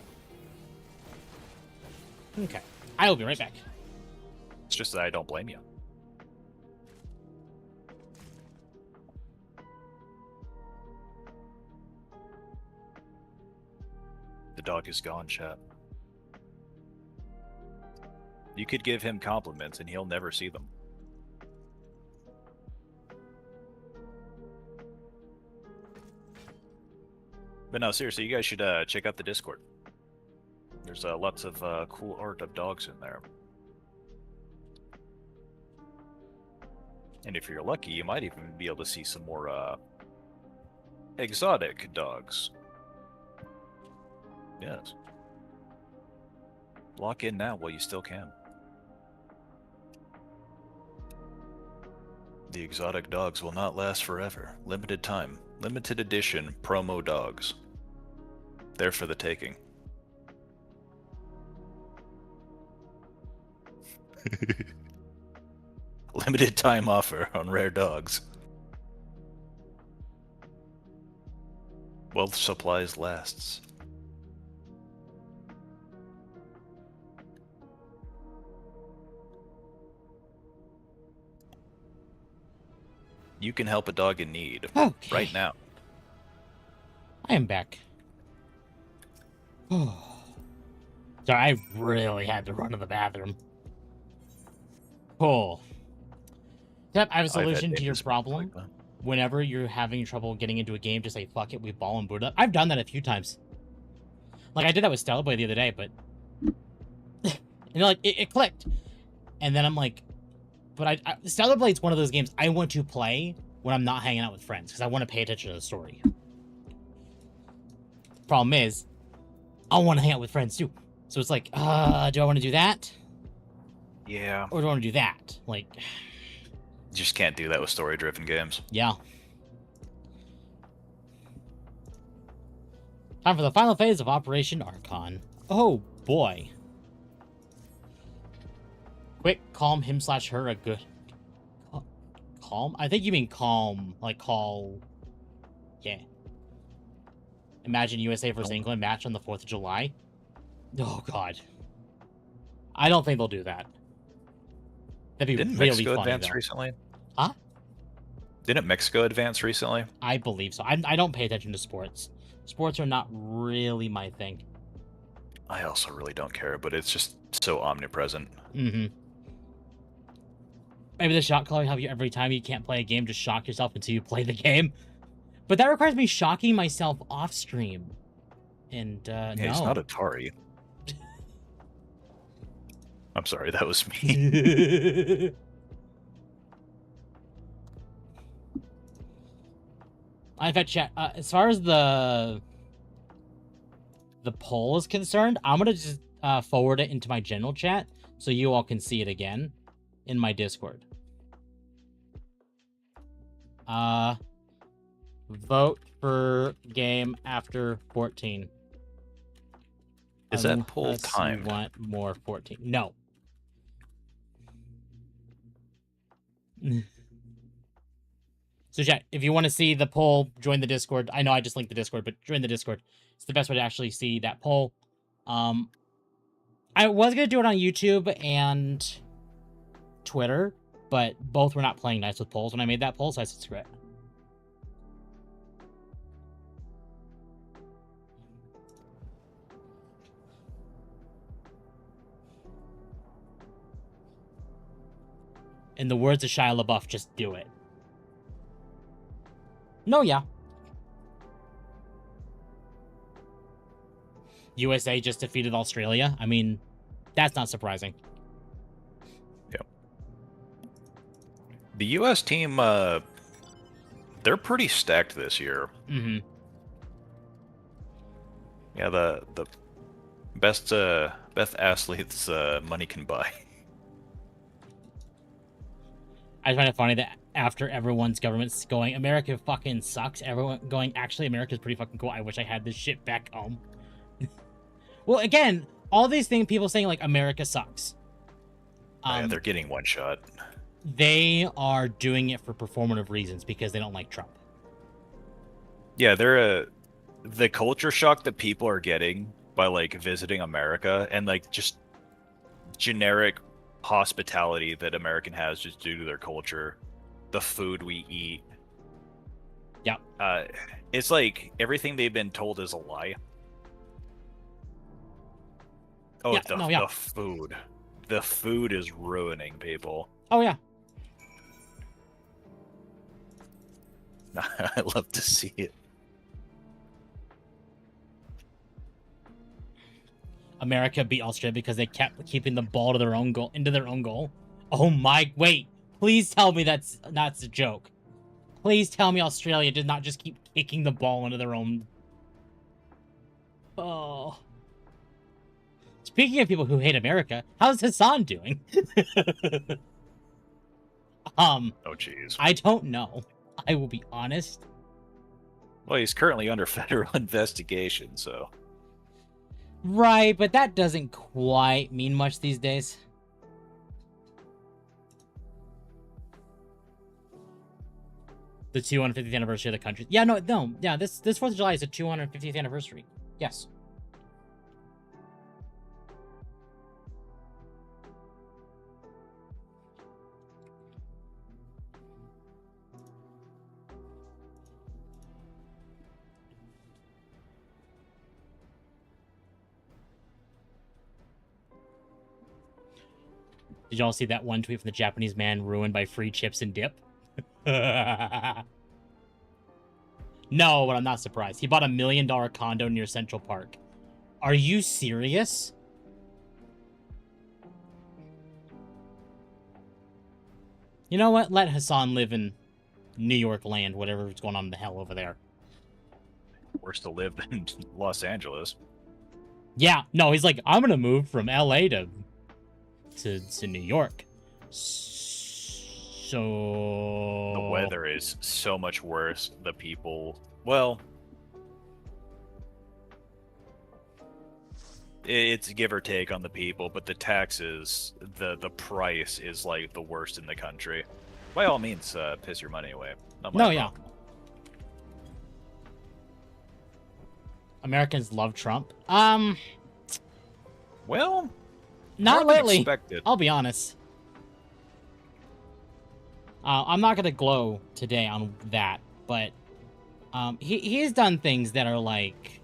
Okay. I will be right back. It's just that I don't blame you. The dog is gone, chat. You could give him compliments and he'll never see them. But no, seriously, you guys should check out the Discord. There's lots of cool art of dogs in there. And if you're lucky, you might even be able to see some more exotic dogs. Yes. Lock in now while you still can. The exotic dogs will not last forever. Limited time. Limited edition promo dogs. They're for the taking. Limited time offer on rare dogs. While supplies lasts. You can help a dog in need right now. I am back. Sorry, I really had to run to the bathroom. Oh. Yep, I have a solution to your problem. Like whenever you're having trouble getting into a game, just say, fuck it, we ball and boot up. I've done that a few times. Like, I did that with Stellar Blade the other day, but... and like, it clicked. And then I'm like... But Stellar Blade's one of those games I want to play when I'm not hanging out with friends, because I want to pay attention to the story. Problem is, I want to hang out with friends too. So it's like, do I want to do that? Yeah. Or do I want to do that? Like, You just can't do that with story-driven games. Yeah. Time for the final phase of Operation Archon. Oh, boy. Quick, calm him/her a good... Calm? I think you mean calm. Like, call... Yeah. Imagine USA versus England match on the 4th of July. Oh, God. I don't think they'll do that. That'd be Didn't really Mexico funny, advance though. recently? Huh? Didn't Mexico advance recently? I believe so. I don't pay attention to sports. Sports are not really my thing. I also really don't care, but it's just so omnipresent. Mm-hmm. Maybe the shot collar have you every time you can't play a game, just shock yourself until you play the game. But that requires me shocking myself off stream. And, Yeah, no. it's not Atari. I'm sorry, that was me. I've had chat. As far as the poll is concerned, I'm gonna just forward it into my general chat so you all can see it again in my Discord. Vote for game after 14. Is that poll timed? Want more 14? No. So chat, if you want to see the poll, join the Discord. I know I just linked the Discord, but join the Discord. It's the best way to actually see that poll. I was going to do it on YouTube and Twitter, but both were not playing nice with polls when I made that poll, so I said screw it. In the words of Shia LaBeouf, just do it. No, yeah. USA just defeated Australia. I mean, that's not surprising. Yep. The U.S. team, they're pretty stacked this year. Mm-hmm. Yeah, the best athletes money can buy. I find it funny that after everyone's government's going, America fucking sucks, everyone going, actually, America's pretty fucking cool. I wish I had this shit back home. Well, again, all these things, people saying, like, America sucks. Yeah, they're getting one shot. They are doing it for performative reasons because they don't like Trump. Yeah, the culture shock that people are getting by, like, visiting America and, like, just generic hospitality that American has just due to their culture, the food we eat. Yeah. It's like everything they've been told is a lie. Oh, Yeah, the food. The food is ruining people. Oh, yeah. I love to see it. America beat Australia because they kept keeping the ball to their own goal, into their own goal. Oh my, wait. Please tell me that's a joke. Please tell me Australia did not just keep kicking the ball into their own... Oh. Speaking of people who hate America, how's Hassan doing? Oh, jeez. I don't know. I will be honest. Well, he's currently under federal investigation, so... Right, but that doesn't quite mean much these days. The 250th anniversary of the country. Yeah, no, yeah, this 4th of July is the 250th anniversary. Yes. Did y'all see that one tweet from the Japanese man ruined by free chips and dip? No, but I'm not surprised. He bought $1 million condo near Central Park. Are you serious? You know what? Let Hassan live in New York land, whatever's going on in the hell over there. Worse to live than Los Angeles. Yeah, no, he's like, I'm gonna move from LA to New York. So The weather is so much worse. The people, well, it's give or take on the people, but the taxes, the price is like the worst in the country. By all means, piss your money away. No, yeah. Americans love Trump. Well, not more than lately. expected. I'll be honest. I'm not gonna glow today on that, but he has done things that are like.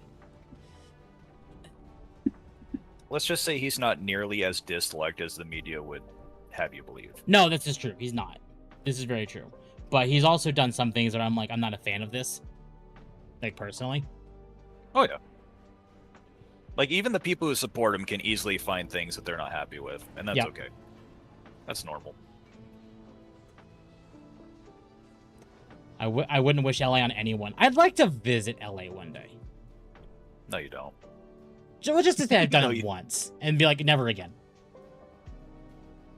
Let's just say he's not nearly as disliked as the media would have you believe. No, this is true. He's not. This is very true. But he's also done some things that I'm like, I'm not a fan of this. Like, personally. Oh, yeah. Like, even the people who support him can easily find things that they're not happy with, and that's okay. That's normal. I wouldn't wish LA on anyone. I'd like to visit LA one day. No, you don't. Just to say I've done it once, and be like, never again.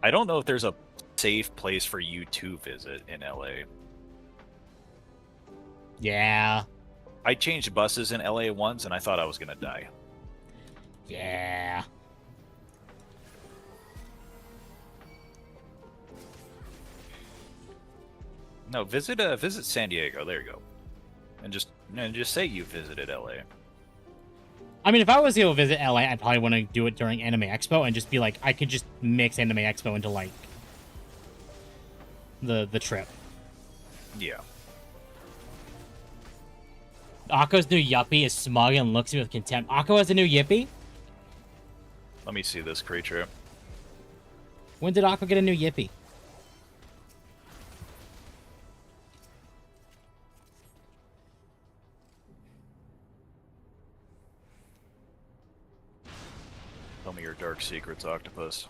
I don't know if there's a safe place for you to visit in LA. Yeah. I changed buses in LA once, and I thought I was gonna die. Yeah. No, visit San Diego. There you go. And just say you visited LA. I mean, if I was able to visit LA, I'd probably want to do it during Anime Expo and just be like, I could just mix Anime Expo into like the trip. Yeah. Akko's new yuppie is smug and looks at me with contempt. Akko has a new yippie? Let me see this creature. When did Akko get a new yippie? Tell me your dark secrets, Octopus.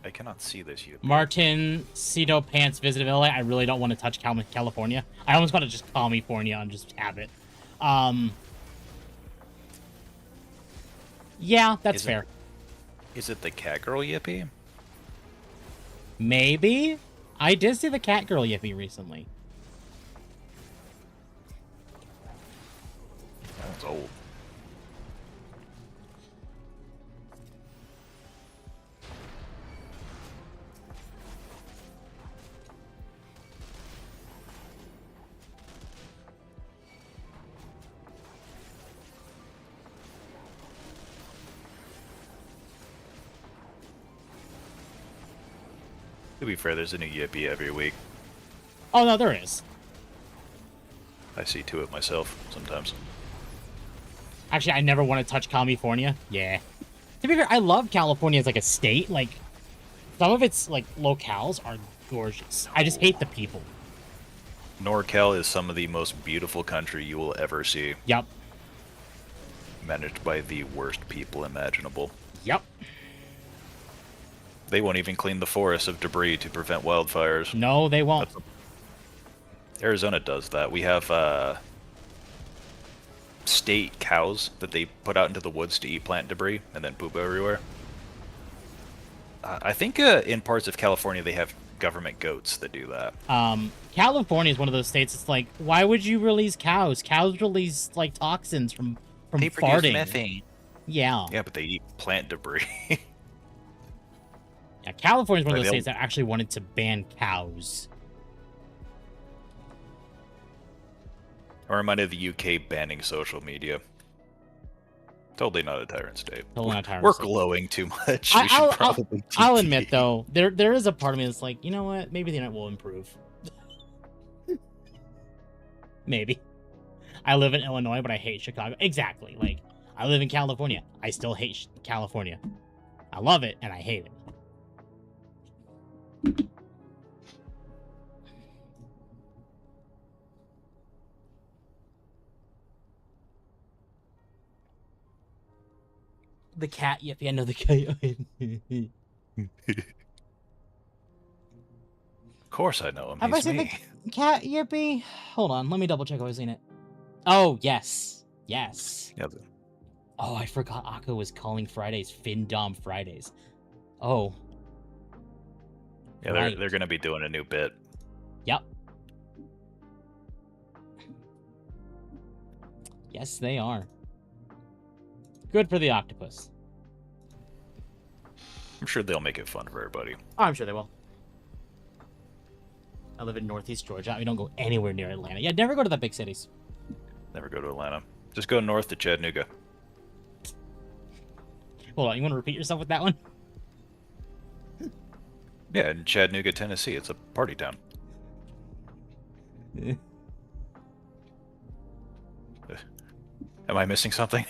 I cannot see this yet. Martin Cito Pants visited LA. I really don't want to touch California. I almost want to just call me Fornia and just have it. Yeah, that's fair. Is it the cat girl yippee? Maybe. I did see the cat girl yippee recently. That one's old. To be fair, there's a new yippee every week. Oh, no, there is. I see to it myself sometimes. Actually, I never want to touch California. Yeah. To be fair, I love California as like a state. Like, some of its like locales are gorgeous. I just hate the people. NorCal is some of the most beautiful country you will ever see. Yep. Managed by the worst people imaginable. Yep. They won't even clean the forests of debris to prevent wildfires. No, they won't. Arizona does that. We have state cows that they put out into the woods to eat plant debris and then poop everywhere. I think in parts of California they have government goats that do that. California is one of those states. It's like, why would you release cows? Cows release like toxins from they farting. produce methane. Yeah. Yeah, but they eat plant debris. Yeah, California is one of those states that actually wanted to ban cows. I reminded the UK banning social media. Totally not a tyrant state. Totally not a tyrant We're state. glowing too much. We should probably I'll admit though, there is a part of me that's like, you know what? Maybe the internet will improve. Maybe. I live in Illinois, but I hate Chicago. Exactly. Like, I live in California. I still hate California. I love it and I hate it. The cat yippee, I know the cat. Of course I know him. Have I He's said me. Cat Yippee? Hold on, let me double check if I've seen it. Oh, yes. Yes. Yeah. Oh, I forgot Akka was calling Fridays Findom Fridays. Oh. Yeah, Right. they're gonna be doing a new bit. Yep. Yes, they are. Good for the octopus. I'm sure they'll make it fun for everybody. Oh, I'm sure they will. I live in Northeast Georgia. We don't go anywhere near Atlanta. Yeah, never go to the big cities. Never go to Atlanta. Just go north to Chattanooga. Hold on, you want to repeat yourself with that one? Yeah, in Chattanooga, Tennessee. It's a party town. Am I missing something?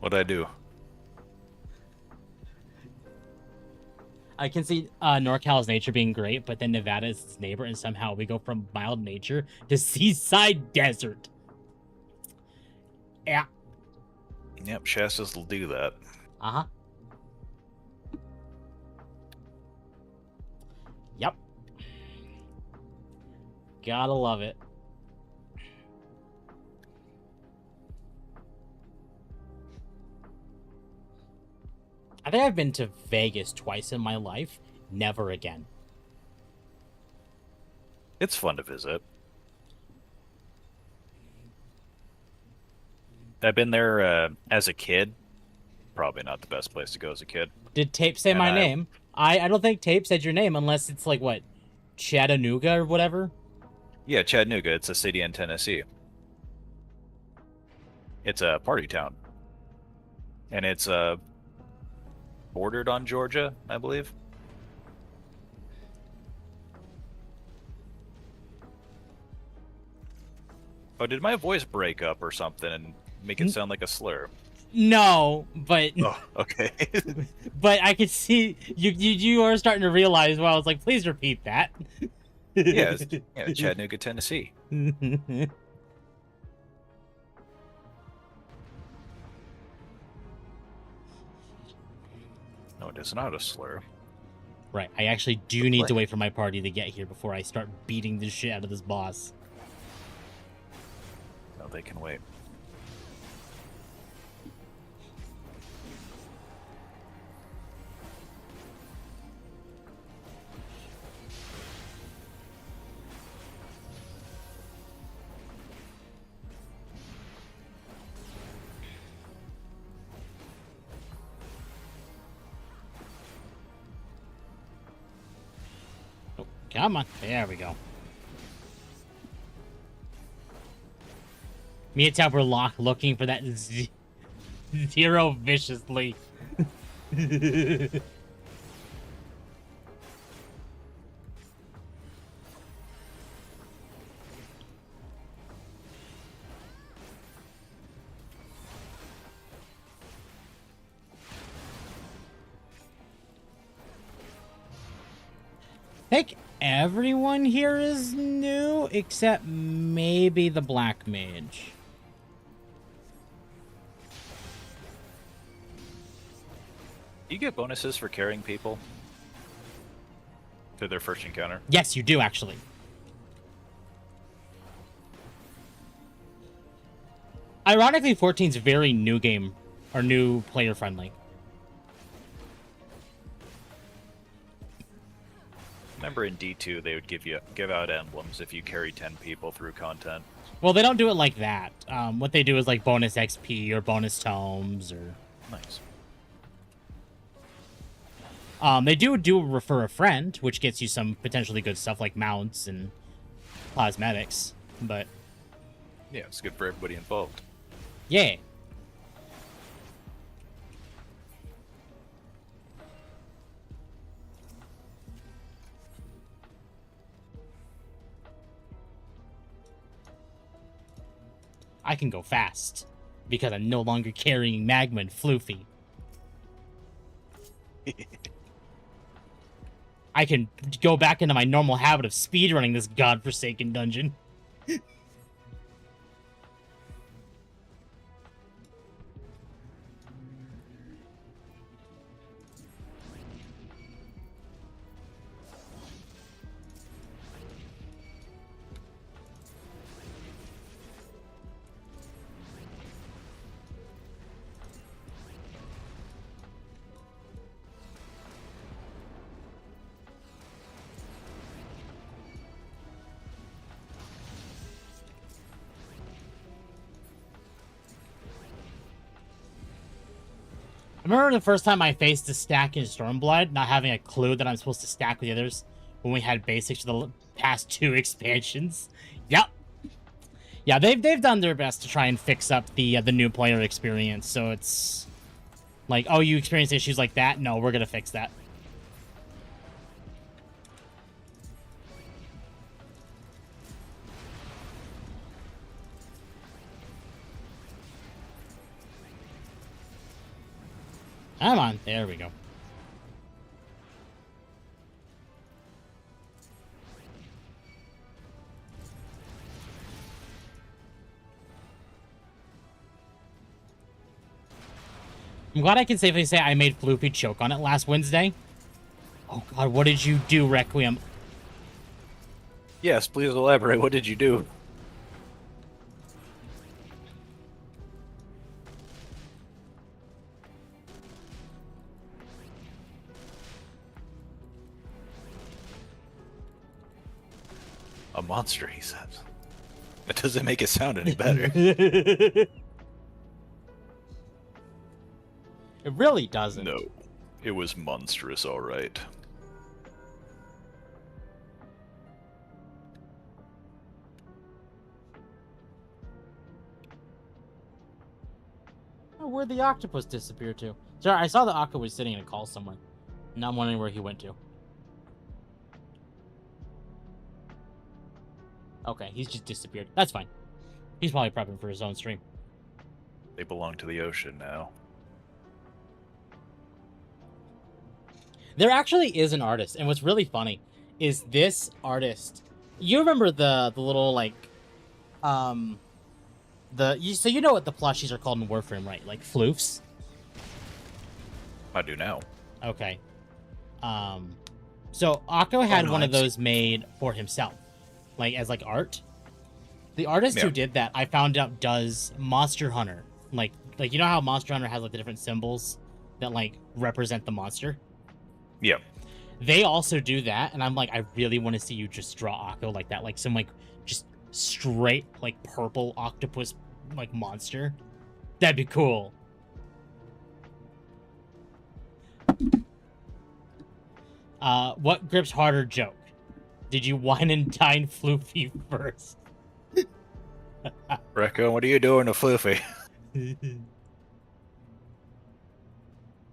What'd I do? I can see NorCal's nature being great, but then Nevada is its neighbor, and somehow we go from mild nature to seaside desert. Yeah. Yep, Shasta's will do that. Uh-huh. Yep. Gotta love it. I think I've been to Vegas twice in my life. Never again. It's fun to visit. I've been there as a kid. Probably not the best place to go as a kid. Did Tape say my name? I don't think Tape said your name unless it's like, what, Chattanooga or whatever? Yeah, Chattanooga. It's a city in Tennessee. It's a party town. And it's bordered on Georgia, I believe. Oh, did my voice break up or something and make it sound like a slur? No, but Oh, okay. but I could see you are starting to realize. Well, I was like, please repeat that. Yeah, Chattanooga, Tennessee. No, it is not a slur. Right, I actually do need to wait for my party to get here before I start beating the shit out of this boss. No, they can wait. Come on, there we go. Me and Tab were looking for that zero viciously. I think everyone here is new except maybe the Black Mage. Do you get bonuses for carrying people to their first encounter? Yes, you do, actually. Ironically, 14's very new game, or new player friendly. Remember in D2 they would give out emblems if you carry 10 people through content. Well, they don't do it like that. What they do is like bonus XP or bonus tomes or... Nice. They do refer a friend, which gets you some potentially good stuff like mounts and cosmetics, but... Yeah, it's good for everybody involved. Yeah. I can go fast because I'm no longer carrying Magma and Floofy. I can go back into my normal habit of speedrunning this godforsaken dungeon. remember the first time I faced a stack in Stormblood, not having a clue that I'm supposed to stack with the others when we had basics for the past 2 expansions. Yep. Yeah, they've done their best to try and fix up the new player experience. So it's like, oh, you experience issues like that? No, we're gonna fix that. Come on, there we go. I'm glad I can safely say I made Floopy choke on it last Wednesday. Oh god, what did you do, Requiem? Yes, please elaborate. What did you do? A monster, he says. That doesn't make it sound any better. It really doesn't. No, it was monstrous, all right. Oh, where'd the octopus disappear to? Sorry, I saw the octopus sitting in a call somewhere. Now I'm wondering where he went to. Okay, he's just disappeared. That's fine. He's probably prepping for his own stream. They belong to the ocean now. There actually is an artist, and what's really funny is this artist. You remember the little like, so you know what the plushies are called in Warframe, right? Like floofs. I do now. Okay. So Akko had one of those made for himself, like as like art. The artist who did that, I found out, does Monster Hunter. Like you know how Monster Hunter has like the different symbols that like represent the monster. Yeah. They also do that, and I'm like, I really want to see you just draw Akko like that, like some like just straight like purple octopus like monster. That'd be cool. What grips harder joke? Did you wine and dine Floofy first? Recco, what are you doing to Floofy? He's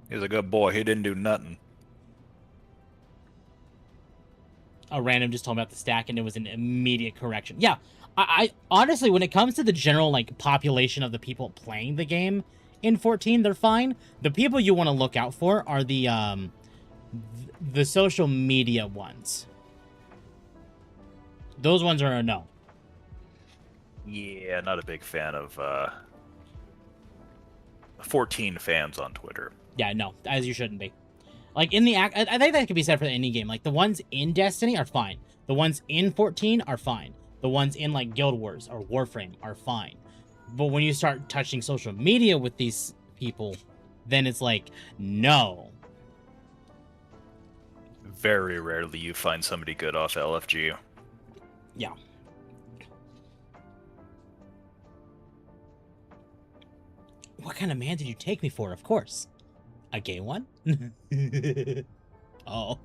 a good boy. He didn't do nothing. A random just told me about the stack, and it was an immediate correction. Yeah, I honestly, when it comes to the general like population of the people playing the game in 14, they're fine. The people you want to look out for are the social media ones. Those ones are a no. Yeah, not a big fan of 14 fans on Twitter. Yeah, no, as you shouldn't be. Like in the act, I think that could be said for any game. Like the ones in Destiny are fine. The ones in 14 are fine. The ones in like Guild Wars or Warframe are fine. But when you start touching social media with these people, then it's like, no. Very rarely you find somebody good off LFG. Yeah. What kind of man did you take me for? Of course. A gay one? Oh.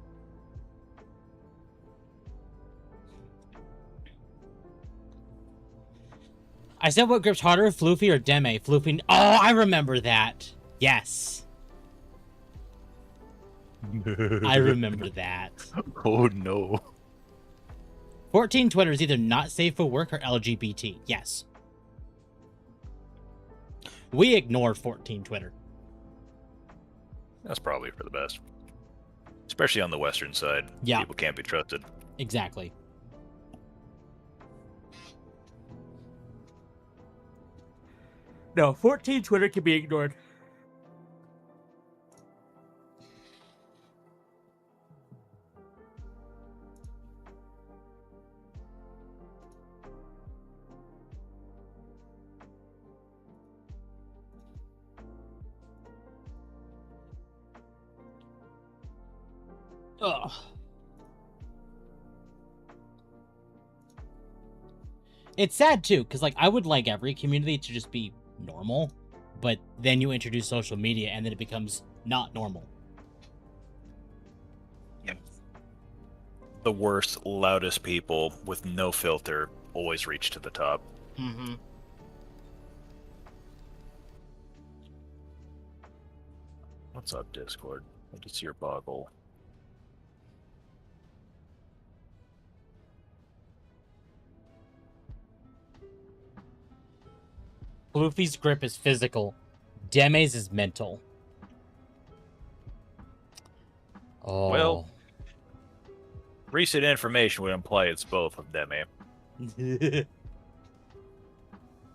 I said what grips harder, Floofy or Deme? Floofy. Oh, I remember that. Yes. I remember that. Oh, no. 14 Twitter is either not safe for work or LGBT. Yes. We ignore 14 Twitter. That's probably for the best. Especially on the western side. Yeah. People can't be trusted. Exactly. No, 14 Twitter can be ignored. Ugh. It's sad too, because like I would like every community to just be normal, but then you introduce social media and then it becomes not normal. The worst, loudest people with no filter always reach to the top. Mm-hmm. What's up, Discord? What is your boggle? Floofy's grip is physical. Deme's is mental. Oh. Well, recent information would imply it's both of them, eh?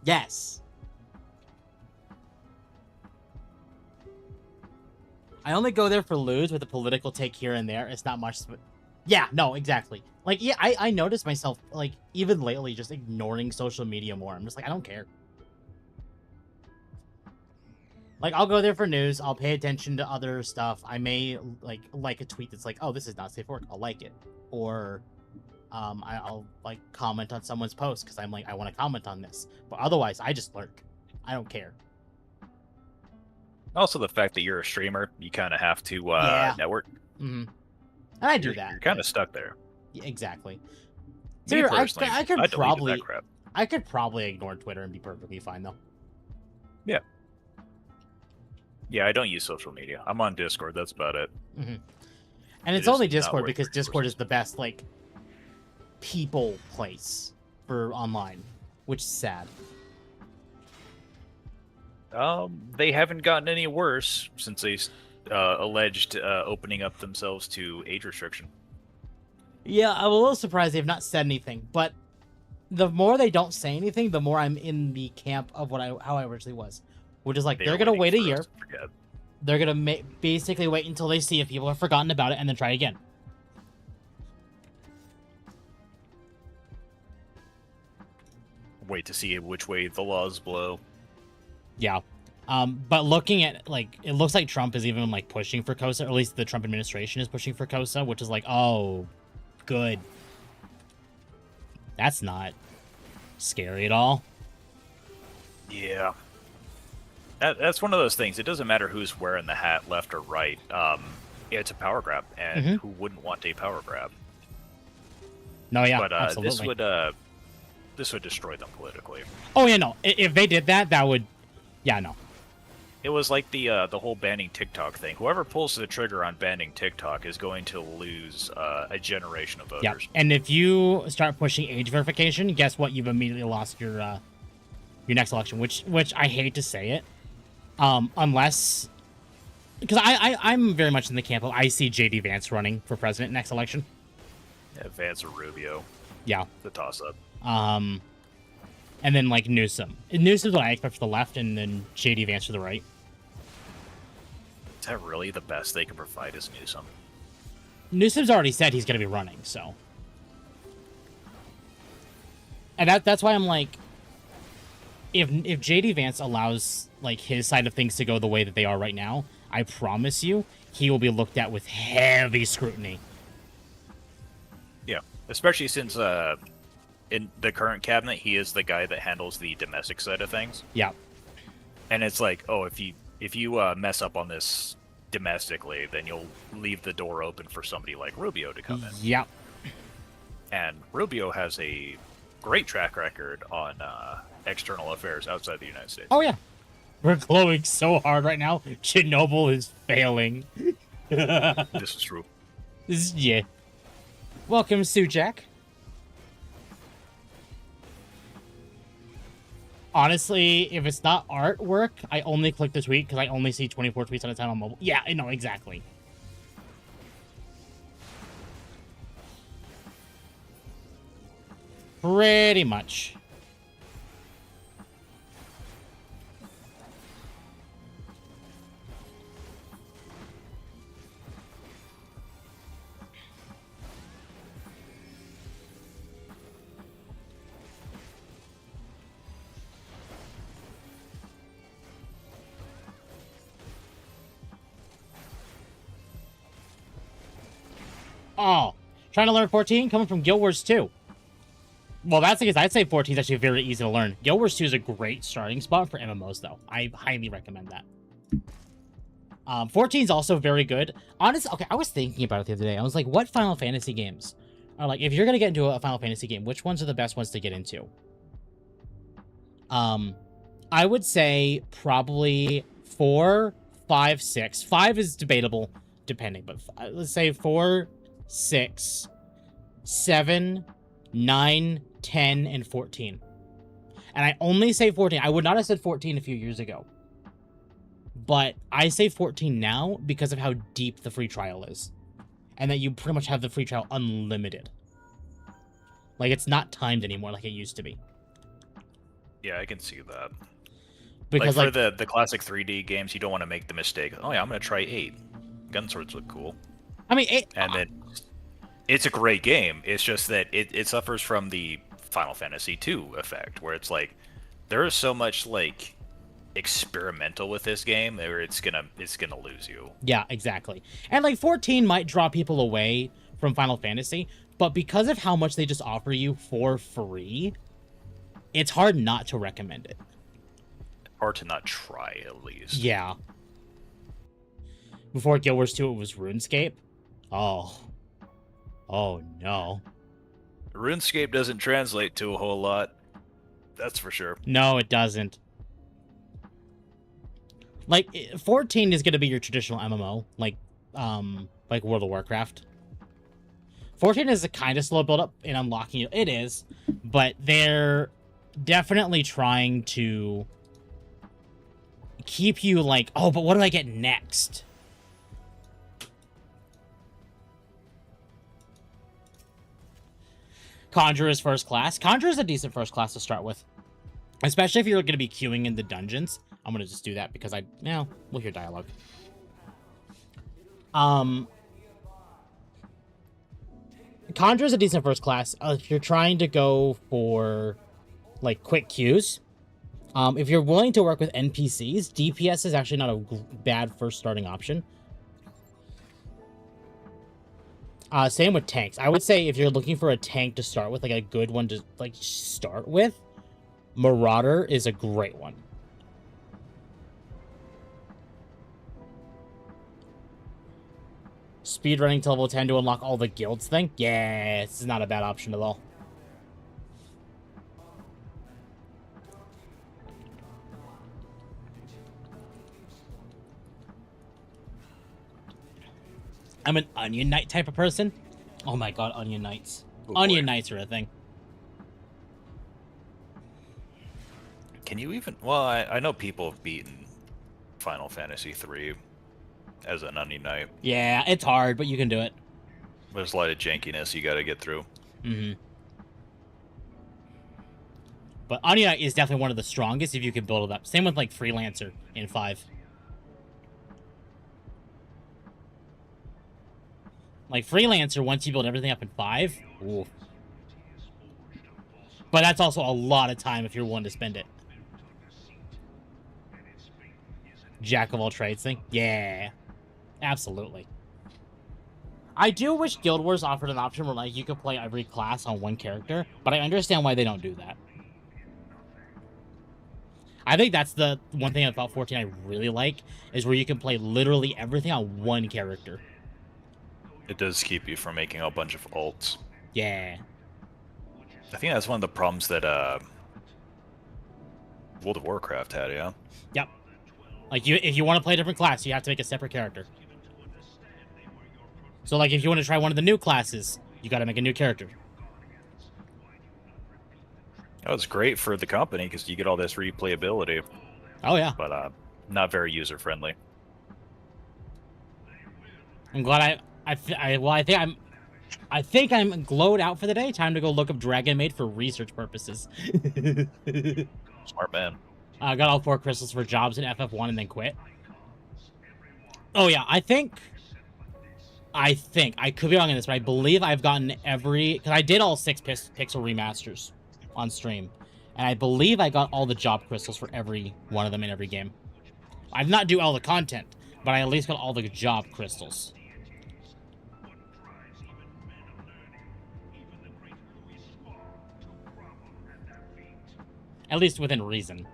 Yes. I only go there for lewds with a political take here and there. It's not much. Yeah, no, exactly. Like, yeah, I noticed myself, like, even lately, just ignoring social media more. I'm just like, I don't care. Like, I'll go there for news. I'll pay attention to other stuff. I may, like a tweet that's like, oh, this is not safe for work. I'll like it. Or, I'll, like, comment on someone's post because I'm like, I want to comment on this. But otherwise, I just lurk. I don't care. Also, the fact that you're a streamer, you kind of have to network. Mm-hmm. And I do that. You're kind of stuck there. Yeah, exactly. Me personally, I could deleted probably, that crap. I could probably ignore Twitter and be perfectly fine though. Yeah. Yeah, I don't use social media. I'm on Discord. That's about it. Mm-hmm. And it's only Discord because Discord is the best, like, people place for online, which is sad. They haven't gotten any worse since they alleged opening up themselves to age restriction. Yeah, I'm a little surprised they've not said anything, but the more they don't say anything, the more I'm in the camp of how I originally was, which is like they're gonna wait a year. They're gonna basically wait until they see if people have forgotten about it and then try again. Wait to see which way the laws blow. Yeah. But looking at, like, it looks like Trump is even, like, pushing for COSA, or at least the Trump administration is pushing for COSA, which is like, oh, good. That's not scary at all. Yeah. That's one of those things. It doesn't matter who's wearing the hat, left or right. It's a power grab, and who wouldn't want a power grab? No, yeah, but absolutely. this would destroy them politically. Oh, yeah, no. If they did that, that would... Yeah, no. It was like the whole banning TikTok thing. Whoever pulls the trigger on banning TikTok is going to lose a generation of voters. Yeah, and if you start pushing age verification, guess what? You've immediately lost your next election, which I hate to say it. Unless... Because I'm very much in the camp of I see J.D. Vance running for president next election. Yeah, Vance or Rubio. Yeah. The toss-up. And then, like, Newsom. Newsom's what I expect for the left, and then J.D. Vance for the right. Is that really the best they can provide is Newsom? Newsom's already said he's going to be running, so... And that's why I'm like... If J.D. Vance allows, like, his side of things to go the way that they are right now, I promise you, he will be looked at with heavy scrutiny. Yeah, especially since in the current cabinet, he is the guy that handles the domestic side of things. Yeah. And it's like, oh, if you mess up on this domestically, then you'll leave the door open for somebody like Rubio to come in. Yeah. And Rubio has a great track record on external affairs outside the United States. Oh, yeah. We're glowing so hard right now. Chernobyl is failing. This is true. Yeah. Welcome, Sujak. Honestly, if it's not artwork, I only click the tweet because I only see 24 tweets at a time on mobile. Yeah, I know, exactly. Pretty much. Oh, trying to learn 14, coming from Guild Wars 2. Well, that's the case. I'd say 14 is actually very easy to learn. Guild Wars 2 is a great starting spot for MMOs, though. I highly recommend that. 14 is also very good. Honestly, okay, I was thinking about it the other day. I was like, what Final Fantasy games are like, if you're going to get into a Final Fantasy game, which ones are the best ones to get into? I would say probably 4, 5, 6. 5 is debatable, depending, but let's say 4, 6, 7, 9, 10, and 14. And I only say 14. I would not have said 14 a few years ago. But I say 14 now because of how deep the free trial is. And that you pretty much have the free trial unlimited. Like, it's not timed anymore like it used to be. Yeah, I can see that. Because, like, for the classic 3D games, you don't want to make the mistake. Oh yeah, I'm going to try 8. Gun swords look cool. I mean, and then it's a great game. It's just that it suffers from the Final Fantasy II effect, where it's like there is so much like experimental with this game where it's gonna lose you. Yeah, exactly. And like 14 might draw people away from Final Fantasy, but because of how much they just offer you for free, it's hard not to recommend it. Hard to not try, at least. Yeah. Before Guild Wars 2, it was RuneScape. Oh no. RuneScape doesn't translate to a whole lot. That's for sure. No, it doesn't. Like 14 is going to be your traditional MMO, like World of Warcraft. 14 is a kind of slow build up in unlocking it. It is, but they're definitely trying to keep you like, oh, but what do I get next? Conjurer is first class. Conjurer is a decent first class to start with. Especially if you're going to be queuing in the dungeons. I'm going to just do that because we'll hear dialogue. Conjurer is a decent first class. If you're trying to go for, like, quick queues. If you're willing to work with NPCs, DPS is actually not a bad first starting option. Same with tanks. I would say if you're looking for a tank to start with, like a good one to like start with, Marauder is a great one. Speedrunning to level 10 to unlock all the guilds thing? Yeah, this is not a bad option at all. I'm an Onion Knight type of person. Oh my god, Onion Knights. Onion Knights are a thing. Can you even... Well, I know people have beaten Final Fantasy III as an Onion Knight. Yeah, it's hard, but you can do it. There's a lot of jankiness you gotta get through. Mm-hmm. But Onion Knight is definitely one of the strongest if you can build it up. Same with, like, Freelancer in 5. Like, Freelancer, once you build everything up in 5, ooh. But that's also a lot of time if you're willing to spend it. Jack of all trades thing? Yeah. Absolutely. I do wish Guild Wars offered an option where, like, you could play every class on one character, but I understand why they don't do that. I think that's the one thing about 14 I really like, is where you can play literally everything on one character. It does keep you from making a bunch of ults. Yeah. I think that's one of the problems that World of Warcraft had, yeah? Yep. Like, if you want to play a different class, you have to make a separate character. So, like, if you want to try one of the new classes, you got to make a new character. That was great for the company, because you get all this replayability. Oh, yeah. But not very user-friendly. I'm glad I think I'm glowed out for the day. Time to go look up Dragon Maid for research purposes. Smart man. I got all 4 crystals for jobs in FF1 and then quit. Oh yeah, I think I could be wrong on this, but I believe I've gotten because I did all 6 pixel remasters on stream, and I believe I got all the job crystals for every one of them in every game. I did not do all the content, but I at least got all the job crystals. At least within reason.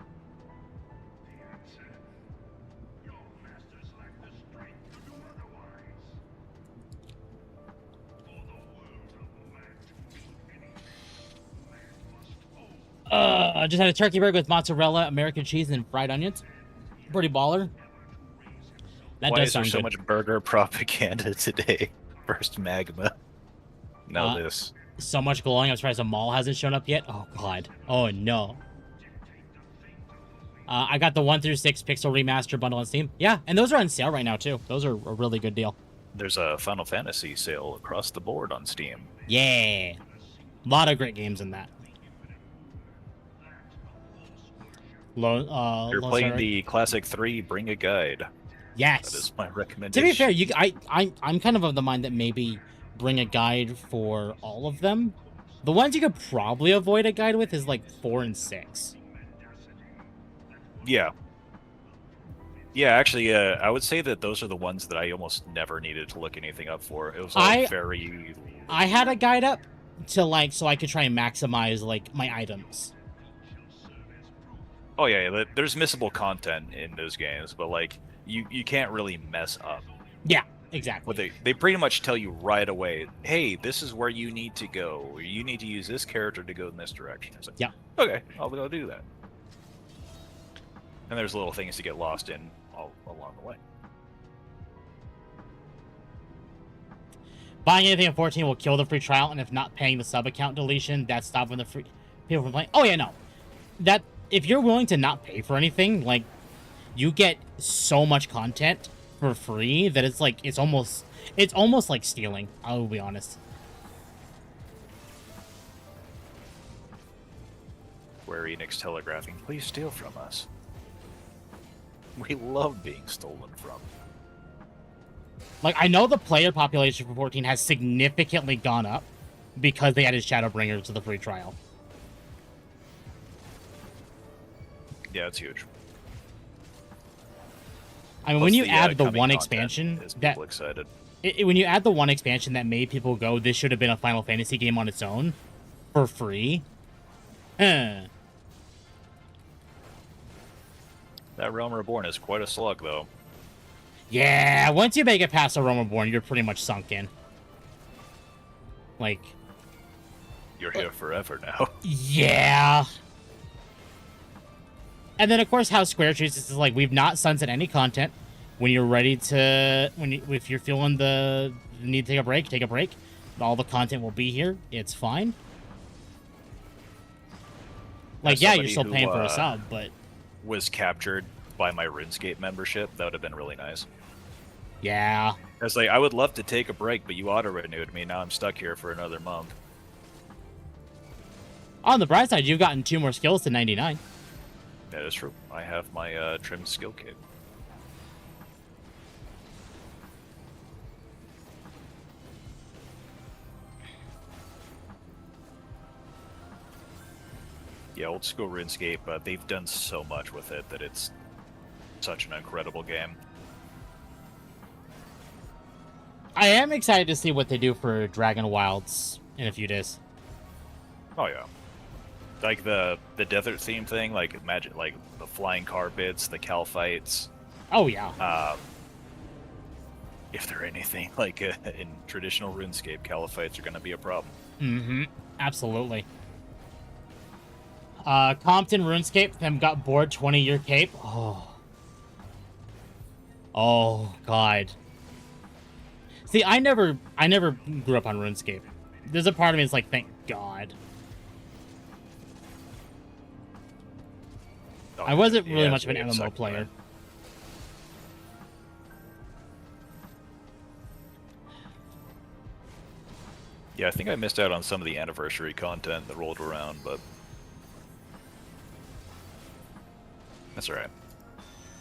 I just had a turkey burger with mozzarella, American cheese, and fried onions. Pretty baller. That Why does is there sound so good. much burger propaganda today? First magma. Now this. So much glowing. I'm surprised a mall hasn't shown up yet. Oh, God. Oh, no. I got the 1 through 6 pixel remaster bundle on Steam. Yeah, and those are on sale right now, too. Those are a really good deal. There's a Final Fantasy sale across the board on Steam. Yeah. A lot of great games in that. You're playing the Classic 3, bring a guide. Yes. That is my To recommendation. be fair, I'm kind of the mind that maybe bring a guide for all of them. The ones you could probably avoid a guide with is like 4 and 6. Yeah. Yeah, actually, I would say that those are the ones that I almost never needed to look anything up for. It was all very... I had a guide up to like so I could try and maximize like my items. Oh yeah, there's missable content in those games, but like you can't really mess up. Yeah, exactly. But they pretty much tell you right away, hey, this is where you need to go. Or you need to use this character to go in this direction. It's like, yeah, okay, I'll go do that. And there's little things to get lost in all along the way. Buying anything at 14 will kill the free trial, and if not paying the sub account deletion, that's stopping the free people from playing. Oh yeah, no. That if you're willing to not pay for anything, like you get so much content for free that it's like it's almost like stealing, I will be honest. Square Enix telegraphing, please steal from us. We love being stolen from. Like, I know the player population for 14 has significantly gone up because they added Shadowbringers to the free trial. Yeah, it's huge. I mean, when you add the one expansion that excited. When you add the one expansion that made people go, this should have been a Final Fantasy game on its own for free. That Realm Reborn is quite a slug, though. Yeah, once you make it past the Realm Reborn, you're pretty much sunk in. Like... You're here forever now. Yeah. And then, of course, how Square treats this is like, we've not sunset any content. When you're ready to... if you're feeling the need to take a break, take a break. All the content will be here. It's fine. Like, yeah, you're still paying for a sub, but... was captured by my RuneScape membership, that would have been really nice. Yeah. I was like, I would love to take a break, but you auto-renewed me. Now I'm stuck here for another month. On the bright side, you've gotten 2 more skills to 99. That is true. I have my trimmed skill kit. Yeah, old school RuneScape, they've done so much with it that it's such an incredible game. I am excited to see what they do for Dragon Wilds in a few days. Oh yeah. Like the desert theme thing, like imagine like the flying car bits, the Cal fights. Oh yeah. If they're anything like in traditional RuneScape, Cal fights are going to be a problem. Mm-hmm. Absolutely. Compton RuneScape, them got bored 20-year cape. Oh God. See, I never grew up on RuneScape. There's a part of me that's like, thank God. Oh, I wasn't really yeah, much of an yeah, MMO player. Yeah, I think I missed out on some of the anniversary content that rolled around, but that's alright.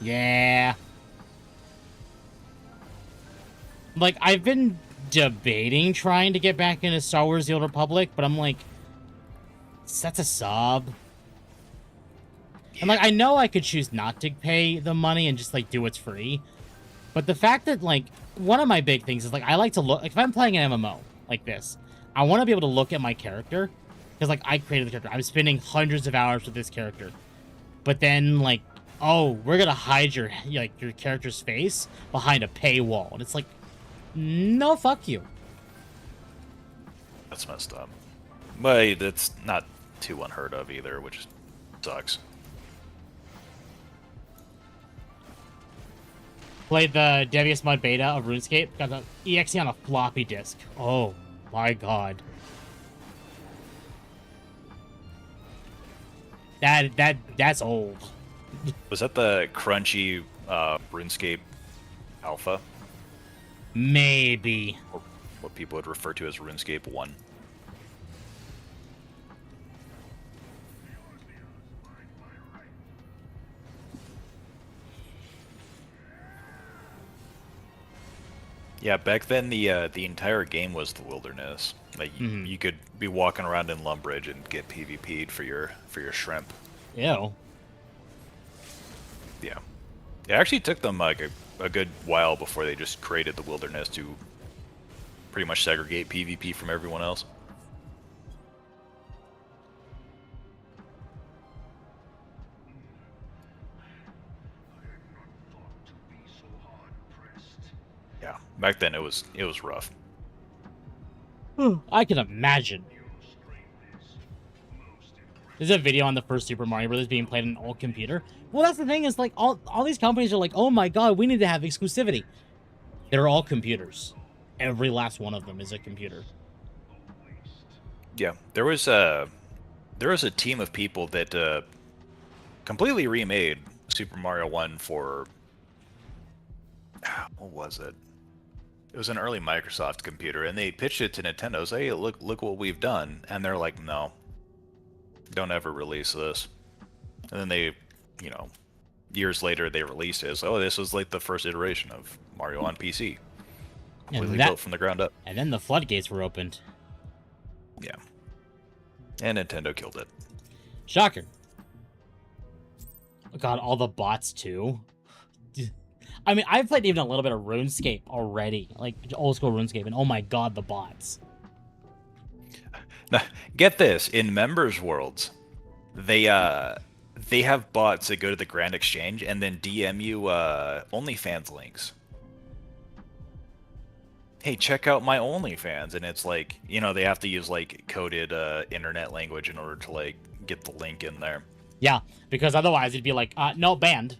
Yeah. Like, I've been debating trying to get back into Star Wars The Old Republic, but I'm like, that's a sub. And like, I know I could choose not to pay the money and just like do what's free. But the fact that like, one of my big things is like, I like to look, like if I'm playing an MMO like this, I want to be able to look at my character Because, like, I created the character. I'm spending hundreds of hours with this character. But then, like, oh, we're going to hide your character's face behind a paywall. And it's like, no, fuck you. That's messed up. But that's not too unheard of either, which sucks. Played the Devious Mud beta of RuneScape. Got the EXE on a floppy disk. Oh my god. That's old. Was that the crunchy RuneScape alpha? Maybe. Or what people would refer to as RuneScape 1. Yeah, back then the entire game was the wilderness. Like you could be walking around in Lumbridge and get PvP'd for your shrimp. Ew. Yeah. It actually took them like a good while before they just created the wilderness to pretty much segregate PvP from everyone else. Yeah, back then it was rough. I can imagine. There's a video on the first Super Mario Brothers being played on an old computer. Well, that's the thing is, like, all these companies are like, oh my god, we need to have exclusivity. They're all computers. Every last one of them is a computer. Yeah, there was a team of people that completely remade Super Mario 1 for what was it? It was an early Microsoft computer, and they pitched it to Nintendo. Say, hey, look what we've done, and they're like, no, don't ever release this. And then they, years later they released it. So, this was like the first iteration of Mario on PC, completely built from the ground up. And then the floodgates were opened. Yeah, and Nintendo killed it. Shocker. God, all the bots too. I mean, I've played even a little bit of RuneScape already, like old school RuneScape, and oh my god, the bots. Now, get this, in members worlds, they have bots that go to the Grand Exchange and then DM you OnlyFans links. Hey, check out my OnlyFans, and it's like, they have to use like coded internet language in order to like get the link in there. Yeah, because otherwise it'd be like, no, banned.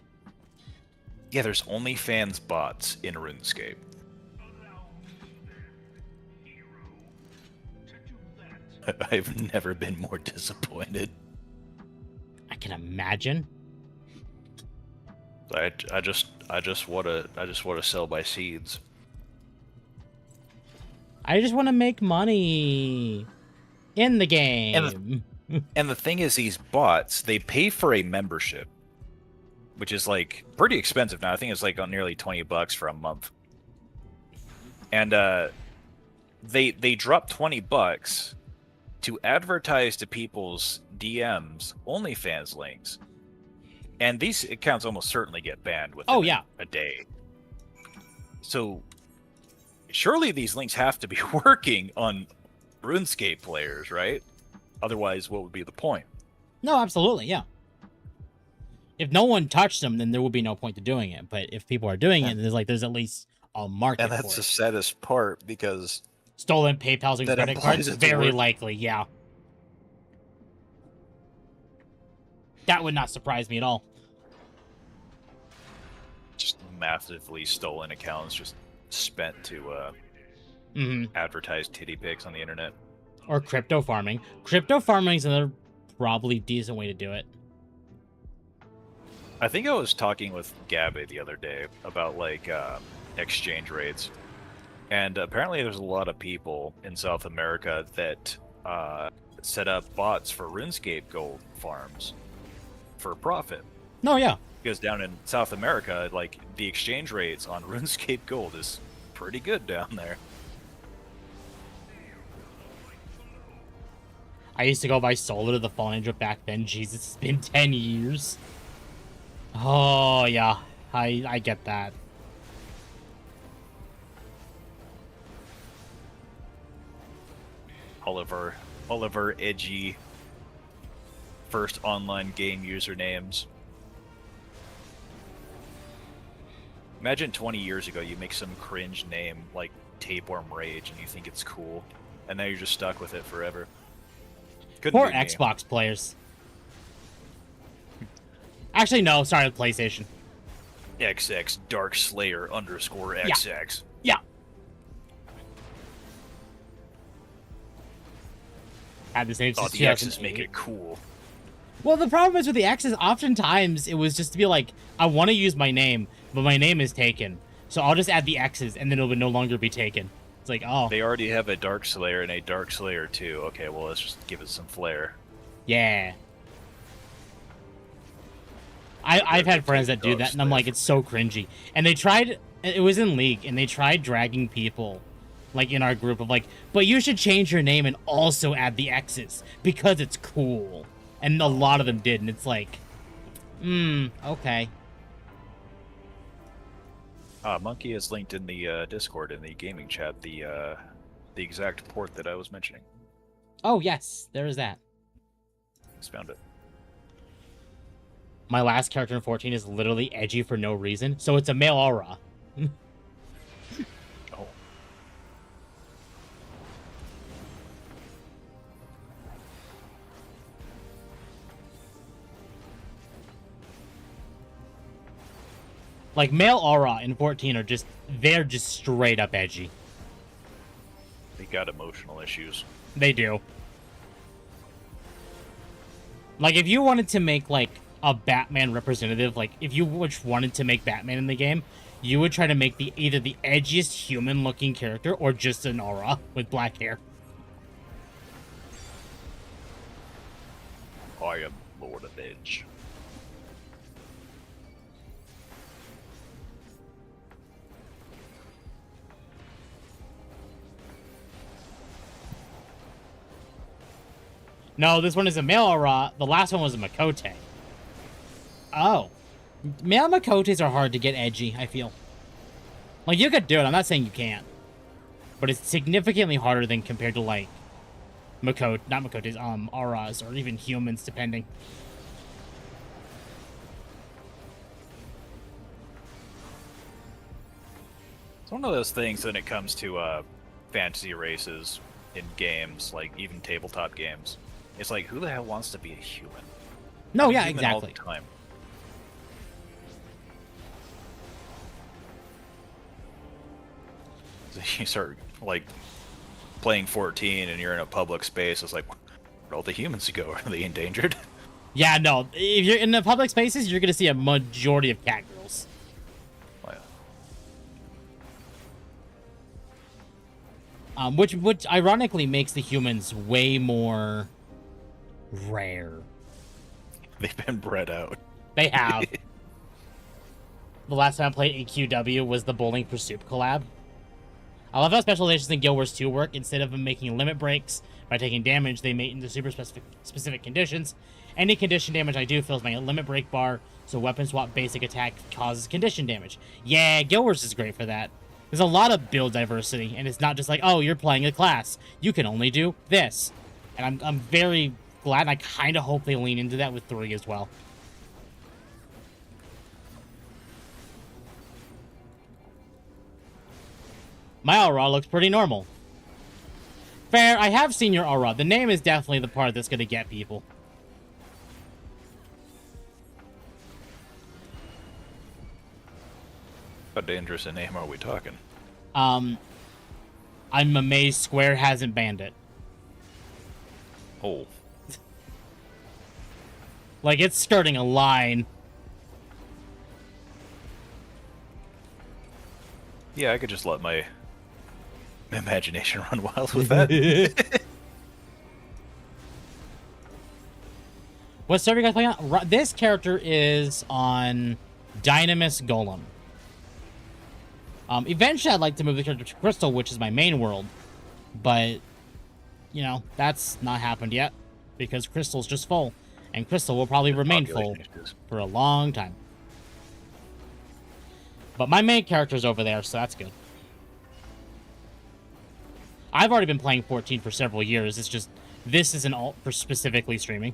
Yeah, there's OnlyFans bots in RuneScape. I've never been more disappointed. I can imagine. I just want to sell my seeds. I just want to make money in the game. And the thing is, these bots, they pay for a membership, which is like pretty expensive now. I think it's like on nearly $20 for a month. And they drop $20 to advertise to people's DMs OnlyFans links. And these accounts almost certainly get banned within a day. So surely these links have to be working on RuneScape players, right? Otherwise, what would be the point? No, absolutely, yeah. If no one touched them, then there would be no point to doing it. But if people are doing it, there's at least a market and that's for the saddest part, because stolen PayPal's and credit cards, very likely, yeah. That would not surprise me at all. Just massively stolen accounts just spent to advertise titty pics on the internet. Or crypto farming. Crypto farming is another probably decent way to do it. I think I was talking with Gabby the other day about like exchange rates, and apparently there's a lot of people in South America that set up bots for RuneScape gold farms for profit. No, yeah. Because down in South America, like the exchange rates on RuneScape gold is pretty good down there. I used to go buy Solar to the Fallen Angel back then. Jesus, it's been 10 years. Oh, yeah. I get that. All of All of our edgy first online game usernames. Imagine 20 years ago you make some cringe name like Tapeworm Rage and you think it's cool, and now you're just stuck with it forever. Couldn't Poor be me. Xbox players. Actually, no. Sorry, PlayStation. XX Dark Slayer _ XX. Yeah. Had the same Thought since the X's 2008. make it cool. Well, the problem is with the X's, oftentimes it was just to be like, I want to use my name, but my name is taken. So I'll just add the X's, and then it will no longer be taken. It's like, oh. They already have a Dark Slayer and a Dark Slayer 2. Okay, well, let's just give it some flair. Yeah. I've had friends that do that, and I'm like, it's so cringy. And they tried, it was in League, and they tried dragging people, like, in our group of like, but you should change your name and also add the X's, because it's cool. And a lot of them did, and it's like, okay. Monkey has linked in the Discord in the gaming chat the exact port that I was mentioning. Oh, yes, there is that. Just found it. My last character in 14 is literally edgy for no reason, so it's a male aura. Oh. Like, male aura in 14 are just, they're just straight up edgy. They got emotional issues. They do. Like, if you wanted to make, like, a Batman representative, like, if you wanted to make Batman in the game, you would try to make either the edgiest human-looking character or just an aura with black hair. I am Lord of Edge. No, this one is a male aura. The last one was a Makote. Oh. Male Makotes are hard to get edgy, I feel. Like, you could do it. I'm not saying you can't. But it's significantly harder than compared to, like, not Makotes, auras, or even humans, depending. It's one of those things when it comes to fantasy races in games, like even tabletop games. It's like, who the hell wants to be a human? No, I'm yeah, human exactly. all the time. You start, like, playing 14 and you're in a public space, it's like, where'd all the humans go? Are they endangered? Yeah, no. If you're in the public spaces, you're going to see a majority of cat girls. Which ironically makes the humans way more rare. They've been bred out. They have. The last time I played XIV was the Bowling for Soup collab. I love how specializations in Guild Wars 2 work. Instead of them making limit breaks by taking damage, they mate into super specific conditions. Any condition damage I do fills my limit break bar, so weapon swap basic attack causes condition damage. Yeah, Guild Wars is great for that. There's a lot of build diversity, and it's not just like, oh, you're playing a class. You can only do this. And I'm very glad, and I kind of hope they lean into that with 3 as well. My aura looks pretty normal. Fair, I have seen your aura. The name is definitely the part that's going to get people. How dangerous a name are we talking? I'm amazed Square hasn't banned it. Oh. Like, it's skirting a line. Yeah, I could just let my imagination run wild with that. What server are you guys playing on? This character is on Dynamis Golem. Eventually, I'd like to move the character to Crystal, which is my main world. But, you know, that's not happened yet. Because Crystal's just full. And Crystal will probably remain full for a long time. But my main character's over there, so that's good. I've already been playing 14 for several years. It's just This is an alt for specifically streaming.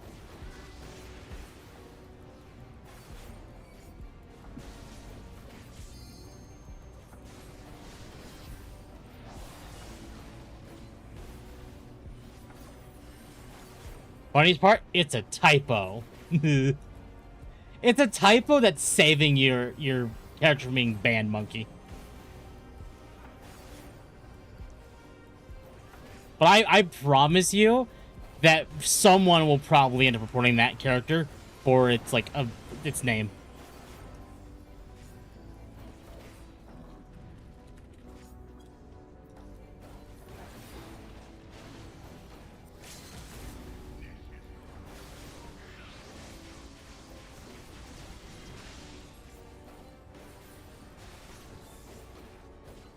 Funniest part, it's a typo. It's a typo that's saving your character from being banned, Monkey. But I promise you that someone will probably end up reporting that character for its like its name.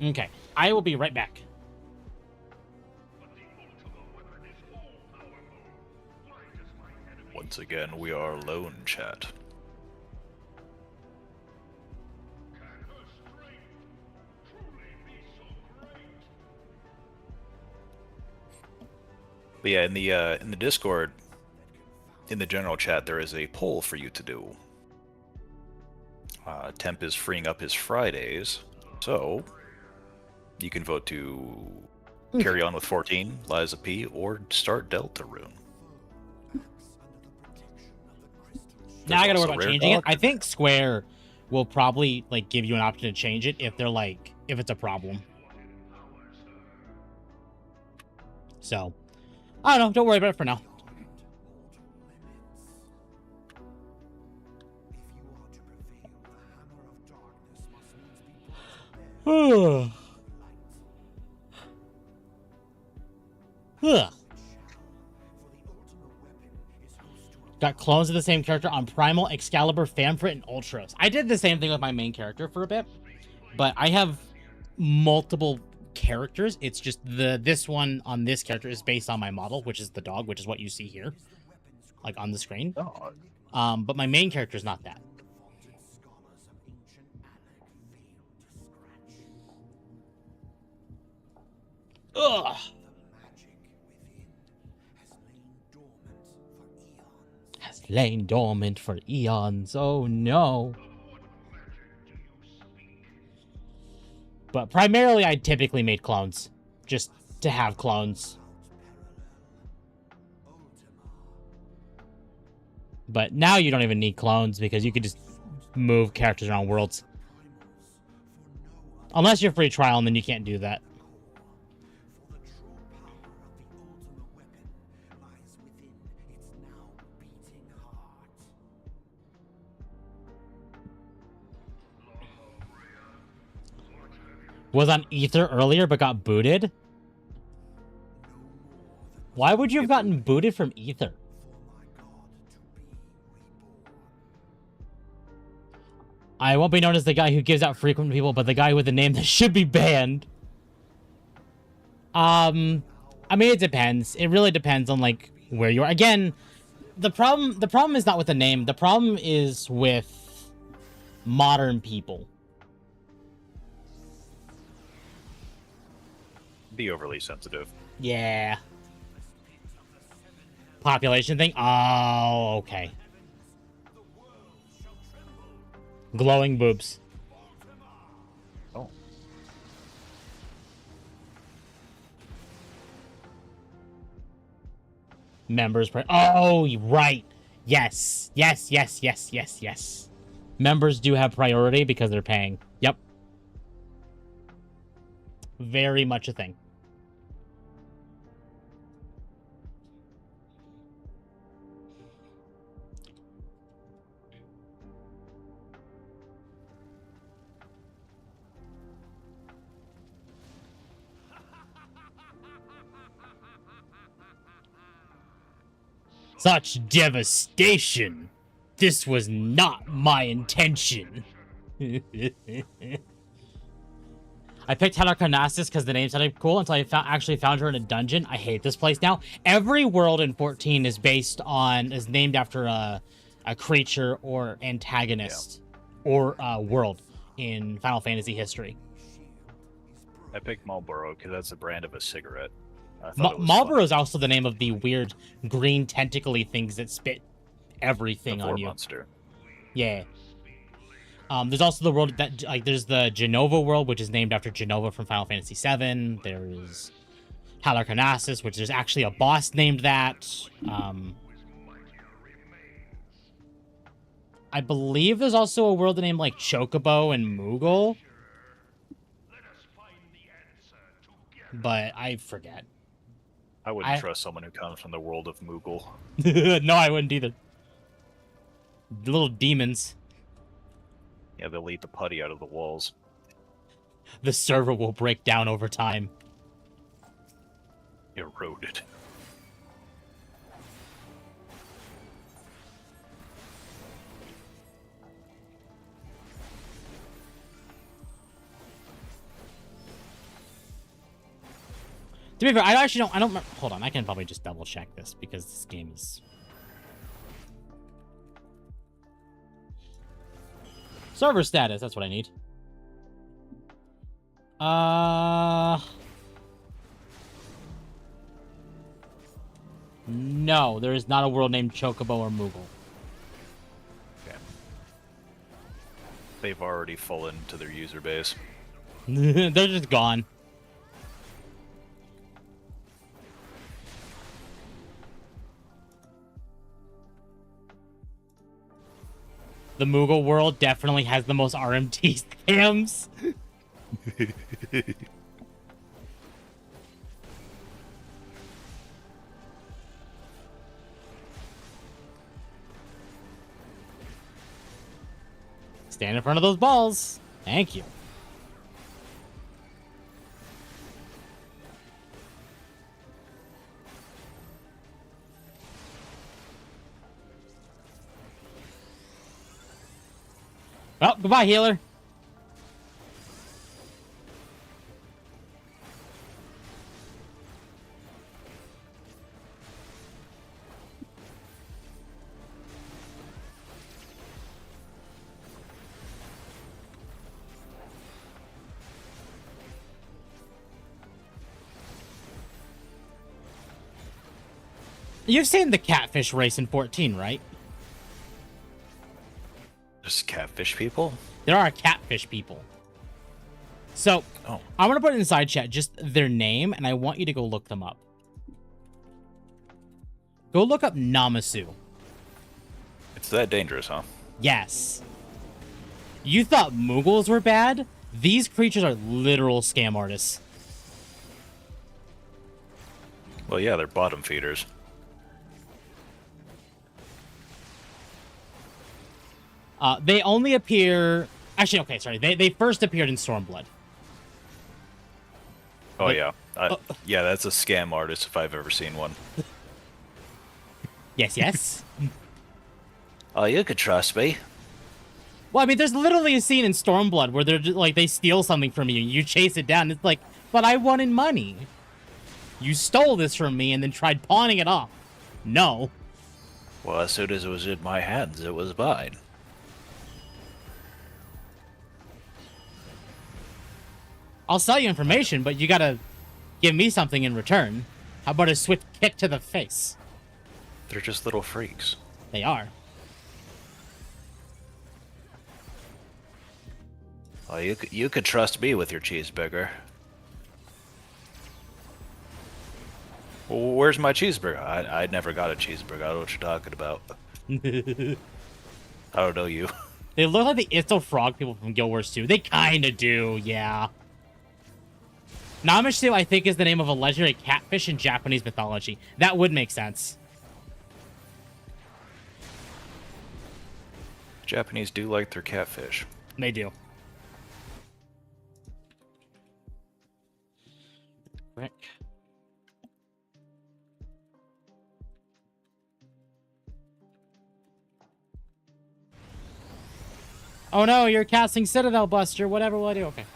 Okay, I will be right back. Once again, we are alone, chat. But yeah, in the Discord, in the general chat, there is a poll for you to do. Temp is freeing up his Fridays, so you can vote to carry on with 14, Liza P, or start Deltarune. Now I gotta worry about changing it. I think Square will probably like give you an option to change it if they're like if it's a problem. So I don't know. Don't worry about it for now. Got clones of the same character on Primal, Excalibur, Famfrit, and Ultros. I did the same thing with my main character for a bit, but I have multiple characters. It's just this one on this character is based on my model, which is the dog, which is what you see here, like on the screen. But my main character is not that. Ugh. Has lain dormant for eons. Oh no. But primarily I typically made clones. Just to have clones. But now you don't even need clones because you can just move characters around worlds. Unless you're free trial and then you can't do that. Was on Ether earlier, but got booted? Why would you have gotten booted from Ether? I won't be known as the guy who gives out frequent people, but the guy with the name that should be banned. I mean, it depends. It really depends on, like, where you are. Again, the problem is not with the name. The problem is with modern people. Be overly sensitive. Yeah. Population thing? Oh, okay. Glowing boobs. Oh. Members. Oh, right. Yes. Yes, yes, yes, yes, yes. Members do have priority because they're paying. Yep. Very much a thing. Such devastation! This was not my intention. I picked Hedarkarnassus because the name sounded cool until I actually found her in a dungeon. I hate this place now. Every world in 14 is named after a creature or antagonist or world in Final Fantasy history. I picked Marlboro because that's the brand of a cigarette. I thought it was Marlboro is also the name of the weird green tentacly things that spit everything the on you. monster. Yeah. There's also the world that, like, there's the Genova world, which is named after Genova from Final Fantasy VII. There's Halicarnassus, which there's actually a boss named that. I believe there's also a world named, like, Chocobo and Moogle. But I forget. I wouldn't trust someone who comes from the world of Moogle. No, I wouldn't either. Little demons. Yeah, they'll eat the putty out of the walls. The server will break down over time. Eroded. To be fair, I actually don't remember. Hold on, I can probably just double check this because this game is... Server status, that's what I need. No, there is not a world named Chocobo or Moogle. Okay. They've already fallen to their user base. They're just gone. The Moogle world definitely has the most RMT scams. Stand in front of those balls. Thank you. Well, goodbye, healer. You've seen the catfish race in 14, right? There's catfish people? There are catfish people. So, I'm going to put it inside chat, just their name, and I want you to go look them up. Go look up Namasu. It's that dangerous, huh? Yes. You thought Moogles were bad? These creatures are literal scam artists. Well, yeah, they're bottom feeders. They only appear... Actually, okay, sorry. They first appeared in Stormblood. Oh, yeah. Yeah, that's a scam artist if I've ever seen one. Yes, yes. Oh, you could trust me. Well, I mean, there's literally a scene in Stormblood where they're just, like, they steal something from you. You chase it down. It's like, but I wanted money. You stole this from me and then tried pawning it off. No. Well, as soon as it was in my hands, it was mine. I'll sell you information, but you gotta give me something in return. How about a swift kick to the face? They're just little freaks. They are. Oh, you could trust me with your cheeseburger. Well, where's my cheeseburger? I never got a cheeseburger. I don't know what you're talking about. I don't know you. They look like the Itzel Frog people from Guild Wars 2. They kinda do, yeah. Namasu, I think, is the name of a legendary catfish in Japanese mythology. That would make sense. Japanese do like their catfish. They do. Rick. Oh no, you're casting Citadel Buster. Whatever will I do? Okay.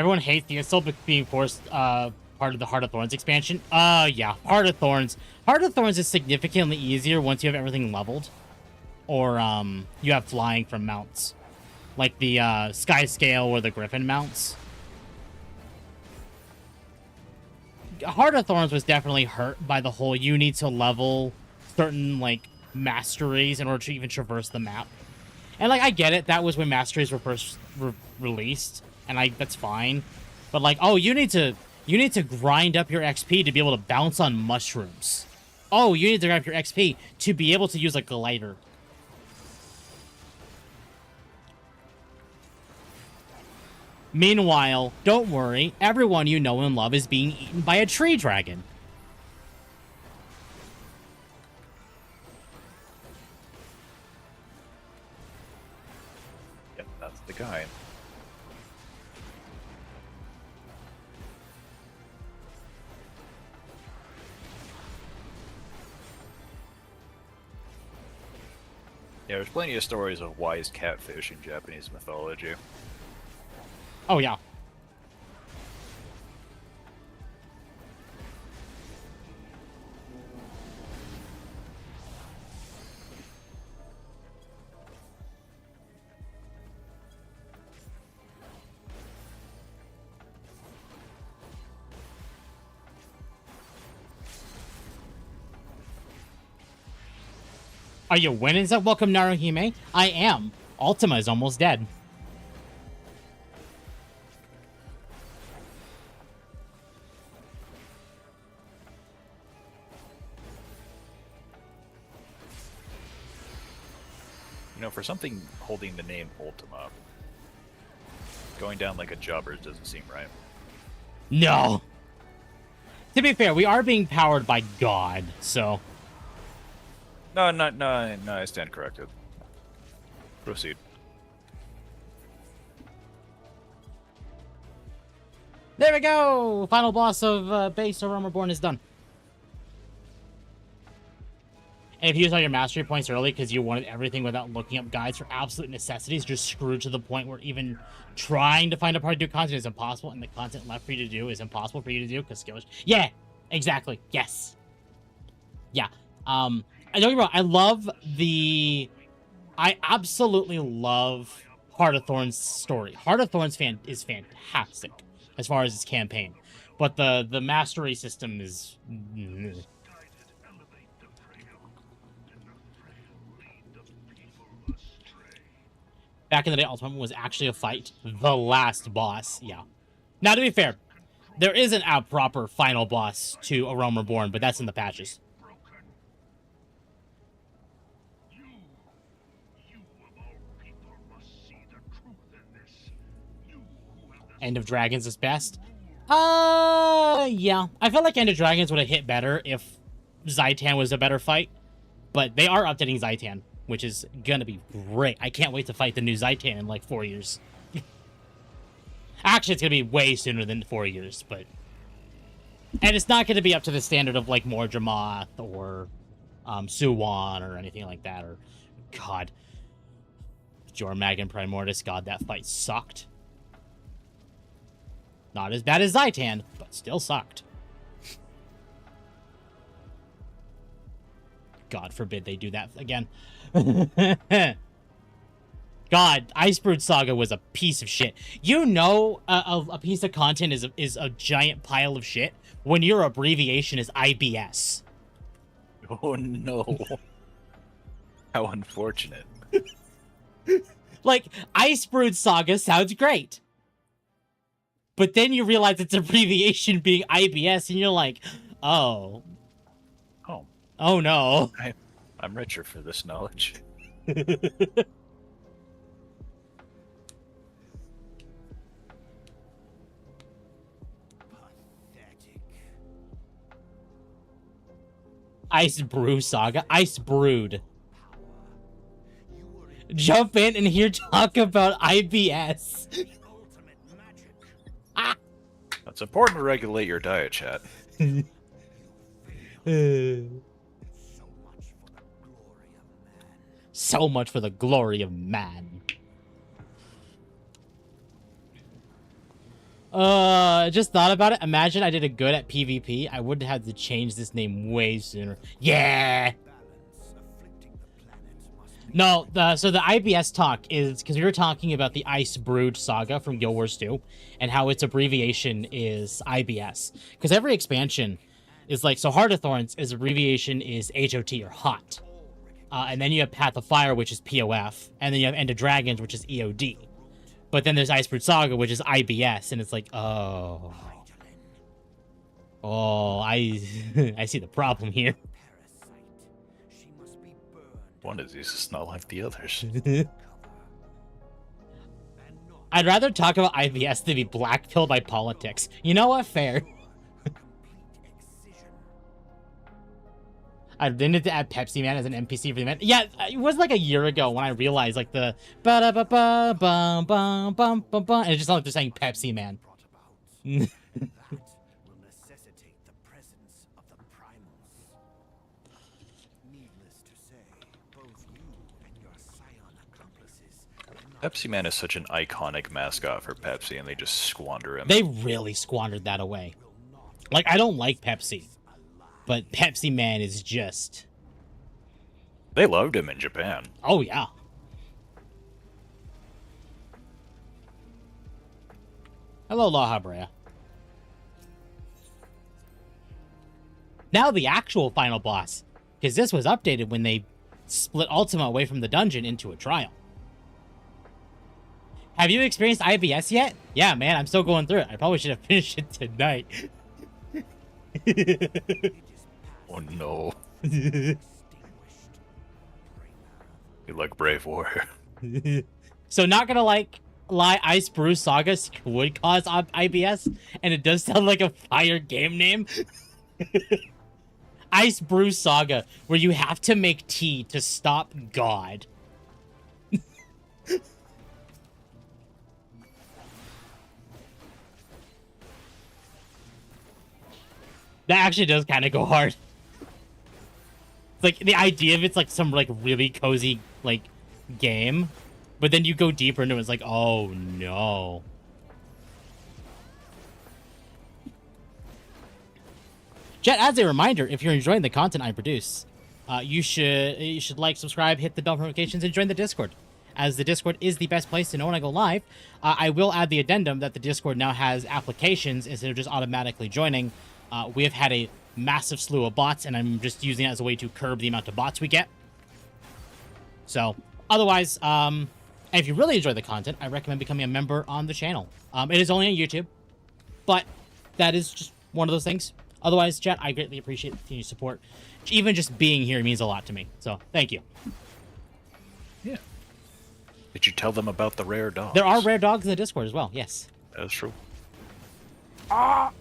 Everyone hates the still being forced part of the Heart of Thorns expansion. Yeah, Heart of Thorns. Heart of Thorns is significantly easier once you have everything leveled, or you have flying from mounts, like the Sky Scale or the Griffin mounts. Heart of Thorns was definitely hurt by the whole you need to level certain like masteries in order to even traverse the map. And like I get it, that was when masteries were first released, and that's fine. But like, oh, you need to grind up your XP to be able to bounce on mushrooms. Oh, you need to grind up your XP to be able to use a glider. Meanwhile, don't worry, everyone you know and love is being eaten by a tree dragon. Yep, that's the guy. Yeah, there's plenty of stories of wise catfish in Japanese mythology. Oh, yeah. Are you winning? Welcome, Naruhime. I am. Ultima is almost dead. You know, for something holding the name Ultima, going down like a jobber doesn't seem right. No. To be fair, we are being powered by God, so... No, I stand corrected. Proceed. There we go! Final boss of base or Realm Reborn is done. And if you use all your mastery points early because you wanted everything without looking up guides for absolute necessities, you're screwed to the point where even trying to find a part to do content is impossible, and the content left for you to do is impossible for you to do because skill is... Yeah! Exactly. Yes. Yeah. I don't get me wrong, I absolutely love Heart of Thorns' story. Heart of Thorns is fantastic as far as its campaign, but the mastery system is... Back in the day, Ultima was actually a fight. The last boss, yeah. Now, to be fair, there isn't a proper final boss to A Realm Reborn, but that's in the patches. End of Dragons is best? Yeah. I feel like End of Dragons would have hit better if Zaitan was a better fight. But they are updating Zaitan, which is gonna be great. I can't wait to fight the new Zaitan in like 4 years. Actually, it's gonna be way sooner than 4 years, but... And it's not gonna be up to the standard of like Mordramoth or Suwon or anything like that, or... God. Jormag and Primordus, God, that fight sucked. Not as bad as Zaitan, but still sucked. God forbid they do that again. God, Icebrood Saga was a piece of shit. You know a piece of content is a giant pile of shit when your abbreviation is IBS. Oh no. How unfortunate. Like, Icebrood Saga sounds great. But then you realize its abbreviation being IBS, and you're like, oh. Oh. Oh, no. I'm richer for this knowledge. Ice Brew Saga. Ice Brood. Jump in and hear talk about IBS. It's important to regulate your diet, chat. So much for the glory of man. Just thought about it. Imagine I did a good at PvP. I would have had to change this name way sooner. Yeah. No, so the IBS talk is because we were talking about the Ice Brood saga from Guild Wars 2 and how its abbreviation is IBS. Because every expansion is like, so Heart of Thorns, its abbreviation is HOT or hot. And then you have Path of Fire, which is POF. And then you have End of Dragons, which is EOD. But then there's Ice Brood Saga, which is IBS. And it's like, oh. Oh, I see the problem here. One of these is not like the others. I'd rather talk about IBS than be blackpilled by politics. You know what? Fair. I didn't add Pepsi Man as an NPC for the event. Yeah, it was like a year ago when I realized like the ba da ba ba bum bum bum bum bum, and it just sounded like they're saying Pepsi Man. Pepsi Man is such an iconic mascot for Pepsi, and they just squander him. They really squandered that away. Like, I don't like Pepsi, but Pepsi Man is just... They loved him in Japan. Oh, yeah. Hello, La Habrea. Now the actual final boss, because this was updated when they split Ultima away from the dungeon into a trial. Have you experienced IBS yet? Yeah, man, I'm still going through it. I probably should have finished it tonight. Oh, no. You like Brave Warrior. So not gonna lie, Ice Brew Saga would cause IBS, and it does sound like a fire game name. Ice Brew Saga, where you have to make tea to stop God. That actually does kind of go hard. It's like the idea of it's like some like really cozy like game, but then you go deeper into it, it's like, oh no. Chat, as a reminder, if you're enjoying the content I produce, you should like, subscribe, hit the bell notifications, and join the Discord. As the Discord is the best place to know when I go live. I will add the addendum that the Discord now has applications instead of just automatically joining. We have had a massive slew of bots, and I'm just using it as a way to curb the amount of bots we get. So, otherwise, and if you really enjoy the content, I recommend becoming a member on the channel. It is only on YouTube, but that is just one of those things. Otherwise, chat, I greatly appreciate the continued support. Even just being here means a lot to me, so thank you. Yeah. Did you tell them about the rare dogs? There are rare dogs in the Discord as well, yes. That's true. Ah!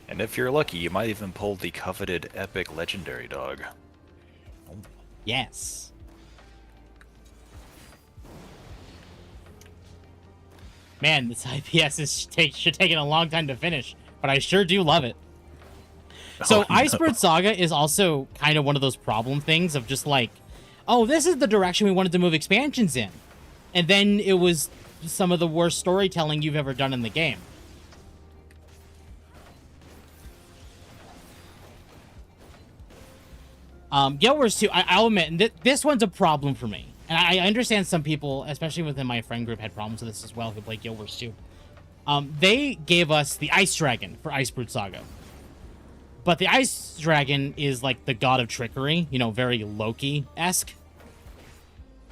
And if you're lucky, you might even pull the coveted epic legendary dog. Oh. Yes. Man, this IPS should take a long time to finish, but I sure do love it. So, no. Icebird Saga is also kind of one of those problem things of just like, oh, this is the direction we wanted to move expansions in. And then it was some of the worst storytelling you've ever done in the game. Guild Wars 2, I'll admit, this one's a problem for me. And I understand some people, especially within my friend group, had problems with this as well who played Guild Wars 2. They gave us the Ice Dragon for Icebrood Saga. But the Ice Dragon is like the god of trickery, you know, very Loki-esque.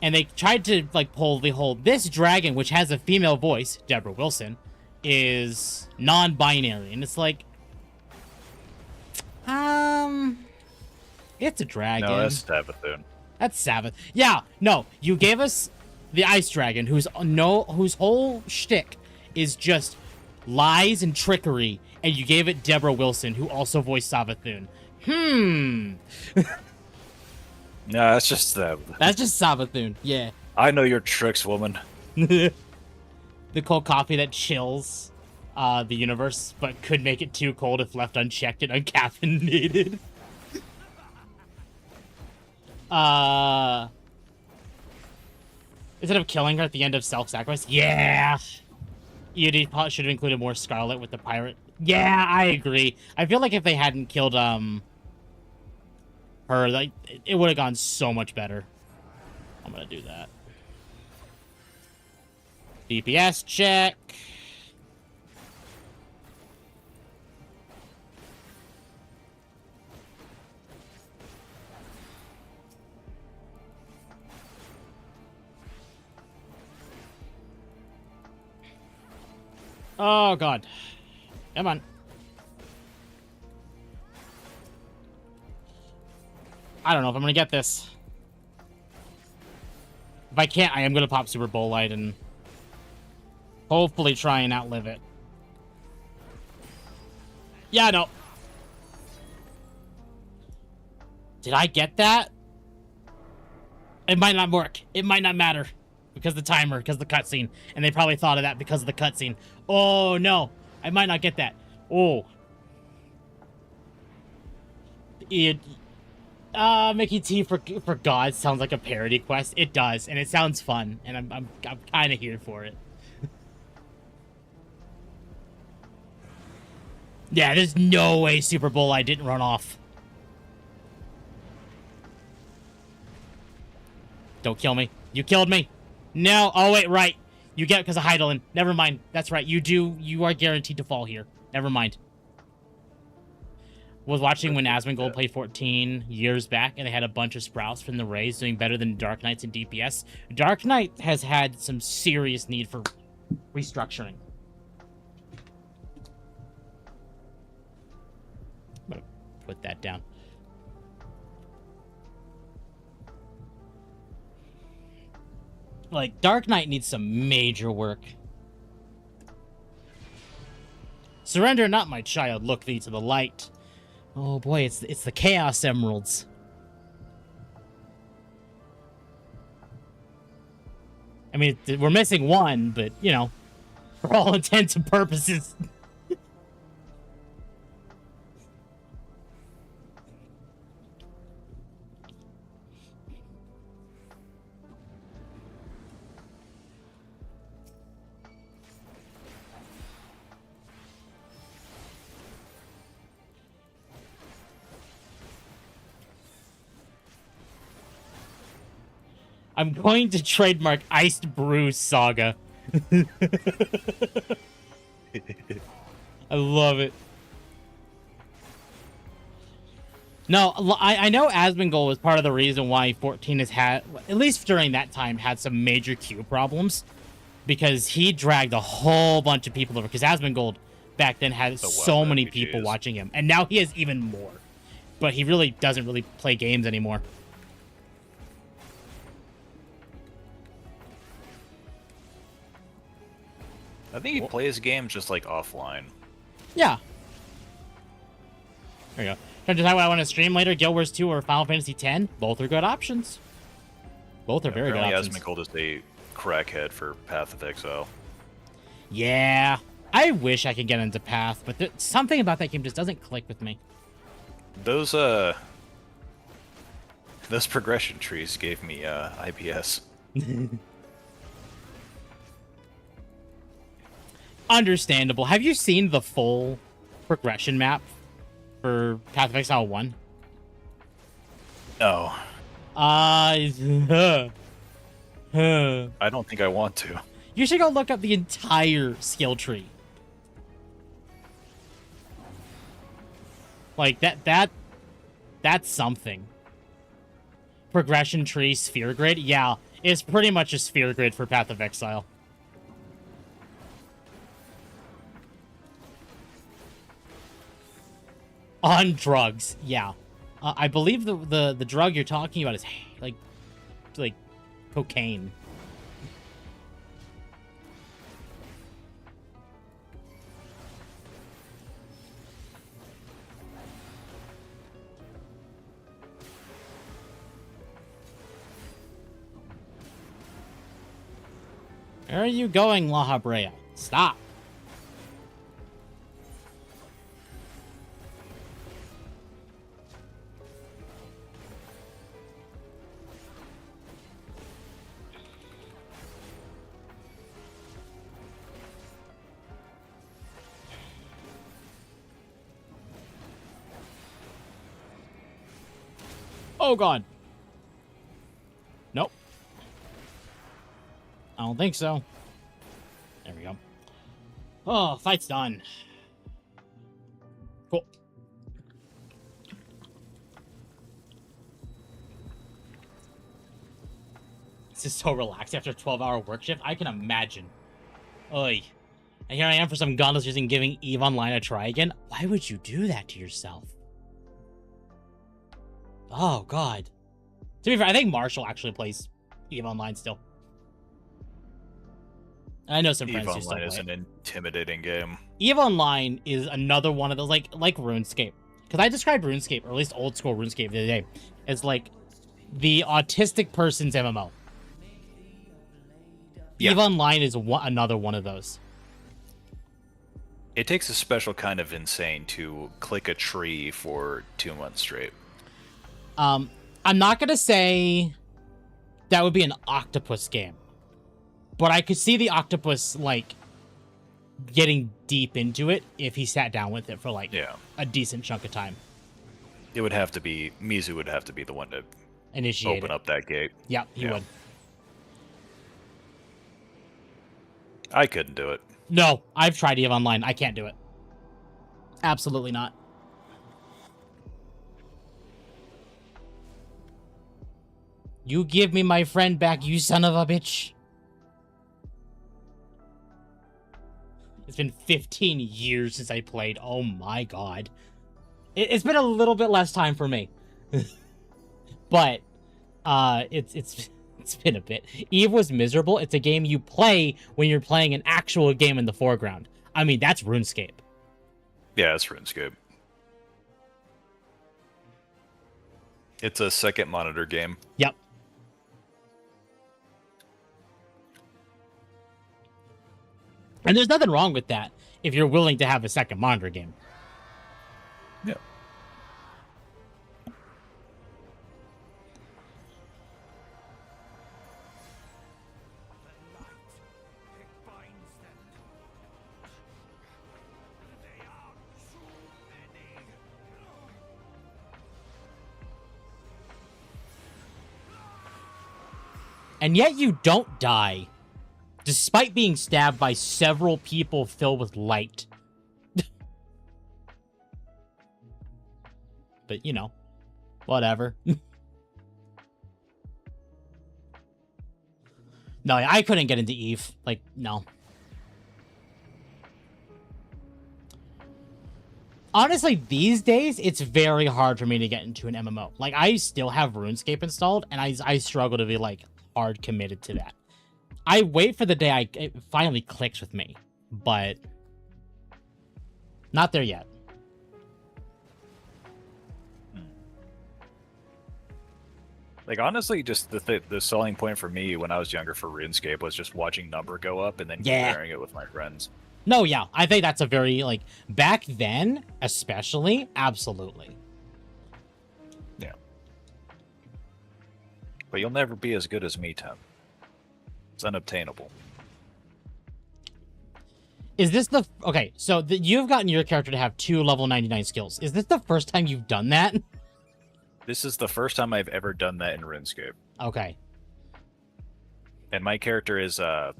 And they tried to like pull the whole, this dragon, which has a female voice, Deborah Wilson, is non-binary. And it's like, it's a dragon. No, that's Sabathun. That's Sabbath. Yeah, no, you gave us the Ice Dragon, whose whole shtick is just lies and trickery, and you gave it Deborah Wilson, who also voiced Savathun. No, that's just Sabathun. That's just Savathun, yeah. I know your tricks, woman. The cold coffee that chills the universe, but could make it too cold if left unchecked and uncaffeinated. Instead of killing her at the end of self-sacrifice? Yeah! You probably should have included more Scarlet with the pirate. Yeah, I agree. I feel like if they hadn't killed, her, like, it would have gone so much better. I'm gonna do that. DPS check. Oh, God. Come on. I don't know if I'm going to get this. If I can't, I am going to pop Super Bowl Light and hopefully try and outlive it. Yeah, no. Did I get that? It might not work. It might not matter. Because the timer, because the cutscene. And they probably thought of that because of the cutscene. Oh, no. I might not get that. Oh. Mickey T for God sounds like a parody quest. It does, and it sounds fun, and I'm kind of here for it. Yeah, there's no way Super Bowl I didn't run off. Don't kill me. You killed me. No. Oh, wait, right. You get it because of Heidelin. Never mind. That's right. You are guaranteed to fall here. Never mind. Was watching when Asmongold played 14 years back, and they had a bunch of Sprouts from the Rays doing better than Dark Knights in DPS. Dark Knight has had some serious need for restructuring. I'm gonna put that down. Like, Dark Knight needs some major work. Surrender not, my child, look thee to the light. Oh boy, it's the Chaos Emeralds. I mean, we're missing one, but, you know, for all intents and purposes. I'm going to trademark Iced Brew Saga. I love it. No, I know Asmongold was part of the reason why 14 has had, at least during that time, had some major queue problems. Because he dragged a whole bunch of people over. Because Asmongold back then had so many people watching him. And now he has even more. But he really doesn't really play games anymore. I think he plays games just like offline. Yeah. There you go. Trying to decide what I want to stream later, Guild Wars 2 or Final Fantasy X. Both are good options. Both are very good options. Asmongold is a crackhead for Path of Exile. Yeah. I wish I could get into Path, but something about that game just doesn't click with me. Those progression trees gave me IBS. Understandable. Have you seen the full progression map for Path of Exile 1? No. I don't think I want to. You should go look up the entire skill tree. Like, that's something. Progression tree, sphere grid? Yeah, it's pretty much a sphere grid for Path of Exile. On drugs, yeah. I believe the drug you're talking about is like cocaine. Where are you going, La Habrea? Stop. Oh, God. Nope. I don't think so. There we go. Oh, fight's done. Cool. This is so relaxed after a 12-hour work shift. I can imagine. Oy. And here I am for some godless reason giving EVE Online a try again. Why would you do that to yourself? Oh, God. To be fair, I think Marshall actually plays EVE Online still. I know some EVE friends who still Online play is it. an intimidating game. EVE Online is another one of those, like RuneScape. Because I described RuneScape, or at least old school RuneScape the other day, as like the autistic person's MMO. Yeah. EVE Online is another one of those. It takes a special kind of insane to click a tree for 2 months straight. I'm not going to say that would be an octopus game. But I could see the octopus, like, getting deep into it if he sat down with it for, like, a decent chunk of time. It would have to be... Mizu would have to be the one to initiate open it. up that gate. Yep, he would. I couldn't do it. No, I've tried EVE Online. I can't do it. Absolutely not. You give me my friend back, you son of a bitch. It's been 15 years since I played. Oh my God. It's been a little bit less time for me. But it's been a bit. EVE was miserable. It's a game you play when you're playing an actual game in the foreground. I mean, that's RuneScape. Yeah, it's RuneScape. It's a second monitor game. Yep. And there's nothing wrong with that if you're willing to have a second monitor game. Yeah. And yet you don't die, despite being stabbed by several people filled with light. But, you know, whatever. No, I couldn't get into EVE. Like, no. Honestly, these days, it's very hard for me to get into an MMO. Like, I still have RuneScape installed, and I struggle to be, like, hard committed to that. I wait for the day it finally clicks with me, but not there yet. Like, honestly, just the selling point for me when I was younger for RuneScape was just watching number go up and then comparing it with my friends. No, yeah, I think that's a very, like, back then, especially, absolutely. Yeah. But you'll never be as good as me, Temp. It's unobtainable. Is this the... Okay, so you've gotten your character to have 2 level 99 skills. Is this the first time you've done that? This is the first time I've ever done that in RuneScape. Okay. And my character is, well,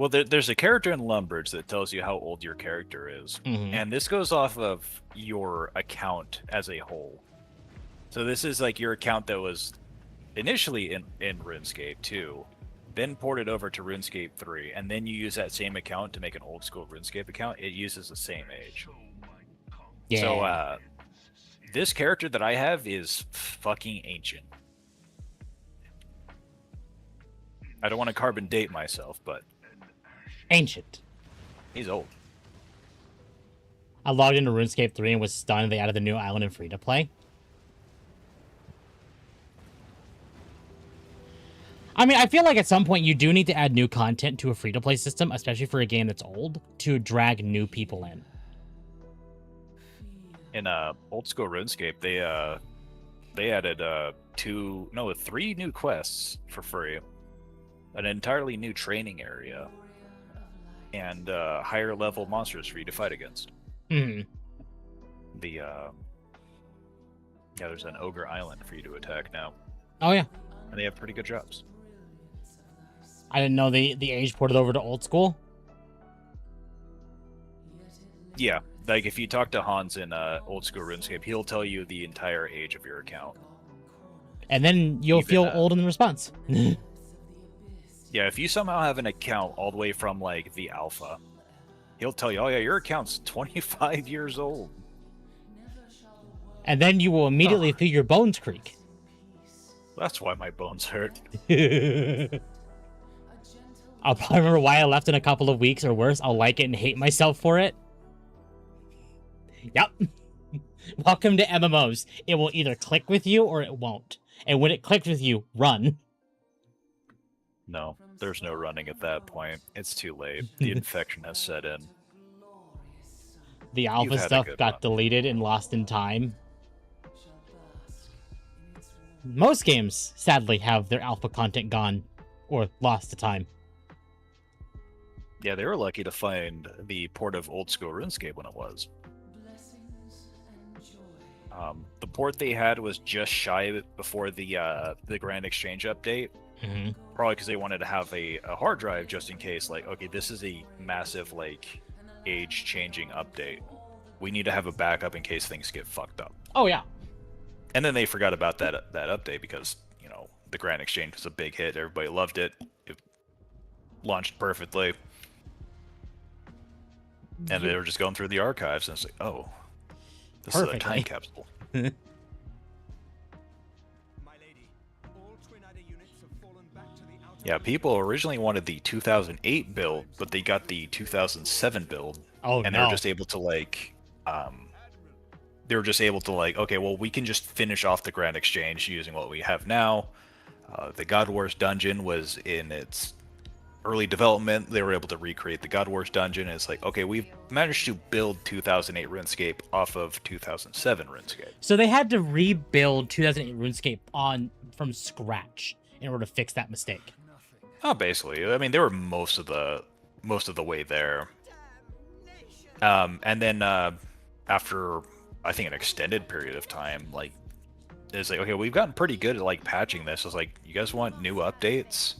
there's a character in Lumbridge that tells you how old your character is. Mhm. And this goes off of your account as a whole. So this is like your account that was initially in RuneScape 2, then ported over to RuneScape 3, and then you use that same account to make an old school RuneScape account. It uses the same age. Yeah. So, this character that I have is fucking ancient. I don't want to carbon date myself, but... Ancient. He's old. I logged into RuneScape 3 and was stunned they added the new island in free-to-play. I mean, I feel like at some point you do need to add new content to a free-to-play system, especially for a game that's old, to drag new people in. In old school RuneScape, they added 3 new quests for free, an entirely new training area, and higher level monsters for you to fight against. Mm-hmm. Yeah, there's an ogre island for you to attack now. Oh yeah. And they have pretty good drops. I didn't know the age ported over to old school. Yeah, like if you talk to Hans in old school RuneScape, he'll tell you the entire age of your account. And then you'll Even, feel old in response. Yeah, if you somehow have an account all the way from like the alpha, he'll tell you, oh yeah, your account's 25 years old. And then you will immediately feel your bones creak. That's why my bones hurt. I'll probably remember why I left in a couple of weeks, or worse, I'll like it and hate myself for it. Yep. Welcome to MMOs. It will either click with you or it won't. And when it clicks with you, run. No, there's no running at that point. It's too late. The infection has set in. The alpha stuff got deleted and lost in time. Most games, sadly, have their alpha content gone or lost to time. Yeah, they were lucky to find the port of old school RuneScape when it was. The port they had was just shy before the Grand Exchange update. Mm-hmm. Probably because they wanted to have a hard drive just in case, like, okay, this is a massive, like, age-changing update. We need to have a backup in case things get fucked up. Oh, yeah. And then they forgot about that update because, you know, the Grand Exchange was a big hit. Everybody loved it. It launched perfectly. And they were just going through the archives, and it's like, oh, this is a time capsule. Yeah, people originally wanted the 2008 build, but they got the 2007 build. Oh, and they were just able to, like, okay, well, we can just finish off the Grand Exchange using what we have now. The God Wars dungeon was in its early development. They were able to recreate the God Wars dungeon. And it's like, okay, we've managed to build 2008 RuneScape off of 2007 RuneScape. So they had to rebuild 2008 RuneScape from scratch in order to fix that mistake. Oh, basically. I mean, they were most of the way there. And then after, I think, an extended period of time, like, it's like, okay, we've gotten pretty good at, like, patching this. It's like, you guys want new updates?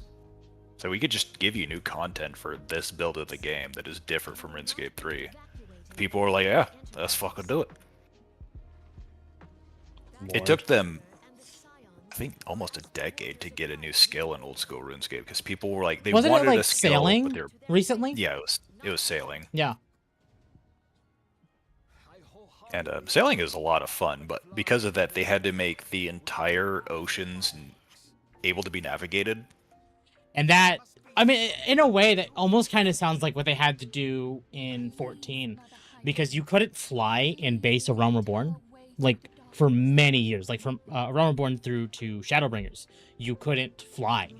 So we could just give you new content for this build of the game that is different from RuneScape 3. People were like, yeah, let's fucking do it. Lord. It took them, I think, almost a decade to get a new skill in old school RuneScape because people were like, they Wasn't wanted it like a skill, sailing but they're recently? Yeah, it was sailing. Yeah. And sailing is a lot of fun, but because of that, they had to make the entire oceans able to be navigated. And that, I mean, in a way, that almost kind of sounds like what they had to do in 14, because you couldn't fly in base of Realm Reborn, like, for many years, like from Realm Reborn through to Shadowbringers. You couldn't fly,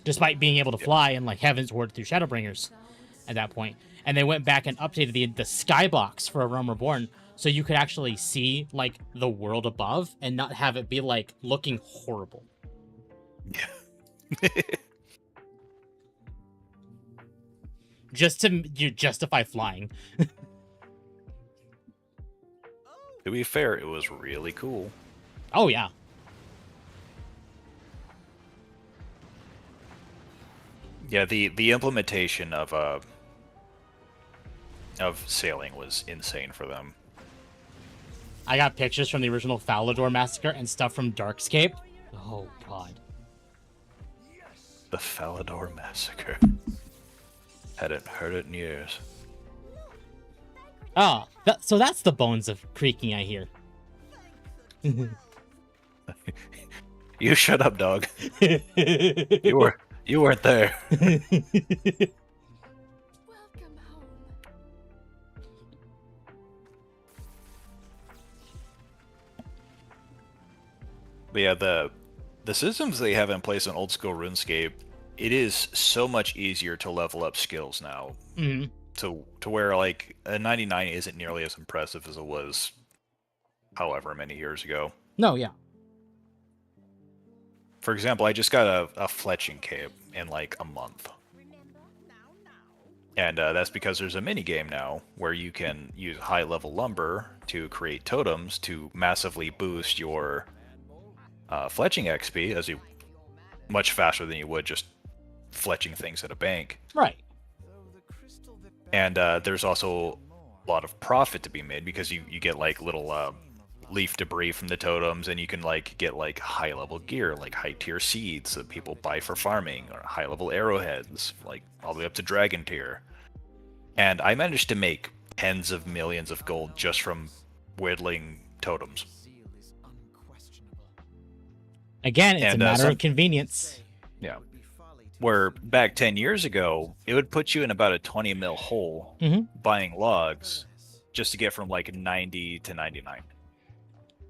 despite being able to fly in, like, Heaven's Ward through Shadowbringers at that point. And they went back and updated the skybox for Realm Reborn, so you could actually see, like, the world above and not have it be, like, looking horrible. Yeah. Just to justify flying. To be fair, it was really cool. Oh, yeah. Yeah, the implementation of sailing was insane for them. I got pictures from the original Falador Massacre and stuff from Darkscape. Oh, God. The Falador Massacre. Hadn't heard it in years. Oh, so that's the bones of creaking I hear. You shut up, dog. You weren't there. But yeah, the systems they have in place in old school RuneScape, it is so much easier to level up skills now. Mm-hmm. To where, like, a 99 isn't nearly as impressive as it was however many years ago. No, yeah. For example, I just got a fletching cape in, like, a month. And that's because there's a mini game now where you can use high level lumber to create totems to massively boost your fletching XP as you much faster than you would just fletching things at a bank. Right. And there's also a lot of profit to be made because you get like little leaf debris from the totems, and you can like get like high level gear, like high tier seeds that people buy for farming, or high level arrowheads, like all the way up to dragon tier. And I managed to make tens of millions of gold just from whittling totems. Again, it's a matter of convenience. Yeah. Where back 10 years ago, it would put you in about a 20 mil hole buying logs just to get from like 90 to 99.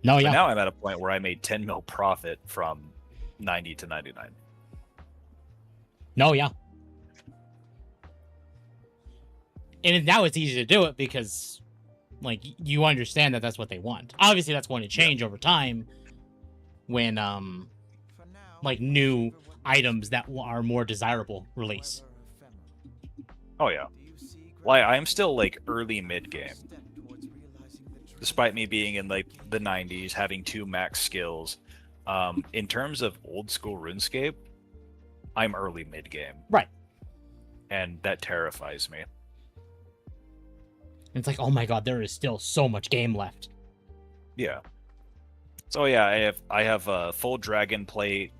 No, but yeah. Now I'm at a point where I made 10 mil profit from 90 to 99. No, yeah. And now it's easy to do it because, like, you understand that that's what they want. Obviously, that's going to change over time when, like, new items that are more desirable release. Oh, yeah. Well, I'm still, like, early mid-game. Despite me being in, like, the 90s, having 2 max skills. In terms of old-school RuneScape, I'm early mid-game. Right. And that terrifies me. It's like, oh my god, there is still so much game left. Yeah. So yeah, I have a full dragon plate,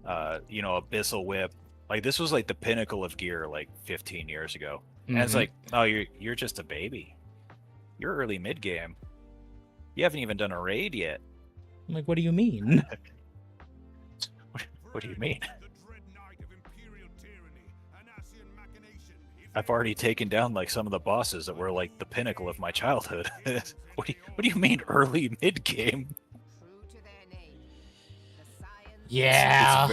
abyssal whip. Like this was like the pinnacle of gear like 15 years ago. And it's like, oh, you're just a baby. You're early mid game. You haven't even done a raid yet. I'm like, what do you mean? What do you mean? I've already taken down like some of the bosses that were like the pinnacle of my childhood. What do you mean early mid game? Yeah.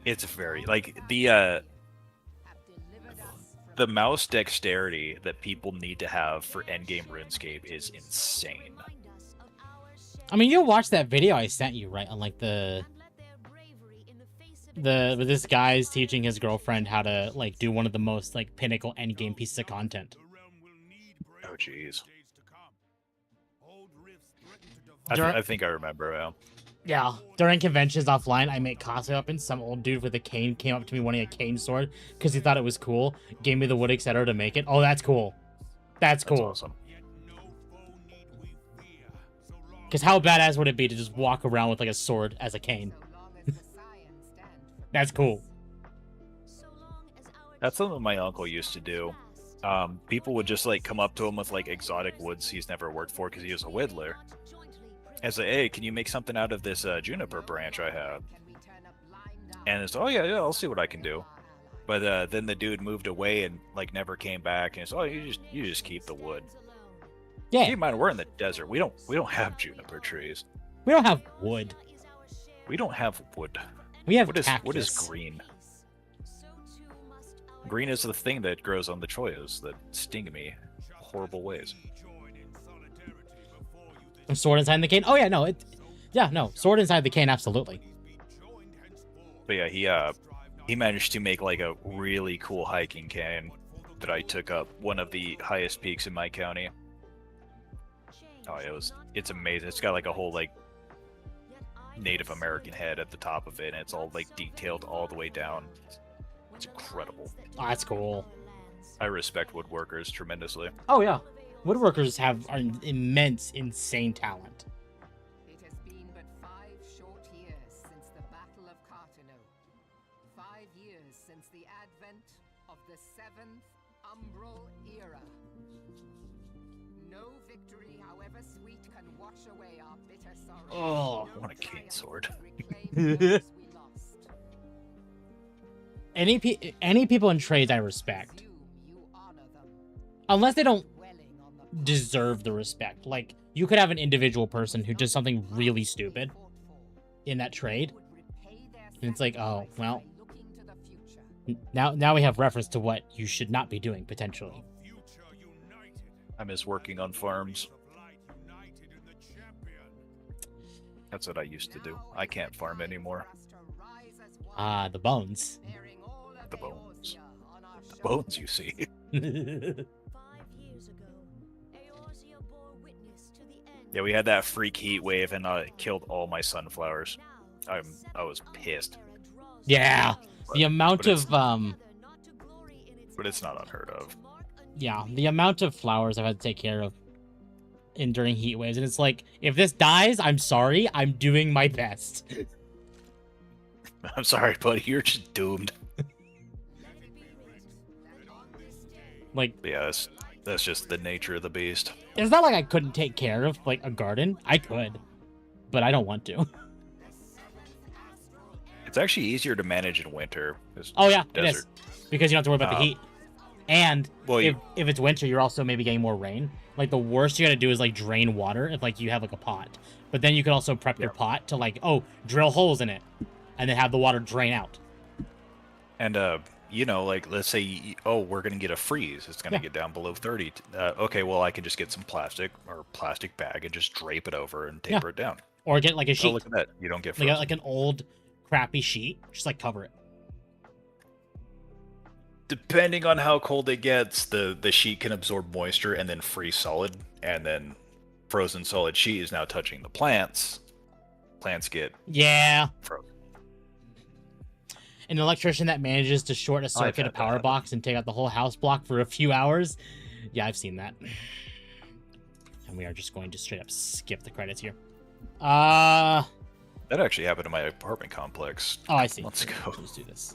It's very like the mouse dexterity that people need to have for endgame RuneScape is insane. I mean, you watched that video I sent you, right? On like this guy's teaching his girlfriend how to like do one of the most like pinnacle endgame pieces of content. Oh jeez. I think I remember. Yeah, during conventions offline, I made cosplay weapons. Some old dude with a cane came up to me wanting a cane sword because he thought it was cool. Gave me the wood etc. to make it. Oh, that's cool. That's cool. Awesome. Because how badass would it be to just walk around with like a sword as a cane? That's cool. That's something my uncle used to do. People would just like come up to him with like exotic woods he's never worked for because he was a whittler. And say, hey, can you make something out of this juniper branch I have? And it's, oh yeah, I'll see what I can do. But then the dude moved away and like never came back. And it's, oh, you just keep the wood. Yeah. Keep in mind, we're in the desert. We don't have juniper trees. We don't have wood. We don't have wood. We have what cactus. is green? Green is the thing that grows on the choyas that sting me horrible ways. Sword inside the cane? Oh yeah, no, sword inside the cane, absolutely. But yeah, he managed to make like a really cool hiking cane that I took up one of the highest peaks in my county. Oh, it's amazing. It's got like a whole like Native American head at the top of it, and it's all like detailed all the way down. It's incredible. Oh, that's cool. I respect woodworkers tremendously. Oh yeah. Woodworkers have an immense, insane talent. It has been but 5 short years since the Battle of Cartano. 5 years since the advent of the 7th Umbral Era. No victory, however sweet, can wash away our bitter sorrow. Oh, I want a cane sword. Any people in trades I respect. Unless they don't deserve the respect. Like, you could have an individual person who does something really stupid in that trade. And it's like, oh, well, now we have reference to what you should not be doing, potentially. I miss working on farms. That's what I used to do. I can't farm anymore. The bones. The bones. bones you see. 5 years ago, Eorzea bore witness to the end. Yeah, we had that freak heat wave and it killed all my sunflowers. I was pissed. Yeah, the amount but of But it's not unheard of. yeah, the amount of flowers I've had to take care of during heat waves, and it's like, if this dies, I'm sorry, I'm doing my best. I'm sorry, buddy, you're just doomed. Like, Yeah, that's just the nature of the beast. it's not like I couldn't take care of like a garden. I could, but I don't want to. It's actually easier to manage in winter. Oh yeah, desert. it is, because you don't have to worry about the heat. And well, if it's winter, you're also maybe getting more rain. Like, the worst you gotta do is like drain water if like you have like a pot. But then you can also prep your pot to like, oh, drill holes in it, and then have the water drain out. And you know, like, let's say, oh, we're gonna get a freeze. It's gonna get down below 30. Okay, well, I can just get some plastic bag and just drape it over and taper it down. Or get like a sheet. Oh, look at that! You don't get frozen. like an old crappy sheet. Just like cover it. Depending on how cold it gets, the sheet can absorb moisture and then freeze solid, and then frozen solid sheet is now touching the plants. Plants get frozen. An electrician that manages to short a circuit a power box and take out the whole house block for a few hours. Yeah, I've seen that. And we are just going to straight up skip the credits here. That actually happened in my apartment complex. Oh, I see. Let's go. Let's do this.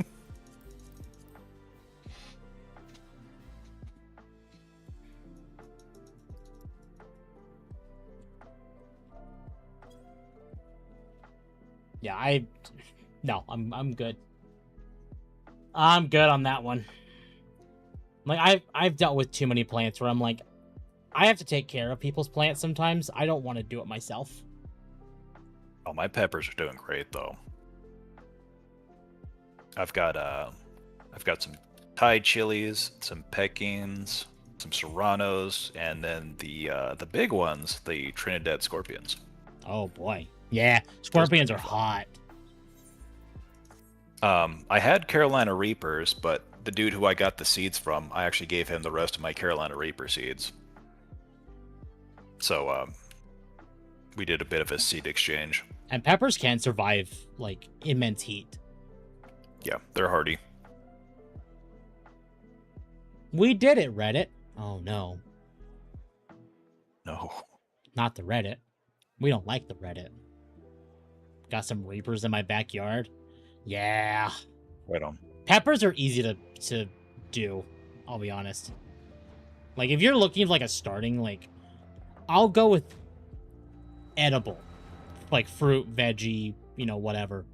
Yeah, I'm good. I'm good on that one. Like, I've dealt with too many plants where I'm like, I have to take care of people's plants sometimes. I don't want to do it myself. Oh, my peppers are doing great though. I've got some Thai chilies, some Pekins, some Serranos, and then the big ones, the Trinidad scorpions. Oh boy. Yeah, scorpions are hot. I had Carolina Reapers, but the dude who I got the seeds from, I actually gave him the rest of my Carolina Reaper seeds. So, we did a bit of a seed exchange. And peppers can survive, like, immense heat. Yeah, they're hardy. We did it, Reddit. Oh, no. No. Not the Reddit. We don't like the Reddit. Got some Reapers in my backyard. Yeah. Right on. Peppers are easy to do, I'll be honest. Like, if you're looking for, like, a starting, like, I'll go with edible. Like, fruit, veggie, you know, whatever.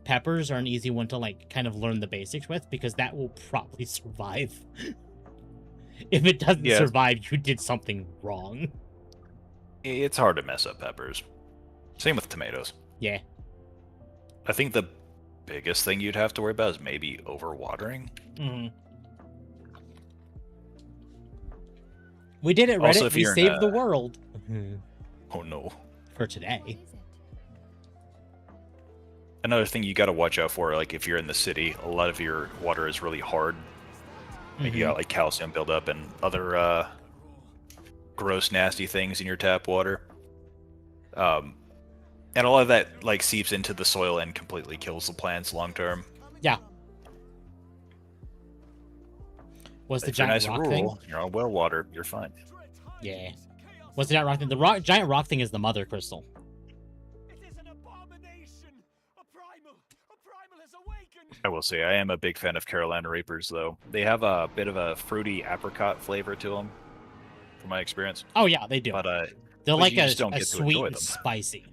Peppers are an easy one to, like, kind of learn the basics with, because that will probably survive. If it doesn't survive, you did something wrong. It's hard to mess up peppers. Same with tomatoes. Yeah. I think the biggest thing you'd have to worry about is maybe overwatering. Mm-hmm. We did it, Reddit. Also, we saved the world. Oh no. For today. Another thing you got to watch out for, like if you're in the city, a lot of your water is really hard. Like you got like calcium buildup and other gross, nasty things in your tap water. And a lot of that like seeps into the soil and completely kills the plants long term. Yeah. What's the giant rock thing? You're on well water, you're fine. Yeah. What's the giant rock thing? The giant rock thing is the mother crystal. I will say, I am a big fan of Carolina Reapers, though. They have a bit of a fruity apricot flavor to them, from my experience. Oh yeah, they do. But they're like a sweet and spicy.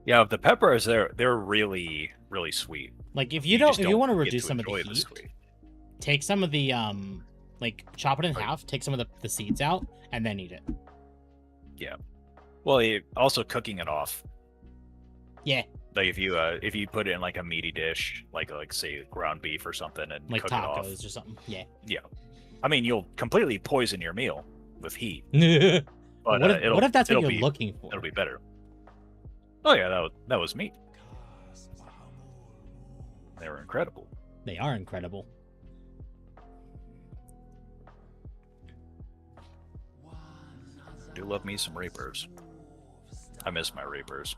Yeah, the peppers, they're really, really sweet. Like if you want to reduce some of the heat, take some of the like chop it in half, take some of the seeds out, and then eat it. Yeah. Well, also cooking it off. Yeah. Like if you put it in like a meaty dish, like say ground beef or something, and like cook tacos it off. or something. Yeah. Yeah. I mean, you'll completely poison your meal with heat. But But what if that's what you're looking for? It'll be better. Oh yeah, that was meat. They were incredible. They are incredible. I do love me some Reapers. I miss my Reapers.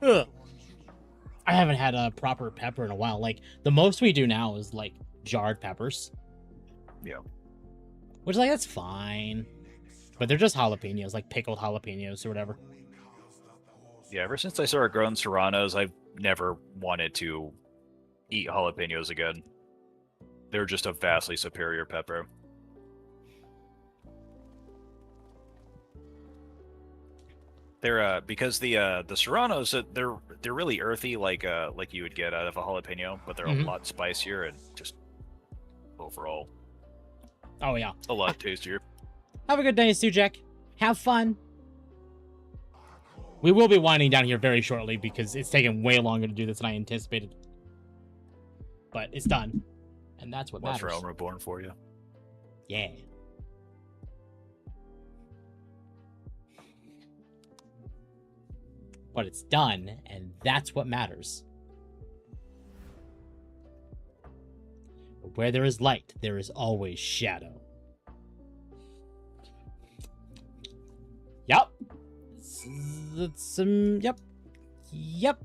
Ugh. I haven't had a proper pepper in a while. Like, the most we do now is, like, jarred peppers. Yeah. Which, like, that's fine. But they're just jalapenos, like pickled jalapenos or whatever. Yeah, ever since I started growing serranos, I've never wanted to eat jalapenos again. They're just a vastly superior pepper. They're because the serranos they're really earthy like you would get out of a jalapeno, but they're a lot spicier and just overall. Oh yeah, a lot tastier. Have a good day, Stu Jack. Have fun. We will be winding down here very shortly because it's taken way longer to do this than I anticipated. But it's done, and that's what matters. What's Realm Reborn for you? Yeah. But it's done, and that's what matters. Where there is light, there is always shadow. Yep. That's yep. Yep.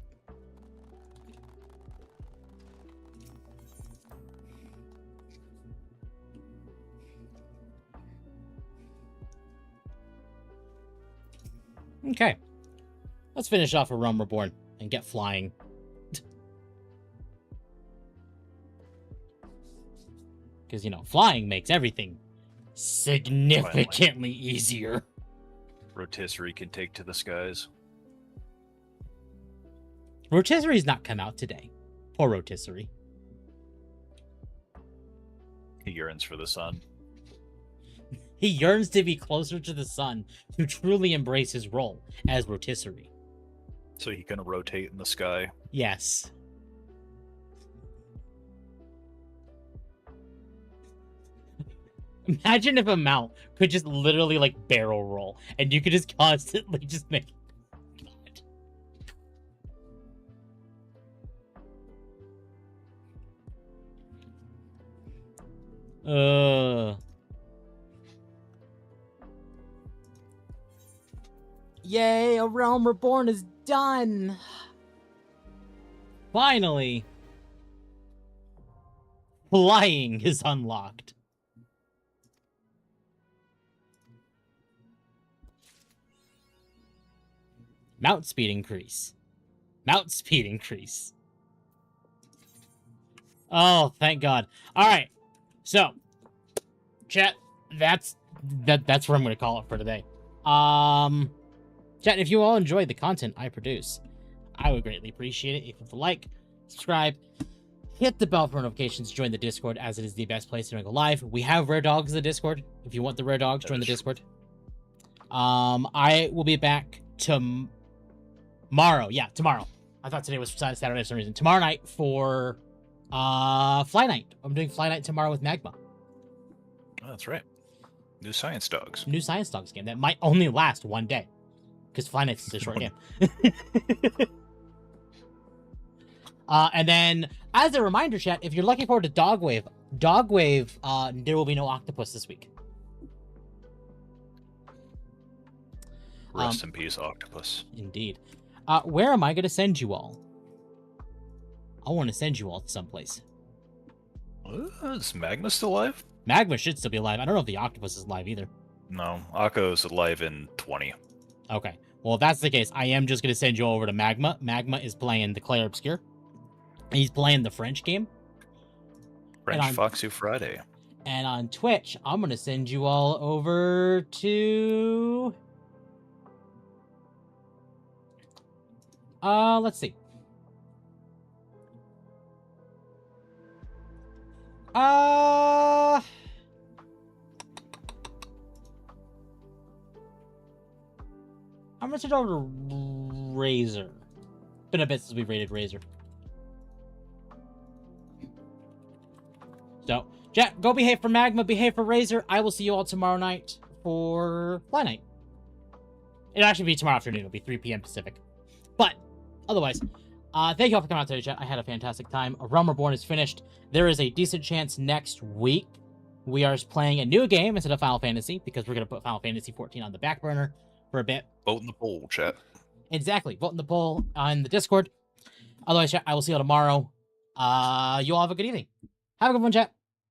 Okay. Let's finish off a Realm Reborn and get flying. Because, you know, flying makes everything significantly easier. Rotisserie can take to the skies. Rotisserie's not come out today. Poor Rotisserie. He yearns for the sun. He yearns to be closer to the sun to truly embrace his role as Rotisserie. So he can rotate in the sky. Yes. Imagine if a mount could just literally like barrel roll and you could just constantly just make Yay, a Realm Reborn is done. Finally. Flying is unlocked. Mount speed increase. Mount speed increase. Oh, thank God. All right. So, chat, that's where I'm going to call it for today. Chat, if you all enjoyed the content I produce, I would greatly appreciate it if you would like, subscribe, hit the bell for notifications, join the Discord, as it is the best place to go live. We have rare dogs in the Discord. If you want the rare dogs, join the Discord. I will be back tomorrow. Yeah, tomorrow. I thought today was Saturday for some reason. Tomorrow night for Fly Night. I'm doing Fly Night tomorrow with Magma. Oh, that's right. New Science Dogs. New Science Dogs game that might only last one day. Because Fly Night's a short game. And then, as a reminder, chat, if you're looking forward to Dogwave, there will be no octopus this week. Rest in peace, octopus. Indeed. Where am I going to send you all? I want to send you all to someplace. Is Magma still alive? Magma should still be alive. I don't know if the octopus is alive either. No, Akko's alive in 20. Okay. Well, if that's the case, I am just going to send you over to Magma. Magma is playing the Claire Obscure. He's playing the French game. French Foxy Friday. And on Twitch, I'm going to send you all over to... let's see. I'm gonna send over to Razor. Been a bit since we rated Razor. So, chat, go behave for Magma, behave for Razor. I will see you all tomorrow night for Fly Night. It'll actually be tomorrow afternoon. It'll be 3 p.m. Pacific. But otherwise, thank you all for coming out today, chat. I had a fantastic time. Realm Reborn is finished. There is a decent chance next week we are playing a new game instead of Final Fantasy, because we're going to put Final Fantasy 14 on the back burner for a bit. Vote in the poll, chat. Exactly. Vote in the poll on the Discord. Otherwise, chat, I will see you all tomorrow. You all have a good evening. Have a good one, chat.